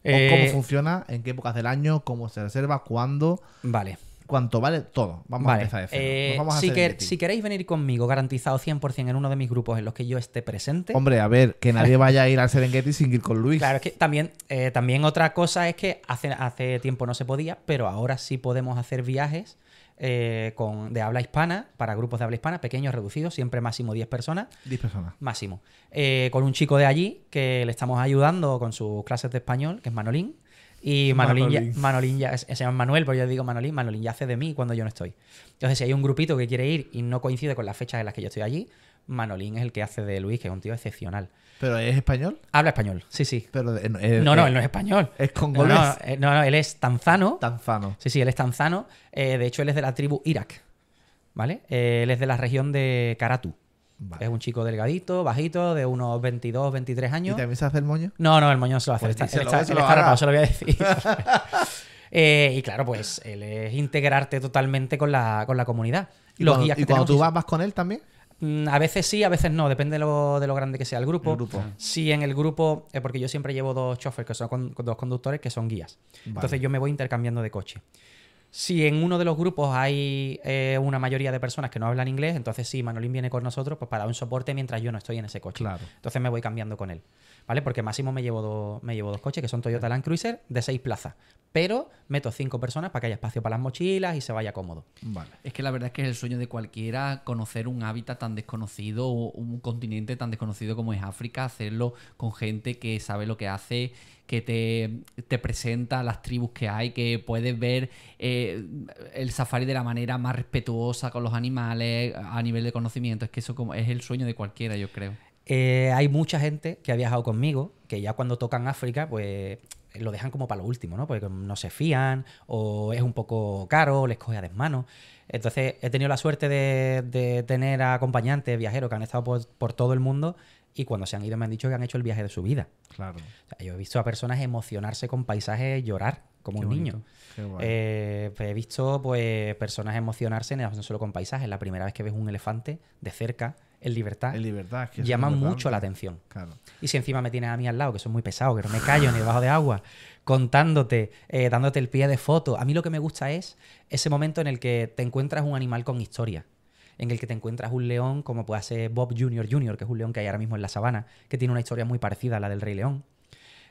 ¿Cómo funciona? ¿En qué épocas del año? ¿Cómo se reserva? ¿Cuándo? Vale. ¿Cuánto vale? Todo. Vamos a empezar de cero. Nos vamos a Serengeti. Si queréis venir conmigo garantizado 100% en uno de mis grupos en los que yo esté presente... Hombre, a ver, que nadie vaya a ir al Serengeti sin ir con Luis. Claro, es que también otra cosa es que hace tiempo no se podía, pero ahora sí podemos hacer viajes de habla hispana, para grupos de habla hispana, pequeños, reducidos, siempre máximo 10 personas. 10 personas. Máximo. Con un chico de allí que le estamos ayudando con sus clases de español, que es Manolín. Y Manolín ya se llama Manuel, pero yo digo Manolín. Manolín ya hace de mí cuando yo no estoy. Entonces, si hay un grupito que quiere ir y no coincide con las fechas en las que yo estoy allí, Manolín es el que hace de Luis, que es un tío excepcional. ¿Pero es español? Habla español, sí. Pero No, él no es español. ¿Es congolés? No, él es tanzano. Tanzano. Sí, él es tanzano. De hecho, él es de la tribu Irak, ¿vale? Él es de la región de Karatu. Vale. Es un chico delgadito, bajito, de unos 22, 23 años. ¿Y también se hace el moño? No, el moño no se lo hace. Pues Él díselo, está rapado, se lo voy a decir. Y claro, pues él es integrarte totalmente con la comunidad. Los guías que cuando tenemos tú vas con él también? A veces sí, a veces no, depende de lo grande que sea el grupo. grupo. Si en el grupo, porque yo siempre llevo 2 choferes, que son dos conductores, que son guías. Vale. Entonces yo me voy intercambiando de coche. Si en uno de los grupos hay una mayoría de personas que no hablan inglés, entonces sí, Manolín viene con nosotros pues, para dar un soporte mientras yo no estoy en ese coche. Claro. Entonces me voy cambiando con él. ¿Vale? Porque máximo me llevo dos coches, que son Toyota Land Cruiser de 6 plazas. pero meto 5 personas para que haya espacio para las mochilas y se vaya cómodo. Vale. Es que la verdad es que es el sueño de cualquiera conocer un hábitat tan desconocido, o un continente tan desconocido como es África, hacerlo con gente que sabe lo que hace, que te presenta las tribus que hay, que puedes ver el safari de la manera más respetuosa con los animales a nivel de conocimiento. Es que eso es el sueño de cualquiera, yo creo. Hay mucha gente que ha viajado conmigo que ya cuando tocan África, pues lo dejan como para lo último, ¿no? Porque no se fían o es un poco caro, les coge a desmano. Entonces he tenido la suerte de tener acompañantes, viajeros que han estado por todo el mundo y cuando se han ido me han dicho que han hecho el viaje de su vida. Claro. O sea, yo he visto a personas emocionarse con paisajes, llorar como Qué un bonito. niño. Qué guay. Pues he visto pues personas emocionarse no solo con paisajes. La primera vez que ves un elefante de cerca, en libertad, En libertad. Es que eso llama es mucho la importante. atención. Claro. Y si encima me tienes a mí al lado, que soy muy pesado, que no me callo ni debajo de agua, contándote, dándote el pie de foto. A mí lo que me gusta es ese momento en el que te encuentras un animal con historia. En el que te encuentras un león como puede ser Bob Jr. Jr., que es un león que hay ahora mismo en la sabana, que tiene una historia muy parecida a la del Rey León.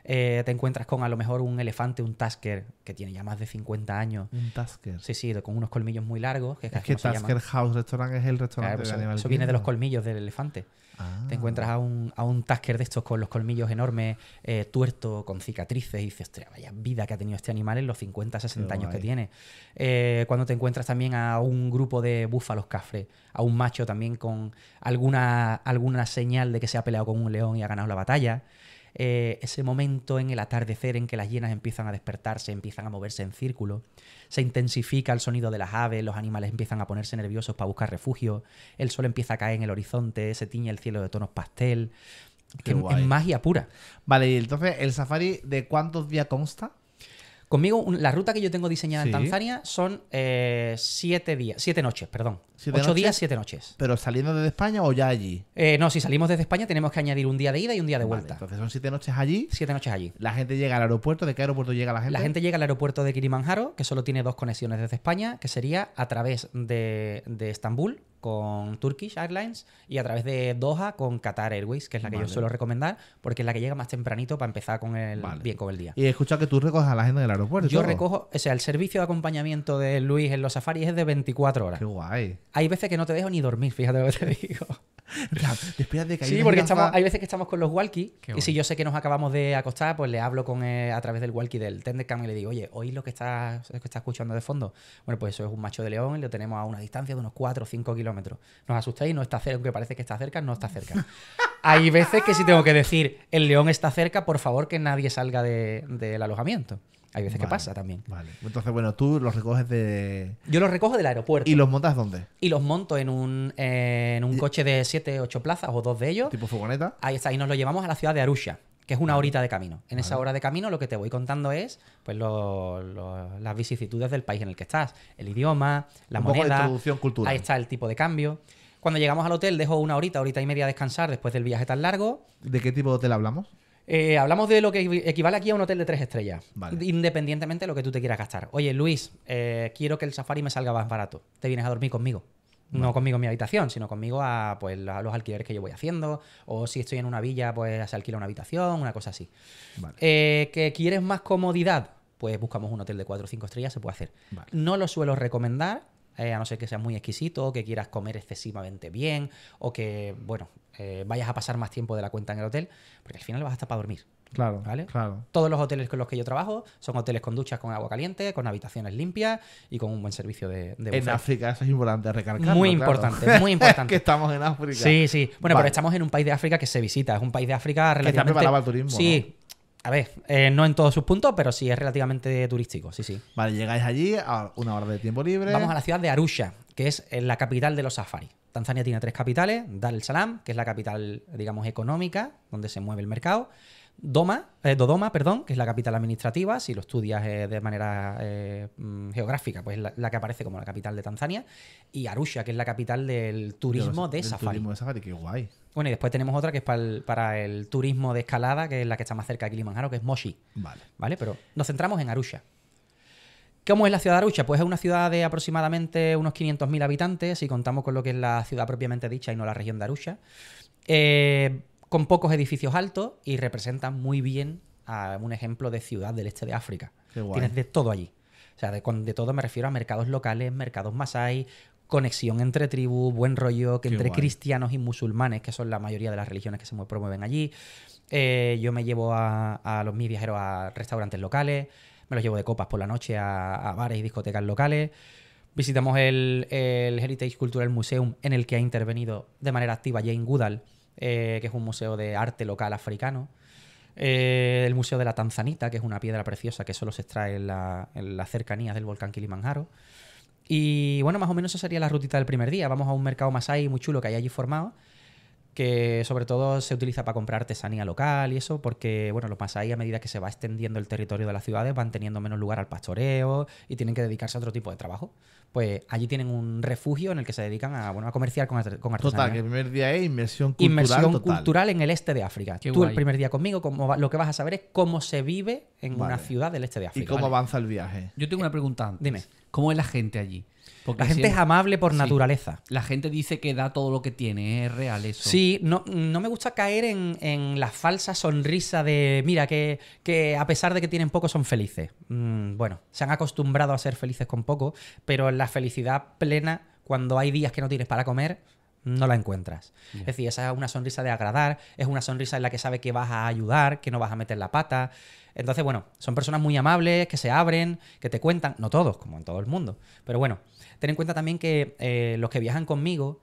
Te encuentras con a lo mejor un elefante, un Tusker, que tiene ya más de 50 años. Un Tasker. Sí, sí, con unos colmillos muy largos. Que Es que ¿cómo se llama? Tasker House Restaurant es el restaurante Claro, de pues Animal eso viene de los Kingdom. colmillos del elefante. Ah. Te encuentras a un Tusker de estos con los colmillos enormes, tuerto, con cicatrices, y dices, hostia, vaya vida que ha tenido este animal en los 50, 60 Qué años que guay. tiene. Cuando te encuentras también a un grupo de búfalos cafres, a un macho también con alguna señal de que se ha peleado con un león y ha ganado la batalla. Ese momento en el atardecer en que las hienas empiezan a despertarse, empiezan a moverse en círculo, se intensifica el sonido de las aves, los animales empiezan a ponerse nerviosos para buscar refugio, el sol empieza a caer en el horizonte, se tiñe el cielo de tonos pastel, Qué que guay. es magia pura. Vale, y entonces, ¿el safari de cuántos días consta? Conmigo, la ruta que yo tengo diseñada Sí. en Tanzania son 7 noches, perdón. 7 8 noches. días, 7 noches. ¿Pero saliendo desde España o ya allí? No, si salimos desde España tenemos que añadir un día de ida y un día de Vale, vuelta. entonces son 7 noches allí. 7 noches allí. La gente llega al aeropuerto. ¿De qué aeropuerto llega la gente? La gente llega al aeropuerto de Kilimanjaro, que solo tiene 2 conexiones desde España, que sería a través de Estambul con Turkish Airlines y a través de Doha con Qatar Airways, que es la que Vale. yo suelo recomendar, porque es la que llega más tempranito para empezar Vale. bien con el día. Y he escuchado que tú recoges a la gente en el aeropuerto. y Yo todo. recojo, o sea, el servicio de acompañamiento de Luis en los safaris es de 24 horas. Qué guay. Hay veces que no te dejo ni dormir, fíjate lo que te digo. En plan, despídate que hay Sí, una porque jirafa. hay veces que estamos con los walkie Qué y si guay. yo sé que nos acabamos de acostar, pues le hablo a través del walkie del Tendecam y le digo, oye, ¿oís lo que está escuchando de fondo? Bueno, pues eso es un macho de león y lo tenemos a una distancia de unos 4 o 5 kilómetros. No os asustéis, no está cerca, aunque parece que está cerca, no está cerca. Hay veces que sí tengo que decir, el león está cerca, por favor que nadie salga del alojamiento. Hay veces que Vale, pasa también. Vale. Entonces, bueno, tú los recoges de... Yo los recojo del aeropuerto ¿Y los montas dónde? y los monto en un coche de 7, 8 plazas o 2 de ellos. ¿Tipo furgoneta? Ahí está, y nos lo llevamos a la ciudad de Arusha, que es una horita de camino. En esa Vale. hora de camino lo que te voy contando es pues las vicisitudes del país en el que estás, el idioma, la Un poco de moneda, introducción cultural. ahí está el tipo de cambio. Cuando llegamos al hotel dejo una horita y media a descansar después del viaje tan largo. ¿De qué tipo de hotel hablamos? Hablamos de lo que equivale aquí a un hotel de 3 estrellas, Vale. independientemente de lo que tú te quieras gastar. Oye, Luis, quiero que el safari me salga más barato. Te vienes a dormir conmigo. No conmigo en mi habitación, sino conmigo a los alquileres que yo voy haciendo. O si estoy en una villa, pues se alquila una habitación, una cosa así. Vale. ¿Que quieres más comodidad? Pues buscamos un hotel de 4 o 5 estrellas, se puede hacer. Vale. No lo suelo recomendar, a no ser que seas muy exquisito, que quieras comer excesivamente bien, o que, bueno, vayas a pasar más tiempo de la cuenta en el hotel, porque al final vas a estar para dormir. Claro, ¿Vale? claro. Todos los hoteles con los que yo trabajo son hoteles con duchas con agua caliente, con habitaciones limpias y con un buen servicio de En buffet. África, eso es importante recalcarlo. Muy claro. importante, muy importante. que estamos en África. Sí, sí. Bueno, Vale. pero estamos en un país de África que se visita. Es un país de África relativamente... preparado para el turismo, Sí. A ver, no en todos sus puntos, pero sí es relativamente turístico. Sí, sí. Vale, llegáis allí a una hora de tiempo libre. Vamos a la ciudad de Arusha, que es la capital de los safaris. Tanzania tiene 3 capitales. Dar el Salaam, que es la capital, digamos, económica, donde se mueve el mercado. Dodoma, perdón, que es la capital administrativa, si lo estudias de manera geográfica, pues la que aparece como la capital de Tanzania. Y Arusha, que es la capital del turismo de Del safari. Turismo de safari, qué guay. Bueno, y después tenemos otra que es para el turismo de escalada, que es la que está más cerca de Kilimanjaro, que es Moshi. Vale. ¿Vale? Pero nos centramos en Arusha. ¿Cómo es la ciudad de Arusha? Pues es una ciudad de aproximadamente unos 500.000 habitantes, si contamos con lo que es la ciudad propiamente dicha y no la región de Arusha. Con pocos edificios altos y representan muy bien a un ejemplo de ciudad del este de África. Qué guay. Tienes de todo allí. O sea, de todo me refiero a mercados locales, mercados masái, conexión entre tribus, buen rollo, que Qué entre guay. cristianos y musulmanes, que son la mayoría de las religiones que se promueven allí. Yo me llevo a mis viajeros a restaurantes locales, me los llevo de copas por la noche a bares y discotecas locales. Visitamos el Heritage Cultural Museum, en el que ha intervenido de manera activa Jane Goodall, que es un museo de arte local africano. El Museo de la Tanzanita, que es una piedra preciosa que solo se extrae en las cercanías del volcán Kilimanjaro. Y bueno, más o menos esa sería la rutita del primer día. Vamos a un mercado masái muy chulo que hay allí formado, que sobre todo se utiliza para comprar artesanía local y eso, porque bueno, los masái, a medida que se va extendiendo el territorio de las ciudades, van teniendo menos lugar al pastoreo y tienen que dedicarse a otro tipo de trabajo. Pues allí tienen un refugio en el que se dedican a comerciar con artesanía. Total, que el primer día es inmersión cultural. Inmersión total. cultural en el este de África. Qué Tú guay. el primer día conmigo, lo que vas a saber es cómo se vive en Vale. una ciudad del este de ¿Y África. cómo Vale. avanza el viaje? Yo tengo una pregunta antes. Dime. ¿Cómo es la gente allí? Porque La gente es amable por Sí. naturaleza. La gente dice que da todo lo que tiene, es real eso. Sí, no me gusta caer en la falsa sonrisa de, mira, que a pesar de que tienen poco son felices. Bueno, se han acostumbrado a ser felices con poco, pero la felicidad plena, cuando hay días que no tienes para comer, no la encuentras. Ya. Es decir, esa es una sonrisa de agradar, es una sonrisa en la que sabes que vas a ayudar, que no vas a meter la pata. Entonces, bueno, son personas muy amables, que se abren, que te cuentan, no todos, como en todo el mundo, pero bueno, ten en cuenta también que los que viajan conmigo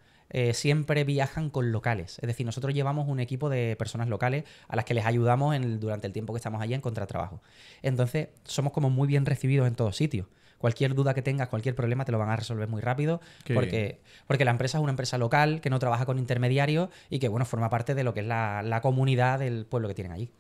siempre viajan con locales. Es decir, nosotros llevamos un equipo de personas locales a las que les ayudamos durante el tiempo que estamos allí a encontrar trabajo. Entonces, somos como muy bien recibidos en todos sitios. Cualquier duda que tengas, cualquier problema, te lo van a resolver muy rápido, Qué porque la empresa es una empresa local que no trabaja con intermediarios y que, bueno, forma parte de lo que es la comunidad del pueblo que tienen allí.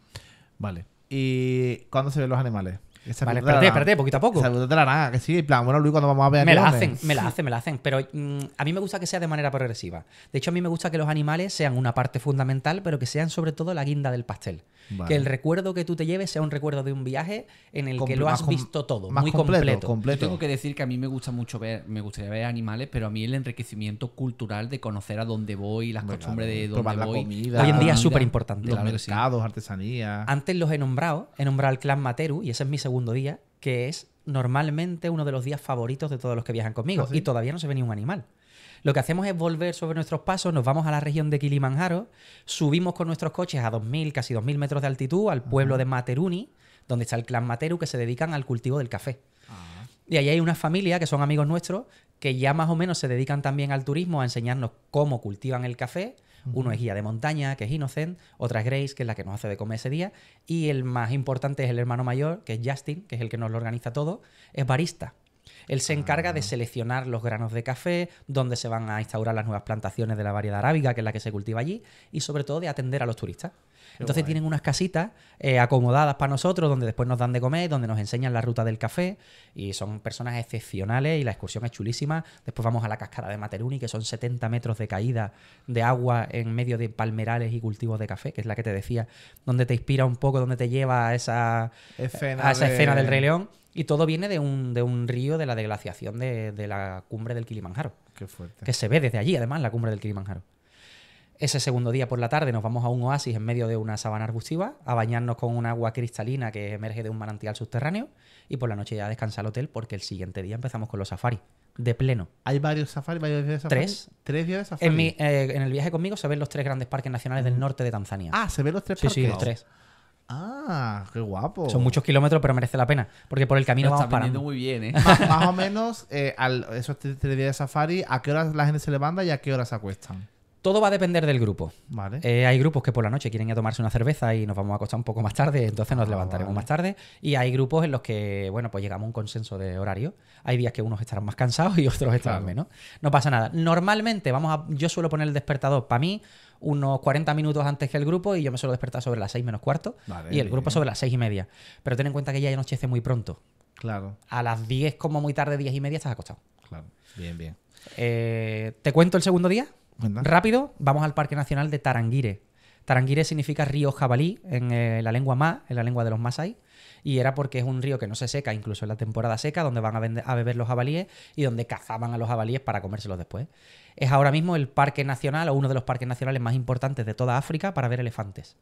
Vale. ¿Y cuándo se ven los animales? Esa Vale, pregunta de la espérate, poquito a poco. Esa pregunta de la nada, que sí. En plan, bueno, Luis, cuando vamos a ver Me la animales? hacen, me la hacen. Pero a mí me gusta que sea de manera progresiva. De hecho, a mí me gusta que los animales sean una parte fundamental, pero que sean sobre todo la guinda del pastel. Vale. Que el recuerdo que tú te lleves sea un recuerdo de un viaje en el que lo Más has com- visto todo, más muy completo. Yo tengo que decir que a mí me gusta mucho me gustaría ver animales, pero a mí el enriquecimiento cultural de conocer a dónde voy, las Hombre, costumbres claro. de dónde Probar la voy. comida. Hoy en día es comida, súper importante. Los claro que sí. mercados, artesanía. Antes los he nombrado al clan Materu, y ese es mi segundo día, que es normalmente uno de los días favoritos de todos los que viajan conmigo. ¿Ah, sí? Y todavía no se ve ni un animal. Lo que hacemos es volver sobre nuestros pasos, nos vamos a la región de Kilimanjaro, subimos con nuestros coches a 2.000, casi 2.000 metros de altitud, al pueblo de Materuni, donde está el clan Materu, que se dedican al cultivo del café. Ah. Y ahí hay una familia que son amigos nuestros, que ya más o menos se dedican también al turismo, a enseñarnos cómo cultivan el café. Uno es guía de montaña, que es Innocent, otra es Grace, que es la que nos hace de comer ese día, y el más importante es el hermano mayor, que es Justin, que es el que nos lo organiza todo, es barista. Él se encarga de seleccionar los granos de café, dónde se van a instaurar las nuevas plantaciones de la variedad arábiga, que es la que se cultiva allí, y sobre todo de atender a los turistas. Entonces guay. tienen unas casitas acomodadas para nosotros, donde después nos dan de comer, donde nos enseñan la ruta del café, y son personas excepcionales y la excursión es chulísima. Después vamos a la cascada de Materuni, que son 70 metros de caída de agua en medio de palmerales y cultivos de café, que es la que te decía, donde te inspira un poco, donde te lleva a esa escena del Rey León. Y todo viene de un río de la deglaciación de la cumbre del Kilimanjaro, Qué fuerte. que se ve desde allí, además, la cumbre del Kilimanjaro. Ese segundo día por la tarde nos vamos a un oasis en medio de una sabana arbustiva a bañarnos con un agua cristalina que emerge de un manantial subterráneo, y por la noche ya descansar al hotel, porque el siguiente día empezamos con los safaris, de pleno. ¿Hay varios safaris? ¿Varios días de safari? Tres. 3 días de safari. En el viaje conmigo se ven los 3 grandes parques nacionales del norte de Tanzania. Ah, ¿se ven los 3 sí, parques? sí, los 3. Ah, qué guapo. Son muchos kilómetros, pero merece la pena, porque por el camino Lo vamos estás vendiendo parando. muy bien, ¿eh? Más o menos, esos 3 días de safari, ¿a qué hora la gente se levanta y a qué hora se acuestan? Todo va a depender del grupo. Vale. Hay grupos que por la noche quieren ir a tomarse una cerveza y nos vamos a acostar un poco más tarde, entonces nos levantaremos vale. más tarde. Y hay grupos en los que, bueno, pues llegamos a un consenso de horario. Hay días que unos estarán más cansados y otros estarán Claro. menos. No pasa nada. Normalmente yo suelo poner el despertador para mí unos 40 minutos antes que el grupo, y yo me suelo despertar sobre las 6 menos cuarto, Vale, y el grupo bien. sobre las 6:30. Pero ten en cuenta que ya anochece muy pronto. Claro, A las 10, como muy tarde, 10:30, estás acostado. claro. Bien, bien. ¿Te cuento el segundo día? Cuenta. Rápido, vamos al Parque Nacional de Tarangire. Tarangire significa río jabalí en la lengua Ma, en la lengua de los Masái, y era porque es un río que no se seca, incluso en la temporada seca, donde van a beber los jabalíes y donde cazaban a los jabalíes para comérselos después. Es ahora mismo el parque nacional, o uno de los parques nacionales más importantes de toda África, para ver elefantes.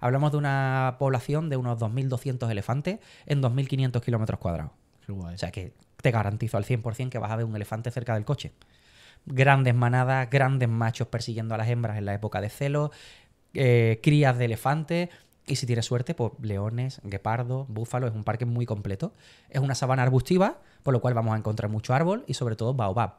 Hablamos de una población de unos 2.200 elefantes en 2.500 kilómetros cuadrados. Qué guay. O sea que te garantizo al 100% que vas a ver un elefante cerca del coche. Grandes manadas, grandes machos persiguiendo a las hembras en la época de celo, crías de elefantes y si tienes suerte, pues leones, guepardos, búfalos. Es un parque muy completo. Es una sabana arbustiva, por lo cual vamos a encontrar mucho árbol y sobre todo baobab.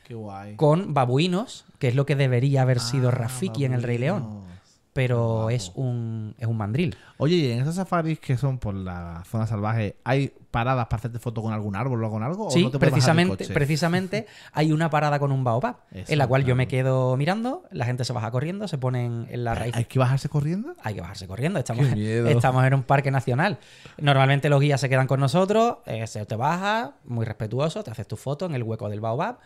Qué guay. Con babuinos, que es lo que debería haber sido Rafiki en El Rey León. Pero es un mandril. Oye, ¿y en esos safaris que son por la zona salvaje, hay paradas para hacerte foto con algún árbol o con algo? Sí, ¿o no te puedes bajar del coche? precisamente hay una parada con un baobab, Eso, en la cual yo claro. me quedo mirando, la gente se baja corriendo, se ponen en la raíz. ¿Hay que bajarse corriendo? Hay que bajarse corriendo, Qué miedo. estamos en un parque nacional. Normalmente los guías se quedan con nosotros, se te baja, muy respetuoso, te haces tu foto en el hueco del baobab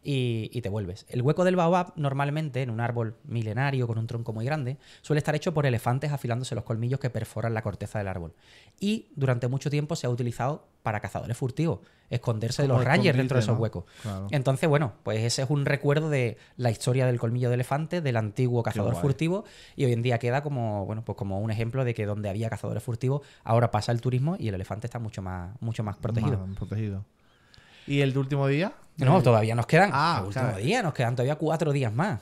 y te vuelves. El hueco del baobab, normalmente, en un árbol milenario con un tronco muy grande, suele estar hecho por elefantes afilándose los colmillos que perforan la corteza del árbol. Y durante mucho tiempo se ha utilizado para cazadores furtivos, esconderse de Como los rangers dentro de esos escondite, ¿no? huecos. Claro. Entonces, bueno, pues ese es un recuerdo de la historia del colmillo de elefante, del antiguo cazador guay. furtivo, y hoy en día queda como, bueno, pues como un ejemplo de que donde había cazadores furtivos, ahora pasa el turismo y el elefante está mucho más protegido. Más protegido. ¿Y el de último día? No, todavía nos quedan. Ah, el último claro. día, nos quedan todavía 4 días más.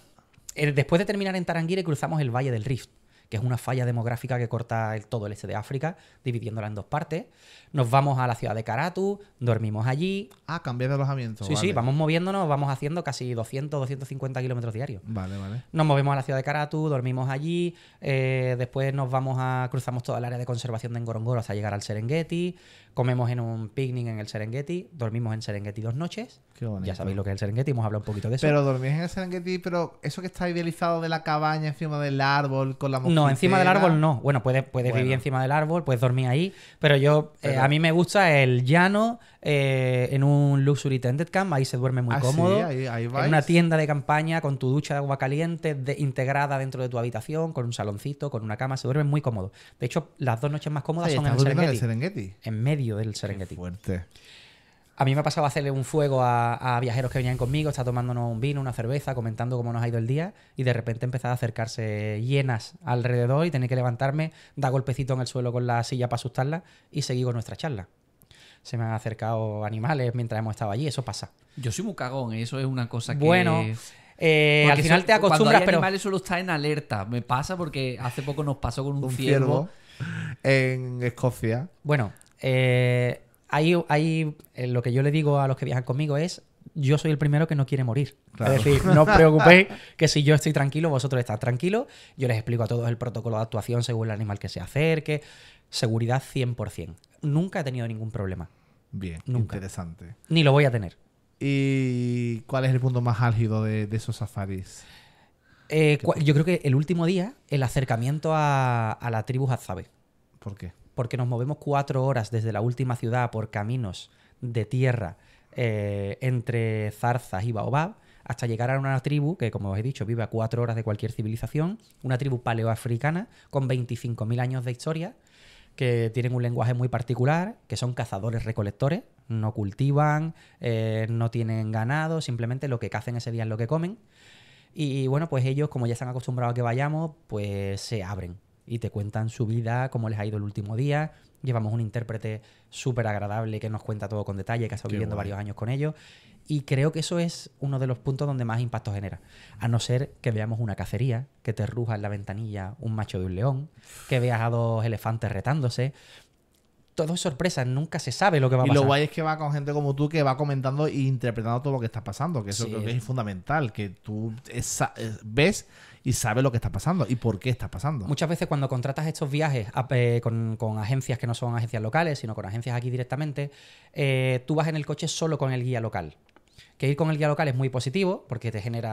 Después de terminar en Tarangire, cruzamos el Valle del Rift, que es una falla demográfica que corta todo el este de África, dividiéndola en 2 partes. Nos vamos a la ciudad de Karatu, dormimos allí. Ah, cambiar de alojamiento. Sí, vale. sí, vamos moviéndonos, vamos haciendo casi 200, 250 kilómetros diarios. Vale, vale. Nos movemos a la ciudad de Karatu, dormimos allí, después cruzamos toda el área de conservación de Ngorongoro hasta llegar al Serengeti, comemos en un picnic en el Serengeti, dormimos en Serengeti 2 noches. Qué bonito. Ya sabéis lo que es el Serengeti, hemos hablado un poquito de eso. Pero dormís en el Serengeti, pero eso que está idealizado de la cabaña encima del árbol con la mosquitera. No, encima del árbol no. Bueno, puedes Bueno. vivir encima del árbol, puedes dormir ahí, pero Pero- a mí me gusta el llano en un Luxury Tented Camp, ahí se duerme muy Ah, cómodo. sí, ahí En vais. una tienda de campaña con tu ducha de agua caliente integrada dentro de tu habitación, con un saloncito, con una cama, se duerme muy cómodo. De hecho, las 2 noches más cómodas Oye, son en ¿estás el durmiendo Serengeti, en el Serengeti? en medio del Qué Serengeti. fuerte. A mí me ha pasado hacerle un fuego a viajeros que venían conmigo, está tomándonos un vino, una cerveza, comentando cómo nos ha ido el día y de repente empezaba a acercarse hienas alrededor y tenía que levantarme, dar golpecito en el suelo con la silla para asustarla y seguir con nuestra charla. Se me han acercado animales mientras hemos estado allí, eso pasa. Yo soy muy cagón, eso es una cosa que... Bueno, Porque al final te cuando acostumbras, hay pero... animales solo está en alerta. Me pasa porque hace poco nos pasó con un Un ciervo. ciervo en Escocia. Bueno, lo que yo le digo a los que viajan conmigo es: yo soy el primero que no quiere morir. Claro. Es decir, no os preocupéis que si yo estoy tranquilo, vosotros estáis tranquilos. Yo les explico a todos el protocolo de actuación según el animal que se acerque. Seguridad 100%. Nunca he tenido ningún problema. Bien, Nunca. interesante. Ni lo voy a tener. ¿Y cuál es el punto más álgido de esos safaris? Yo creo que el último día, el acercamiento a la tribu Hadzabe. ¿Por qué? Porque nos movemos 4 horas desde la última ciudad por caminos de tierra entre zarzas y baobab hasta llegar a una tribu que, como os he dicho, vive a 4 horas de cualquier civilización, una tribu paleoafricana con 25.000 años de historia, que tienen un lenguaje muy particular, que son cazadores-recolectores, no cultivan, no tienen ganado, simplemente lo que cacen ese día es lo que comen. Y bueno, pues ellos, como ya están acostumbrados a que vayamos, pues se abren y te cuentan su vida, cómo les ha ido el último día. Llevamos un intérprete súper agradable que nos cuenta todo con detalle, que ha estado Qué viviendo guay. varios años con ellos. Y creo que eso es uno de los puntos donde más impacto genera. A no ser que veamos una cacería, que te ruja en la ventanilla un macho de un león, que veas a 2 elefantes retándose. Todo es sorpresa, nunca se sabe lo que va a Y pasar. lo guay es que va con gente como tú que va comentando e interpretando todo lo que está pasando, que eso Sí. creo que es fundamental, que tú ves y sabes lo que está pasando y por qué está pasando. Muchas veces cuando contratas estos viajes con agencias que no son agencias locales, sino con agencias aquí directamente, tú vas en el coche solo con el guía local. Que ir con el guía local es muy positivo porque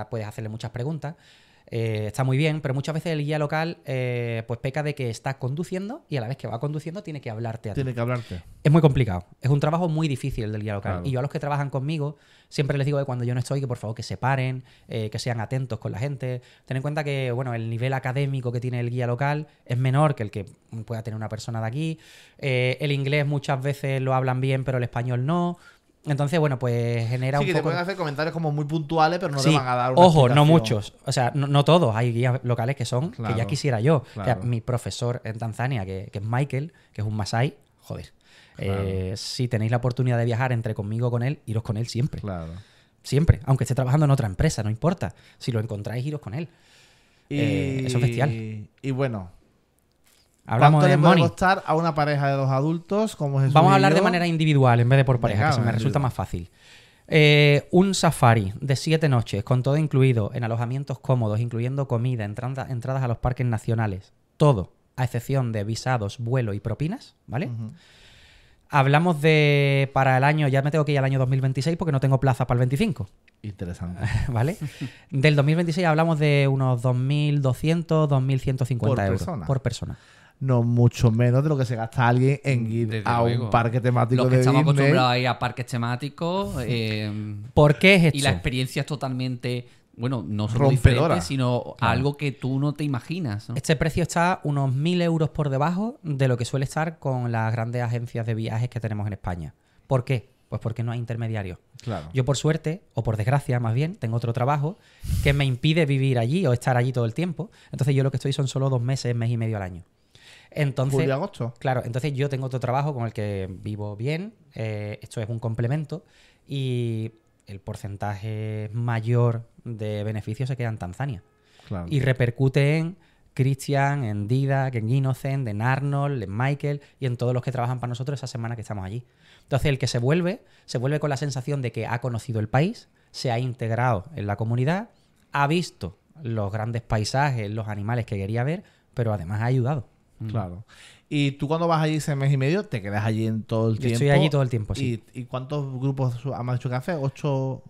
puedes hacerle muchas preguntas. Está muy bien, pero muchas veces el guía local pues peca de que está conduciendo y a la vez que va conduciendo tiene que hablarte a ti. Tiene que hablarte. Es muy complicado. Es un trabajo muy difícil el del guía local. Claro. Y yo a los que trabajan conmigo siempre les digo que cuando yo no estoy, que por favor que se paren, que sean atentos con la gente. Ten en cuenta que bueno, el nivel académico que tiene el guía local es menor que el que pueda tener una persona de aquí. El inglés muchas veces lo hablan bien, pero el español no. Entonces, bueno, pues genera Sí, un que te poco... pueden hacer comentarios como muy puntuales, pero no Sí, te van a dar una ojo, no explicación. muchos. O sea, no todos. Hay guías locales que son, que ya Claro, quisiera yo. O sea, claro. mi profesor en Tanzania, que es Michael, que es un Masai, joder. Claro. Si tenéis la oportunidad de viajar entre conmigo o con él, iros con él siempre. Claro. Siempre. Aunque esté trabajando en otra empresa, no importa. Si lo encontráis, iros con él. Eso es bestial. Y bueno, Hablamos ¿cuánto de le puede money. costar a una pareja de dos adultos como Jesús Vamos a y hablar de yo? manera individual en vez de por pareja, Venga, que se me resulta individual. más fácil. Un safari de 7 noches, con todo incluido, en alojamientos cómodos, incluyendo comida, entradas a los parques nacionales, todo, a excepción de visados, vuelo y propinas, ¿vale? Ujú. Hablamos de, para el año, ya me tengo que ir al año 2026 porque no tengo plaza para el 25, Interesante. ¿vale? Del 2026 hablamos de unos 2.200, 2.150 Por euros persona. por persona. No mucho menos de lo que se gasta alguien en ir Desde a luego. un parque temático Los que de estamos Disney. acostumbrados a ir a parques temáticos ¿Por qué es y la esto? experiencia es totalmente, bueno, no solo Rompedora. diferente, sino Claro. algo que tú no te imaginas, ¿no? Este precio está unos 1.000 euros por debajo de lo que suele estar con las grandes agencias de viajes que tenemos en España. ¿Por qué? Pues porque no hay intermediarios. Claro. Yo, por suerte, o por desgracia más bien, tengo otro trabajo que me impide vivir allí o estar allí todo el tiempo. Entonces yo lo que estoy son solo 2 meses, mes y medio al año. Entonces, Julio, agosto. claro, entonces yo tengo otro trabajo con el que vivo bien. Esto es un complemento y el porcentaje mayor de beneficios se queda en Tanzania. Claro. Y repercute en Christian, en Didac, en Innocent, en Arnold, en Michael y en todos los que trabajan para nosotros esa semana que estamos allí. Entonces el que se vuelve con la sensación de que ha conocido el país, se ha integrado en la comunidad, ha visto los grandes paisajes, los animales que quería ver, pero además ha ayudado. Claro. Y tú cuando vas allí ese mes y medio, te quedas allí en todo el Yo tiempo. estoy allí todo el tiempo, sí. ¿Y cuántos grupos has dicho que hace? 8.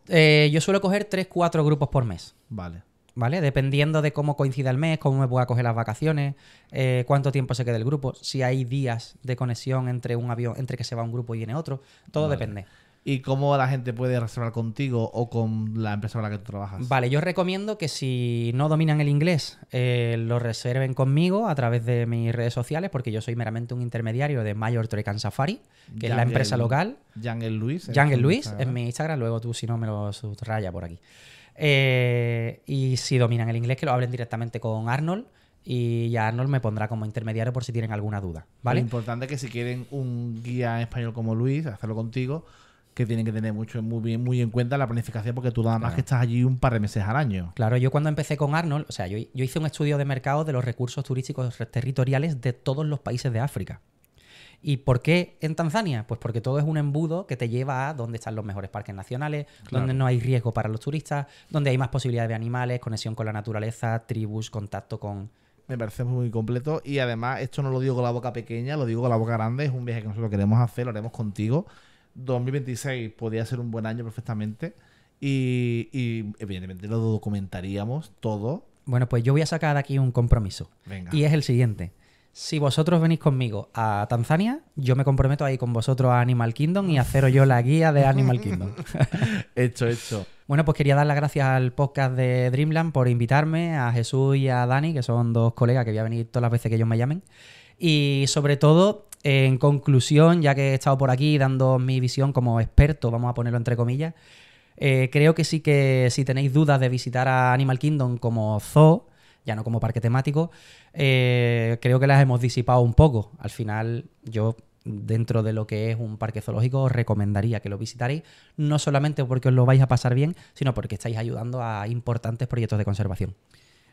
Yo suelo coger 3-4 grupos por mes. Vale. ¿Vale? Dependiendo de cómo coincida el mes, cómo me pueda coger las vacaciones, cuánto tiempo se quede el grupo, si hay días de conexión entre un avión, entre que se va un grupo y viene otro, todo Vale. depende. ¿Y cómo la gente puede reservar contigo o con la empresa con la que tú trabajas? Vale, yo recomiendo que si no dominan el inglés, lo reserven conmigo a través de mis redes sociales, porque yo soy meramente un intermediario de Major Trek and Safari, que es la empresa local. Jungle Luis. Jungle tu Luis, Instagram. en mi Instagram, luego tú si no me lo subraya por aquí. Y si dominan el inglés, que lo hablen directamente con Arnold, y ya Arnold me pondrá como intermediario por si tienen alguna duda, Lo ¿vale? importante es que si quieren un guía en español como Luis, hacerlo contigo, que tienen que tener muy en cuenta la planificación, porque tú nada más Claro. que estás allí un par de meses al año. Claro, yo cuando empecé con Arnold, o sea, yo hice un estudio de mercado de los recursos turísticos territoriales de todos los países de África. ¿Y por qué en Tanzania? Pues porque todo es un embudo que te lleva a donde están los mejores parques nacionales, Claro. donde no hay riesgo para los turistas, donde hay más posibilidades de animales, conexión con la naturaleza, tribus, contacto con... Me parece muy completo y además esto no lo digo con la boca pequeña, lo digo con la boca grande. Es un viaje que nosotros queremos hacer, lo haremos contigo. 2026 podría ser un buen año perfectamente y evidentemente lo documentaríamos todo. Bueno, pues yo voy a sacar de aquí un compromiso. Venga. Y es el siguiente. Si vosotros venís conmigo a Tanzania, yo me comprometo a ir con vosotros a Animal Kingdom y a haceros yo la guía de Animal Kingdom. Hecho. Bueno, pues quería dar las gracias al podcast de Dreamland por invitarme, a Jesús y a Dani, que son dos colegas que voy a venir todas las veces que ellos me llamen. Y sobre todo, en conclusión, ya que he estado por aquí dando mi visión como experto, vamos a ponerlo entre comillas, creo que sí que si tenéis dudas de visitar a Animal Kingdom como zoo, ya no como parque temático, creo que las hemos disipado un poco. Al final, yo, dentro de lo que es un parque zoológico, os recomendaría que lo visitaréis, no solamente porque os lo vais a pasar bien, sino porque estáis ayudando a importantes proyectos de conservación.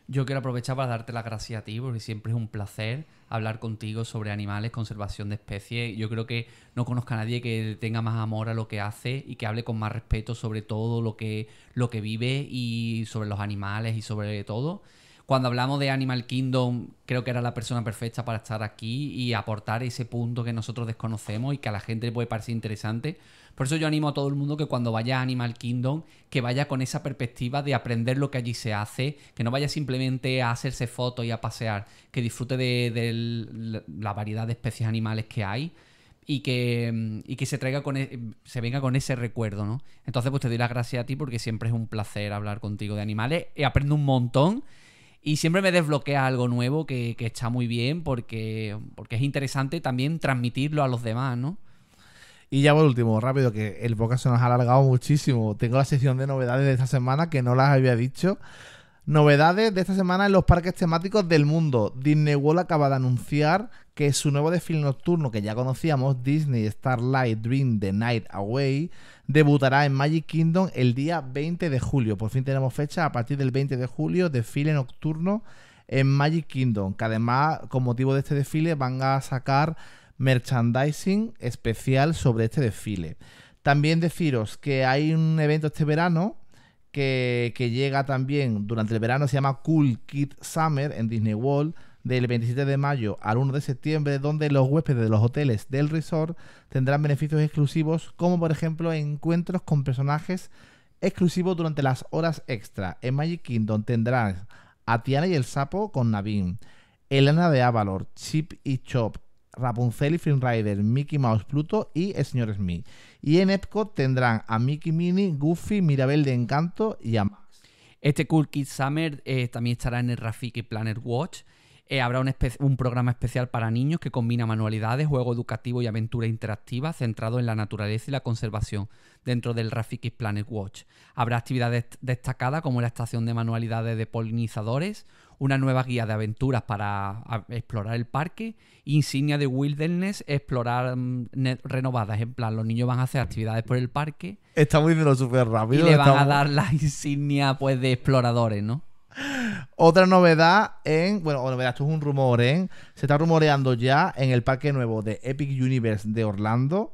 Yo quiero aprovechar para darte las gracias a ti, porque siempre es un placer hablar contigo sobre animales, conservación de especies. Yo creo que no conozco a nadie que tenga más amor a lo que hace y que hable con más respeto sobre todo lo que vive y sobre los animales y sobre todo. Cuando hablamos de Animal Kingdom, creo que era la persona perfecta para estar aquí y aportar ese punto que nosotros desconocemos y que a la gente le puede parecer interesante. Por eso yo animo a todo el mundo que cuando vaya a Animal Kingdom, que vaya con esa perspectiva de aprender lo que allí se hace, que no vaya simplemente a hacerse fotos y a pasear, que disfrute de la variedad de especies animales que hay y que se traiga se venga con ese recuerdo, ¿no? Entonces, pues te doy las gracias a ti porque siempre es un placer hablar contigo de animales. Aprendo un montón. Y siempre me desbloquea algo nuevo que está muy bien porque es interesante también transmitirlo a los demás, ¿no? Y ya por último, rápido, que el podcast se nos ha alargado muchísimo. Tengo la sección de novedades de esta semana que no las había dicho. Novedades de esta semana en los parques temáticos del mundo. Disney World acaba de anunciar que su nuevo desfile nocturno, que ya conocíamos, Disney Starlight Dream The Night Away, debutará en Magic Kingdom el día 20 de julio. Por fin tenemos fecha, a partir del 20 de julio, desfile nocturno en Magic Kingdom, que además, con motivo de este desfile, van a sacar merchandising especial sobre este desfile. También deciros que hay un evento este verano que llega también durante el verano, se llama Cool Kid Summer en Disney World, del 27 de mayo al 1 de septiembre, donde los huéspedes de los hoteles del resort tendrán beneficios exclusivos, como por ejemplo encuentros con personajes exclusivos durante las horas extra. En Magic Kingdom tendrán a Tiana y el Sapo con Naveen, Elena de Avalor, Chip y Chop, Rapunzel y Flynn Rider, Mickey Mouse, Pluto y el Sr. Smith. Y en Epcot tendrán a Mickey, Minnie, Goofy, Mirabel de Encanto y a Max. Este Cool Kids Summer también estará en el Rafiki Planet Watch. Habrá un programa especial para niños que combina manualidades, juego educativo y aventura interactiva centrado en la naturaleza y la conservación dentro del Rafiki Planet Watch. Habrá actividades destacadas como la estación de manualidades de polinizadores, una nueva guía de aventuras para explorar el parque, insignia de Wilderness, explorar renovadas. En plan, los niños van a hacer actividades por el parque. Estamos diciendo súper rápido. Y le van a dar la insignia pues de exploradores, ¿no? Otra novedad novedad, esto es un rumor, se está rumoreando ya en el parque nuevo de Epic Universe de Orlando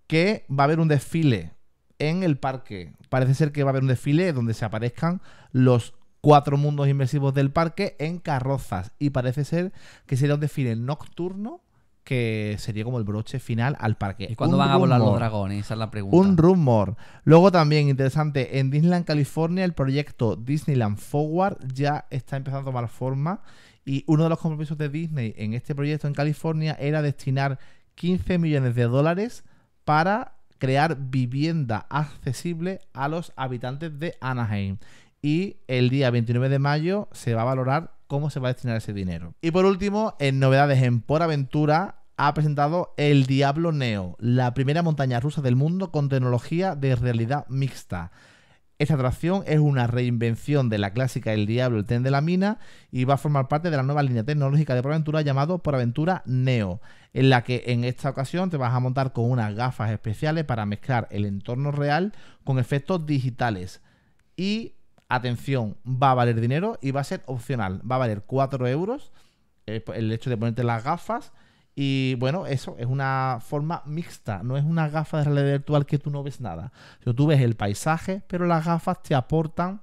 que va a haber un desfile en el parque. Parece ser que va a haber un desfile donde se aparezcan los 4 mundos inmersivos del parque en carrozas, y parece ser que será un desfile nocturno que sería como el broche final al parque. ¿Y cuándo van a volar los dragones? Esa es la pregunta. Un rumor. Luego también, interesante, en Disneyland California el proyecto Disneyland Forward ya está empezando a tomar forma, y uno de los compromisos de Disney en este proyecto en California era destinar $15 millones para crear vivienda accesible a los habitantes de Anaheim. Y el día 29 de mayo se va a valorar cómo se va a destinar ese dinero. Y por último, en novedades en Por Aventura, ha presentado el Diablo Neo, la primera montaña rusa del mundo con tecnología de realidad mixta. Esta atracción es una reinvención de la clásica El Diablo, el tren de la mina, y va a formar parte de la nueva línea tecnológica de Por Aventura llamado Por Aventura Neo, en la que en esta ocasión te vas a montar con unas gafas especiales para mezclar el entorno real con efectos digitales. Y atención, va a valer dinero y va a ser opcional. Va a valer 4 euros el hecho de ponerte las gafas. Y bueno, eso es una forma mixta. No es una gafa de realidad virtual que tú no ves nada. Tú ves el paisaje, pero las gafas te aportan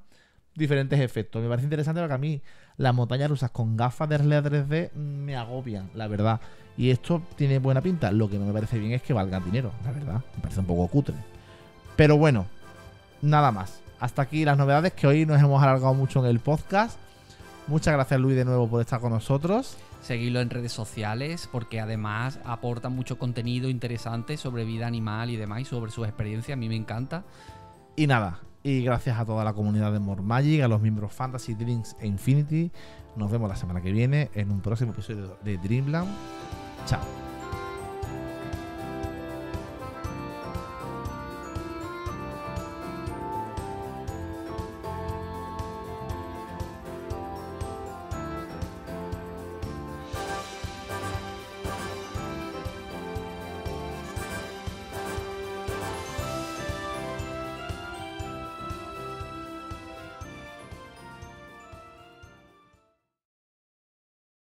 diferentes efectos. Me parece interesante porque a mí las montañas rusas con gafas de realidad 3D me agobian, la verdad. Y esto tiene buena pinta. Lo que no me parece bien es que valga dinero, la verdad. Me parece un poco cutre. Pero bueno, nada más. Hasta aquí las novedades, que hoy nos hemos alargado mucho en el podcast. Muchas gracias, Luis, de nuevo por estar con nosotros. Seguirlo en redes sociales porque además aporta mucho contenido interesante sobre vida animal y demás, y sobre sus experiencias. A mí me encanta. Y nada, y gracias a toda la comunidad de More Magic, a los miembros Fantasy, Dreams e Infinity. Nos vemos la semana que viene en un próximo episodio de Dreamland. Chao.